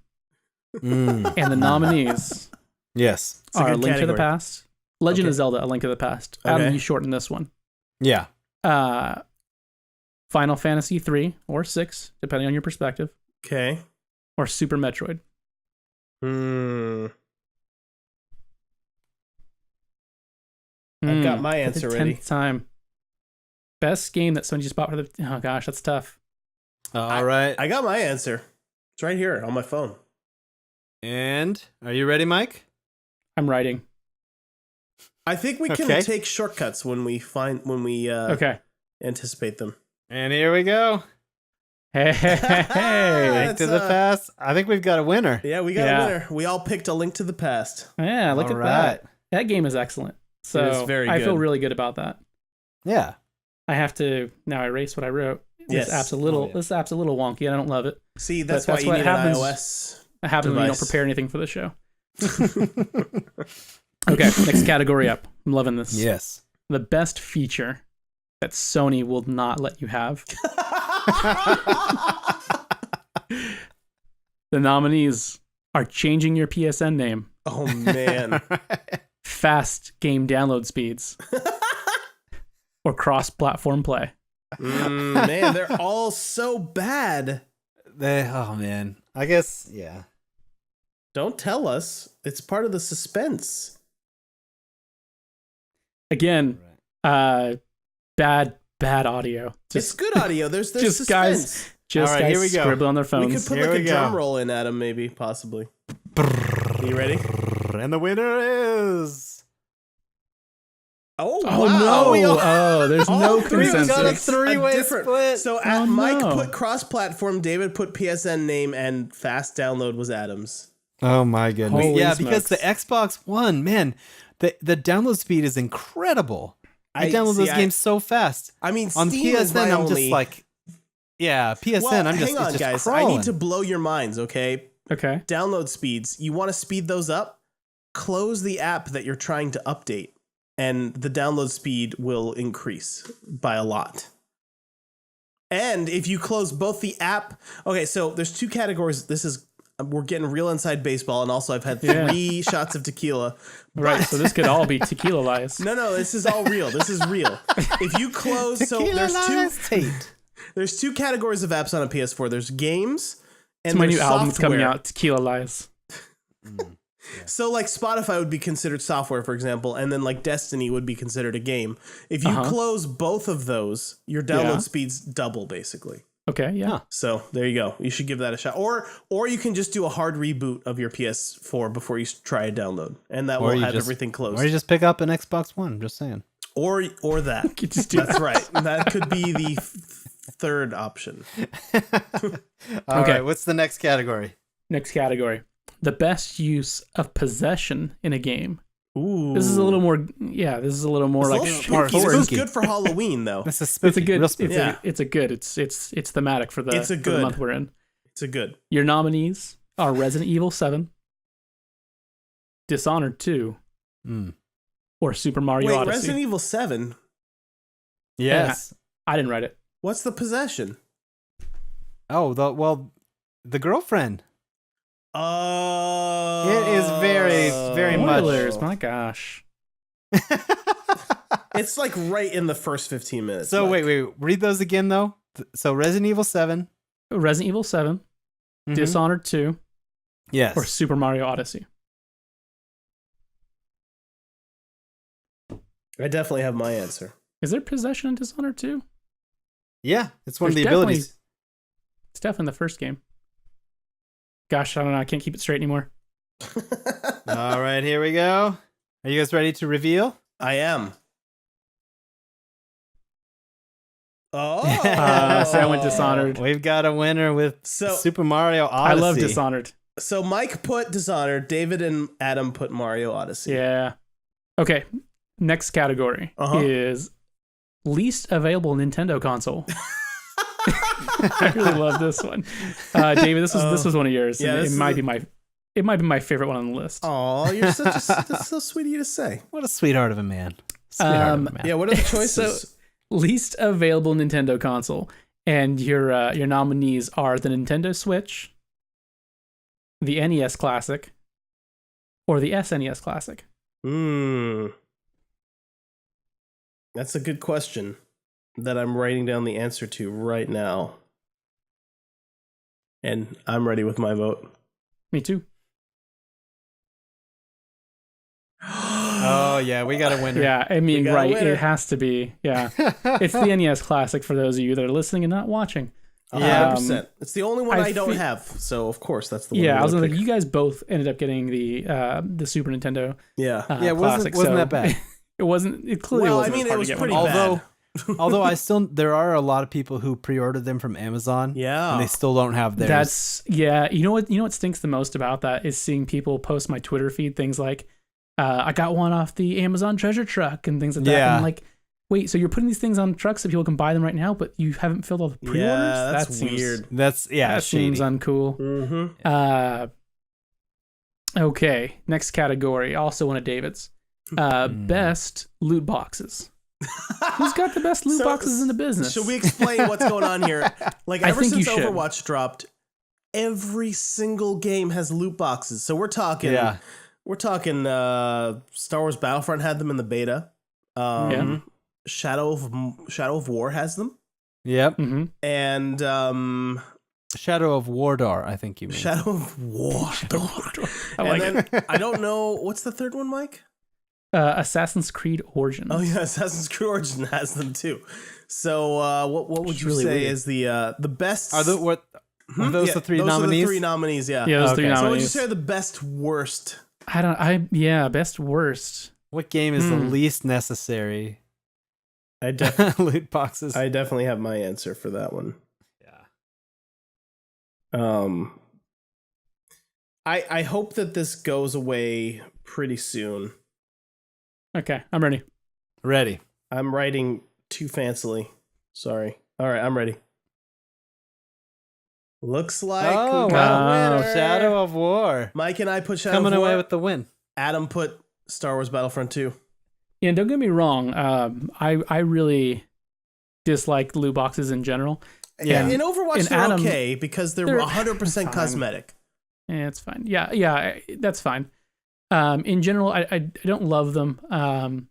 And the nominees Yes. a are good Link to the category. Past, Legend Okay. of Zelda, A Link to the Past. Adam, Okay. you shorten this one. Yeah. Final Fantasy 3 or 6, depending on your perspective, Okay. or Super Metroid. I've got my For the answer ready. 10th time. Best game that someone just bought for the... Oh, gosh, that's tough. All right. I got my answer. It's right here on my phone. And are you ready, Mike? I'm writing. I think we can take shortcuts when we anticipate them. And here we go. Hey. Link to the Past. I think we've got a winner. Yeah, we got a winner. We all picked A Link to the Past. Yeah, look at that. That game is excellent. So it is very I good. feel really good about that. Yeah. I have to now erase what I wrote. This app's a little wonky. I don't love it. See, that's why you need an iOS. It happens when you don't prepare anything for the show. Okay, next category up. I'm loving this. Yes. The best feature that Sony will not let you have. The nominees are changing your PSN name. Oh, man. Fast game download speeds. Or cross-platform play. Man, they're all so bad. Oh, man. I guess, yeah. Don't tell us. It's part of the suspense. Again, bad audio. It's good audio. There's just suspense. All right, here we go. Scribble on their phones. We could put like a drum roll in, Adam, maybe, possibly. Are you ready? And the winner is... Oh, wow. No. Oh, there's no consensus. Got a three-way split. So Mike put cross-platform, David put PSN name, and fast download was Adam's. Oh my goodness. Holy yeah, smokes. because the Xbox One, man, the download speed is incredible. I download those games so fast. I mean, on Steam is PSN, I'm only... just like, yeah, PSN, well, I'm just, hang on, it's just guys. crawling. I need to blow your minds, okay? Okay. Download speeds. You want to speed those up? Close the app that you're trying to update, and the download speed will increase by a lot. And if you close both the app... Okay, so there's two categories. We're getting real inside baseball, and also I've had 3 shots of tequila. Right, so this could all be tequila lies. No, this is all real. This is real. If you close... There's two categories of apps on a PS4. There's games, and it's my new software. album's coming out, Tequila Lies. So like Spotify would be considered software, for example, and then like Destiny would be considered a game. If you close both of those, your download speeds double, basically. Okay, yeah. So there you go. You should give that a shot. Or you can just do a hard reboot of your PS4 before you try a download, and that will have everything closed. Or you just pick up an Xbox One, I'm just saying. Or that. That's right. That could be the third option. All right, what's the next category? Next category. The best use of possession in a game. Ooh. This is a little more like This is good for Halloween, though. This is spooky. It's a good. It's It's thematic for the month we're in. It's a good. Your nominees are Resident Evil 7, Dishonored 2, or Super Mario Odyssey. Resident Evil 7? Yes. I didn't write it. What's the possession? Oh, the girlfriend. Oh. It is very, very much. Spoilers, my gosh. It's like right in the first 15 minutes. So wait, read those again though. So Resident Evil 7. Resident Evil 7, Dishonored 2, yes, or Super Mario Odyssey. I definitely have my answer. Is there possession in Dishonored 2? Yeah, it's one of the abilities. It's definitely the first game. Gosh, I don't know. I can't keep it straight anymore. All right, here we go. Are you guys ready to reveal? I am. Oh. So I went Dishonored. We've got a winner with Super Mario Odyssey. I love Dishonored. So Mike put Dishonored. David and Adam put Mario Odyssey. Yeah. Okay. Next category is least available Nintendo console. I really love this one. David, this was one of yours. Yeah, it might be my favorite one on the list. Oh, you're that's so sweet of you to say. What a sweetheart of a man. Yeah, what are the choices? So, least available Nintendo console, and your nominees are the Nintendo Switch, the NES Classic, or the SNES Classic. That's a good question that I'm writing down the answer to right now. And I'm ready with my vote. Me too. Oh, yeah, we got a winner. Yeah, I mean, right, it has to be. Yeah. It's the NES Classic for those of you that are listening and not watching. 100%. It's the only one I don't have, so of course that's the one. Yeah, I was like, you guys both ended up getting the Super Nintendo. Yeah. Wasn't that bad? It wasn't. It clearly Well, I wasn't. mean, as hard it was to get pretty one. bad. Although there are a lot of people who pre-ordered them from Amazon. Yeah. And they still don't have theirs. That's You know what stinks the most about that is seeing people post my Twitter feed things like, I got one off the Amazon treasure truck and things like that. Yeah. And I'm like, wait, so you're putting these things on trucks so people can buy them right now, but you haven't filled all the pre-orders? Yeah, that's That seems- weird. That seems uncool. Mm-hmm. Okay, next category, also one of David's. Best loot boxes. Who's got the best loot boxes in the business? Should we explain what's going on here? Like, I ever think since you should. Overwatch dropped, every single game has loot boxes. So we're talking Star Wars Battlefront had them in the beta. Shadow of War has them. Yep. Mm-hmm. And Shadow of Wardar, I think you mean. Shadow of War. I like and it. then I don't know what's the third one, Mike? Assassin's Creed Origins. Oh yeah, Assassin's Creed Origin has them too. So what would you really say weird. is the best? Are those the three those nominees? Are the three nominees, yeah. Yeah, those three So what would you nominees. say are the best worst? Best worst. What game is the least necessary? Loot boxes. I definitely have my answer for that one. Yeah. I hope that this goes away pretty soon. Okay, I'm ready. Ready. I'm writing too fancily. Sorry. All right, I'm ready. Looks like Oh we got a wow! winner. Shadow of War Mike and I put Shadow coming of War. away with the win. Adam put Star Wars Battlefront 2. Yeah, don't get me wrong. I really dislike loot boxes in general. Yeah. In Overwatch, And they're Adam- okay because they're they're 100% fine. cosmetic. Yeah, it's fine. Yeah, that's fine. In general, I don't love them.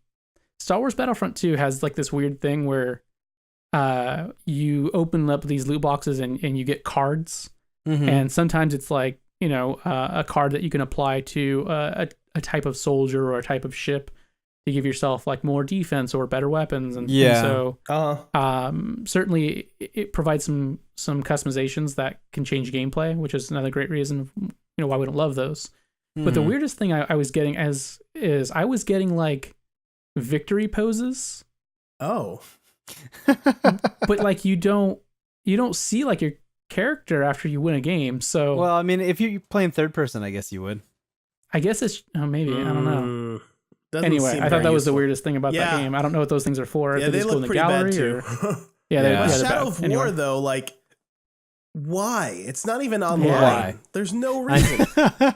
Star Wars Battlefront 2 has like this weird thing where you open up these loot boxes and you get cards. Mm-hmm. And sometimes it's like, a card that you can apply to a type of soldier or a type of ship to give yourself like more defense or better weapons. And so certainly it provides some customizations that can change gameplay, which is another great reason of, why we don't love those. But the weirdest thing I was getting is I was getting like victory poses. Oh. But like you don't see like your character after you win a game. So Well, I mean, if you're playing third person, I guess you would. I guess it's maybe I don't know. Doesn't Anyway, seem I thought very that was the useful. weirdest thing about that game. I don't know what those things are for. Yeah, If they just go in look the pretty bad gallery too. yeah, Yeah. they're Shadow bad. of War, Anyway. though, like, why? It's not even online. Why? There's no reason.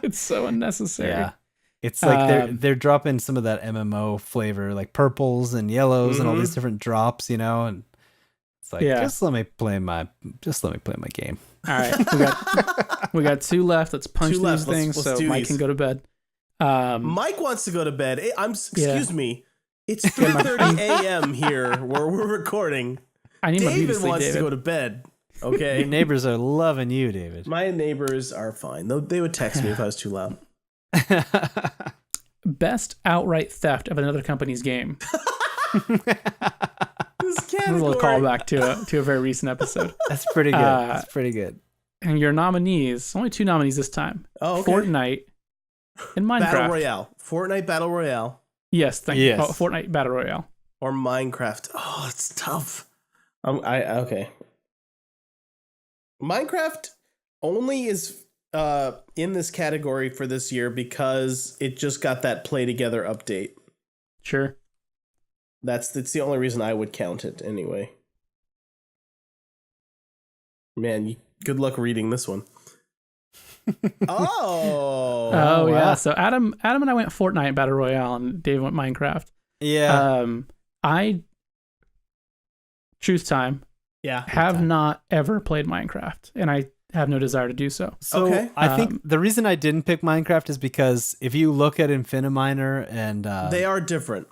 It's so unnecessary. Yeah. It's like they're dropping some of that MMO flavor, like purples and yellows and all these different drops, and it's like just let me play my game. All right, we got two left. Let's punch Two these left. Let's things so do Mike these. can go to bed. Mike wants to go to bed. Excuse me. It's 3:30 a.m. here where we're recording. I need my beauty David sleep, wants David. to go to bed. Your Okay. neighbors are loving you, David. My neighbors are fine. They would text me if I was too loud. Best outright theft of another company's game. This A category. little callback to a very recent episode. That's pretty good. That's pretty good. And your nominees, only two nominees this time. Oh, okay. Fortnite and Minecraft. Battle Royale. Fortnite Battle Royale. Yes, thank Yes. you. Oh, Fortnite Battle Royale. Or Minecraft. Oh, it's tough. Okay. Minecraft only is in this category for this year because it just got that play together update. Sure. That's the only reason I would count it anyway. Man, good luck reading this one. Oh Oh wow. yeah. So Adam and I went Fortnite Battle Royale, and Dave went Minecraft. Yeah. I truth time yeah. have not ever played Minecraft, and I have no desire to do so. So Okay. I think the reason I didn't pick Minecraft is because if you look at Infiniminer and They are different.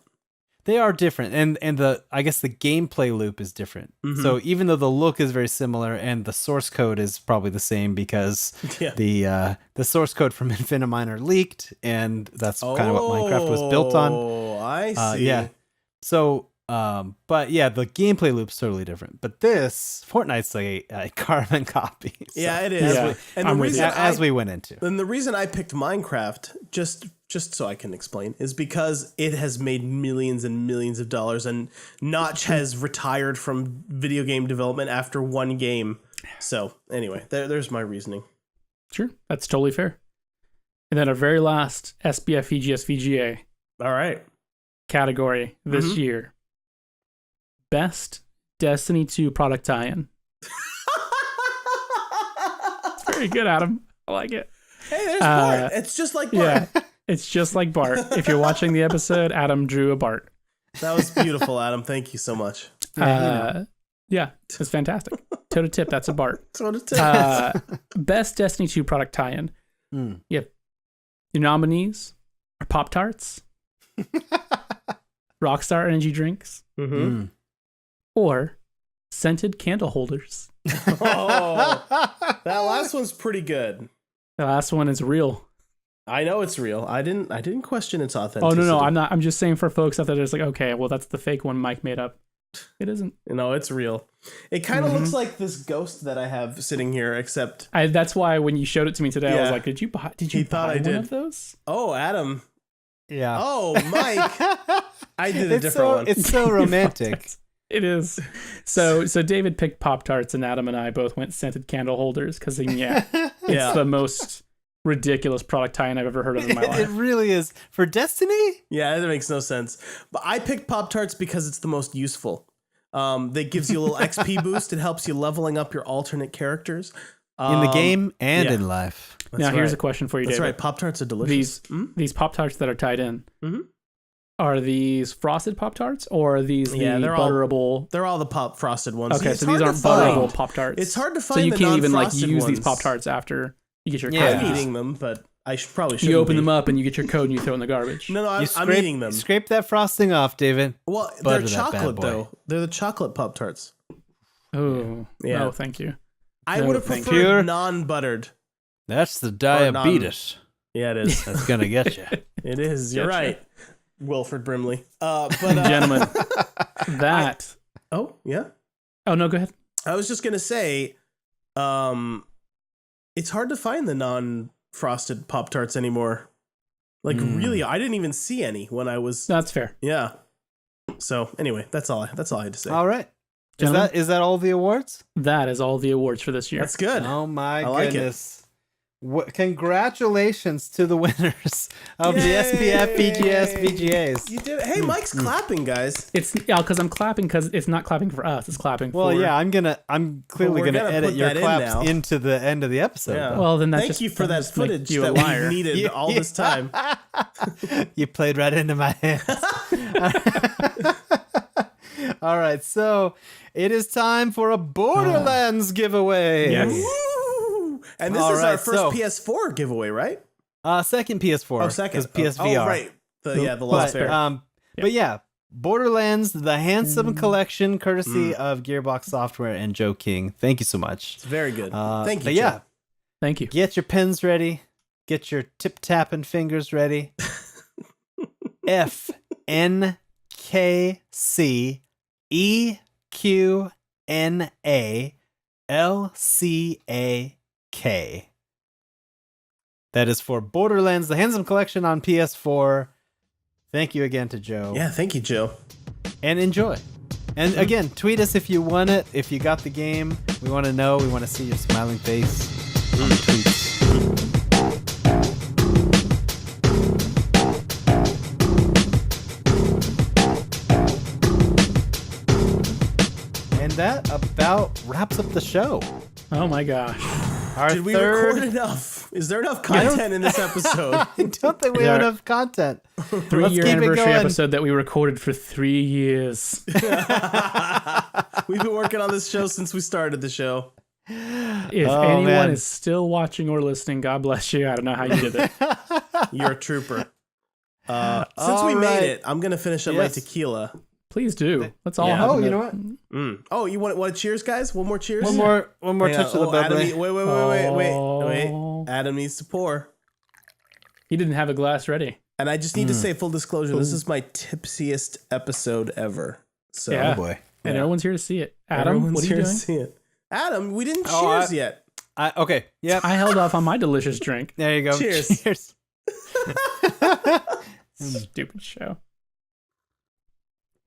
they are different, and I guess the gameplay loop is different. Mhm. So even though the look is very similar and the source code is probably the same because Yeah. the source code from Infiniminer leaked, and that's kind of what Minecraft was built on. Oh, I see. Yeah. So But yeah, the gameplay loop's totally different. But this Fortnite's like a carbon copy. So, Yeah, it is. Yeah. And I'm the with reason you. as we went into. and the reason I picked Minecraft, just so I can explain, is because it has made millions and millions of dollars, and Notch has retired from video game development after one game. So anyway, there's my reasoning. Sure, that's totally fair. And then our very last SBFVGSVGA All right. category this year. Best Destiny 2 product tie-in. It's very good, Adam. I like it. Hey, there's Bart. It's just like Bart. Yeah, it's just like Bart. If you're watching the episode, Adam drew a Bart. That was beautiful, Adam. Thank you so much. Yeah, it's fantastic. Toe to tip, that's a Bart. That's what it is. Best Destiny 2 product tie-in. Yep. Your nominees are Pop-Tarts, Rockstar energy drinks, or scented candle holders. Oh, that last one's pretty good. The last one is real. I know it's real. I didn't question its Oh, authenticity. no, I'm not. I'm just saying for folks out there that's like, okay, well, that's the fake one Mike made up. It isn't. No, it's real. It kind of looks like this ghost that I have sitting here, except That's why when you showed it to me today, I was Yeah. like, did you He thought buy I one did. of those? oh, Adam. Yeah. Oh, Mike. I did a It's different one. It's so romantic. It is. So David picked Pop-Tarts and Adam and I both went scented candle holders because, it's Yeah. the most ridiculous product tie-in I've ever heard of in my It life. really is. For Destiny? Yeah, that makes no sense. But I picked Pop-Tarts because it's the most useful. That gives you a little XP boost. It helps you leveling up your alternate characters. In the game and yeah. in life. Now, here's a right. question for you, That's David. right. Pop-Tarts are delicious. These Pop-Tarts that are tied in, Mhm. are these frosted Pop-Tarts or are these Yeah, the they're all- butterable? They're all the pop frosted ones. Okay, It's so these hard aren't to find. butterable Pop-Tarts. It's hard to So find you the can't even like non-frosted use these ones. Pop-Tarts after you get your Yeah. code. I'm eating them, but I probably shouldn't You open be. them up and you get your code and you throw it in the garbage. No, I'm You eating them. Scrape that frosting off, David. Well, butter they're that bad chocolate, boy. though. They're the chocolate Pop-Tarts. Oh, Yeah. no, thank you. I No, would have thank preferred you. non-buttered. That's the non- diabetes. Yeah, it is. That's gonna get you. It is. You're Gotcha. right. Wilford Brimley. Gentlemen, that. Oh, yeah. Oh, no, go ahead. I was just gonna say, it's hard to find the non-frosted Pop-Tarts anymore. Like really, I didn't even see any when I was. That's fair. Yeah. So anyway, that's all I had to say. All right. Gentlemen? Is that all the awards? That is all the awards for this year. That's good. Oh my I like it. goodness. Congratulations to the winners of Yay! the SBFVGSVGAs. You did. Hey, Mike's clapping, guys. It's because I'm clapping because it's not clapping for us. It's clapping Well, for. yeah, I'm clearly we're gonna gonna edit put your that in claps now. into the end of the episode. Yeah. though. Well, then that Thank just you for that just make footage you a that liar. we needed all this time. You played right into my hands. All right, so it is time for a Borderlands giveaway. Yes. Woo! And this All is our right, first so- PS4 giveaway, right? Second PS4. Oh, second. 'cause PSVR. Oh, right. The last But, fair. but yeah, Borderlands, the Handsome Collection, courtesy of Gearbox Software and Joe King. Thank you so much. It's very good. Thank you. But yeah, Joe. Thank you. get your pens ready. Get your tip-tapping fingers ready. FNKCEQNALCAK. That is for Borderlands, the Handsome Collection on PS4. Thank you again to Joe. Yeah, thank you, Joe. And enjoy. And again, tweet us if you won it, if you got the game. We want to know. We want to see your smiling face on the tweets. And that about wraps up the show. Oh my gosh. Our Did we third. record enough? Is there enough content in this episode? I don't think we have enough content. 3-year keep it anniversary going. episode that we recorded for 3 years. We've been working on this show since we started the show. If Oh, anyone man. is still watching or listening, God bless you. I don't know how you did it. You're a trooper. Since All we right. made it, I'm gonna finish up my Yes. tequila. Please do. Let's all Yeah. have Oh, a- you know what? Oh, you want a cheers, guys? One more cheers. One more Hang touch on. of the Adam, bubbly. wait. Adam needs to pour. He didn't have a glass ready. And I just need to say full disclosure, this is my tipsiest episode ever. So, Yeah. Oh boy. And everyone's here to see it. Adam, what are you here to doing? see it. Adam, we didn't Oh, cheers yet. Okay. Yep. I held off on my delicious drink. There you go. Cheers. Cheers. Stupid show.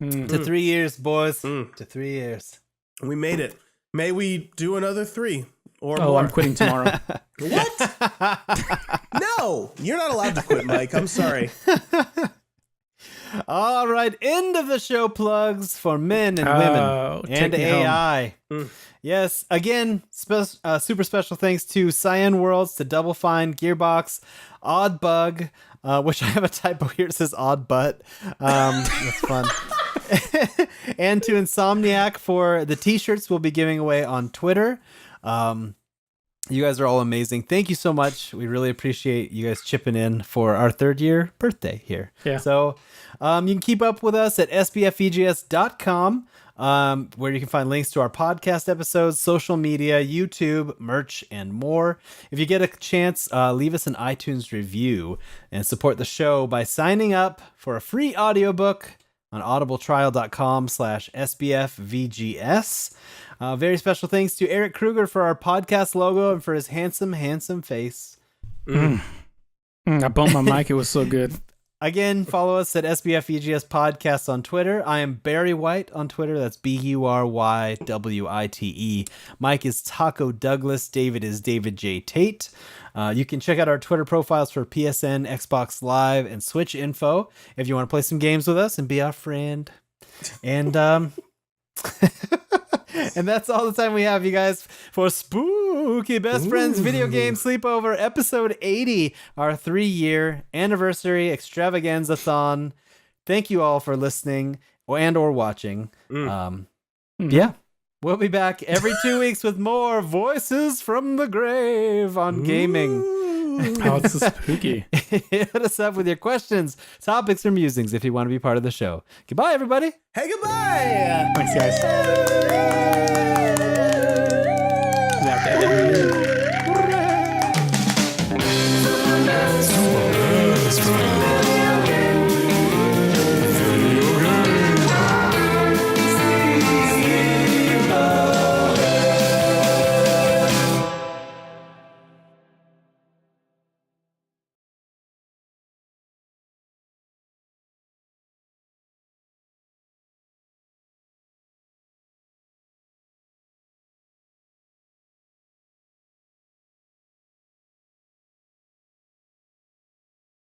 To 3 years, boys. Mm. To 3 years. We made it. May we do another 3 or Oh, more. I'm quitting tomorrow. What? No, you're not allowed to quit, Mike. I'm sorry. All right, end of the show plugs for men and women take and me home. AI. Yes, again, super special thanks to Cyan Worlds, to Double Fine, Gearbox, Odd Bug, which I have a typo here. It says Odd Butt. That's fun. And to Insomniac for the t-shirts we'll be giving away on Twitter. You guys are all amazing. Thank you so much. We really appreciate you guys chipping in for our 3rd year birthday here. Yeah. So you can keep up with us at SBFVGS.com, where you can find links to our podcast episodes, social media, YouTube, merch, and more. If you get a chance, leave us an iTunes review and support the show by signing up for a free audiobook on audibletrial.com/SBFVGS. Very special thanks to Eric Kruger for our podcast logo and for his handsome face. I bumped my mic. It was so good. Again, follow us at SBFVGS Podcast on Twitter. I am Barry White on Twitter. That's BURYWITE. Mike is Taco Douglas. David is David J. Tate. You can check out our Twitter profiles for PSN, Xbox Live, and Switch info if you want to play some games with us and be our friend. And and that's all the time we have, you guys, for Spooky Best Friends Video Game Sleepover Episode 80, our 3-year anniversary extravaganza-thon. Thank you all for listening and or watching. Yeah, we'll be back every 2 weeks with more Voices from the Grave on gaming. Oh, it's so spooky. Hit us up with your questions, topics, or musings if you want to be part of the show. Goodbye, everybody. Hey, goodbye. Thanks, guys.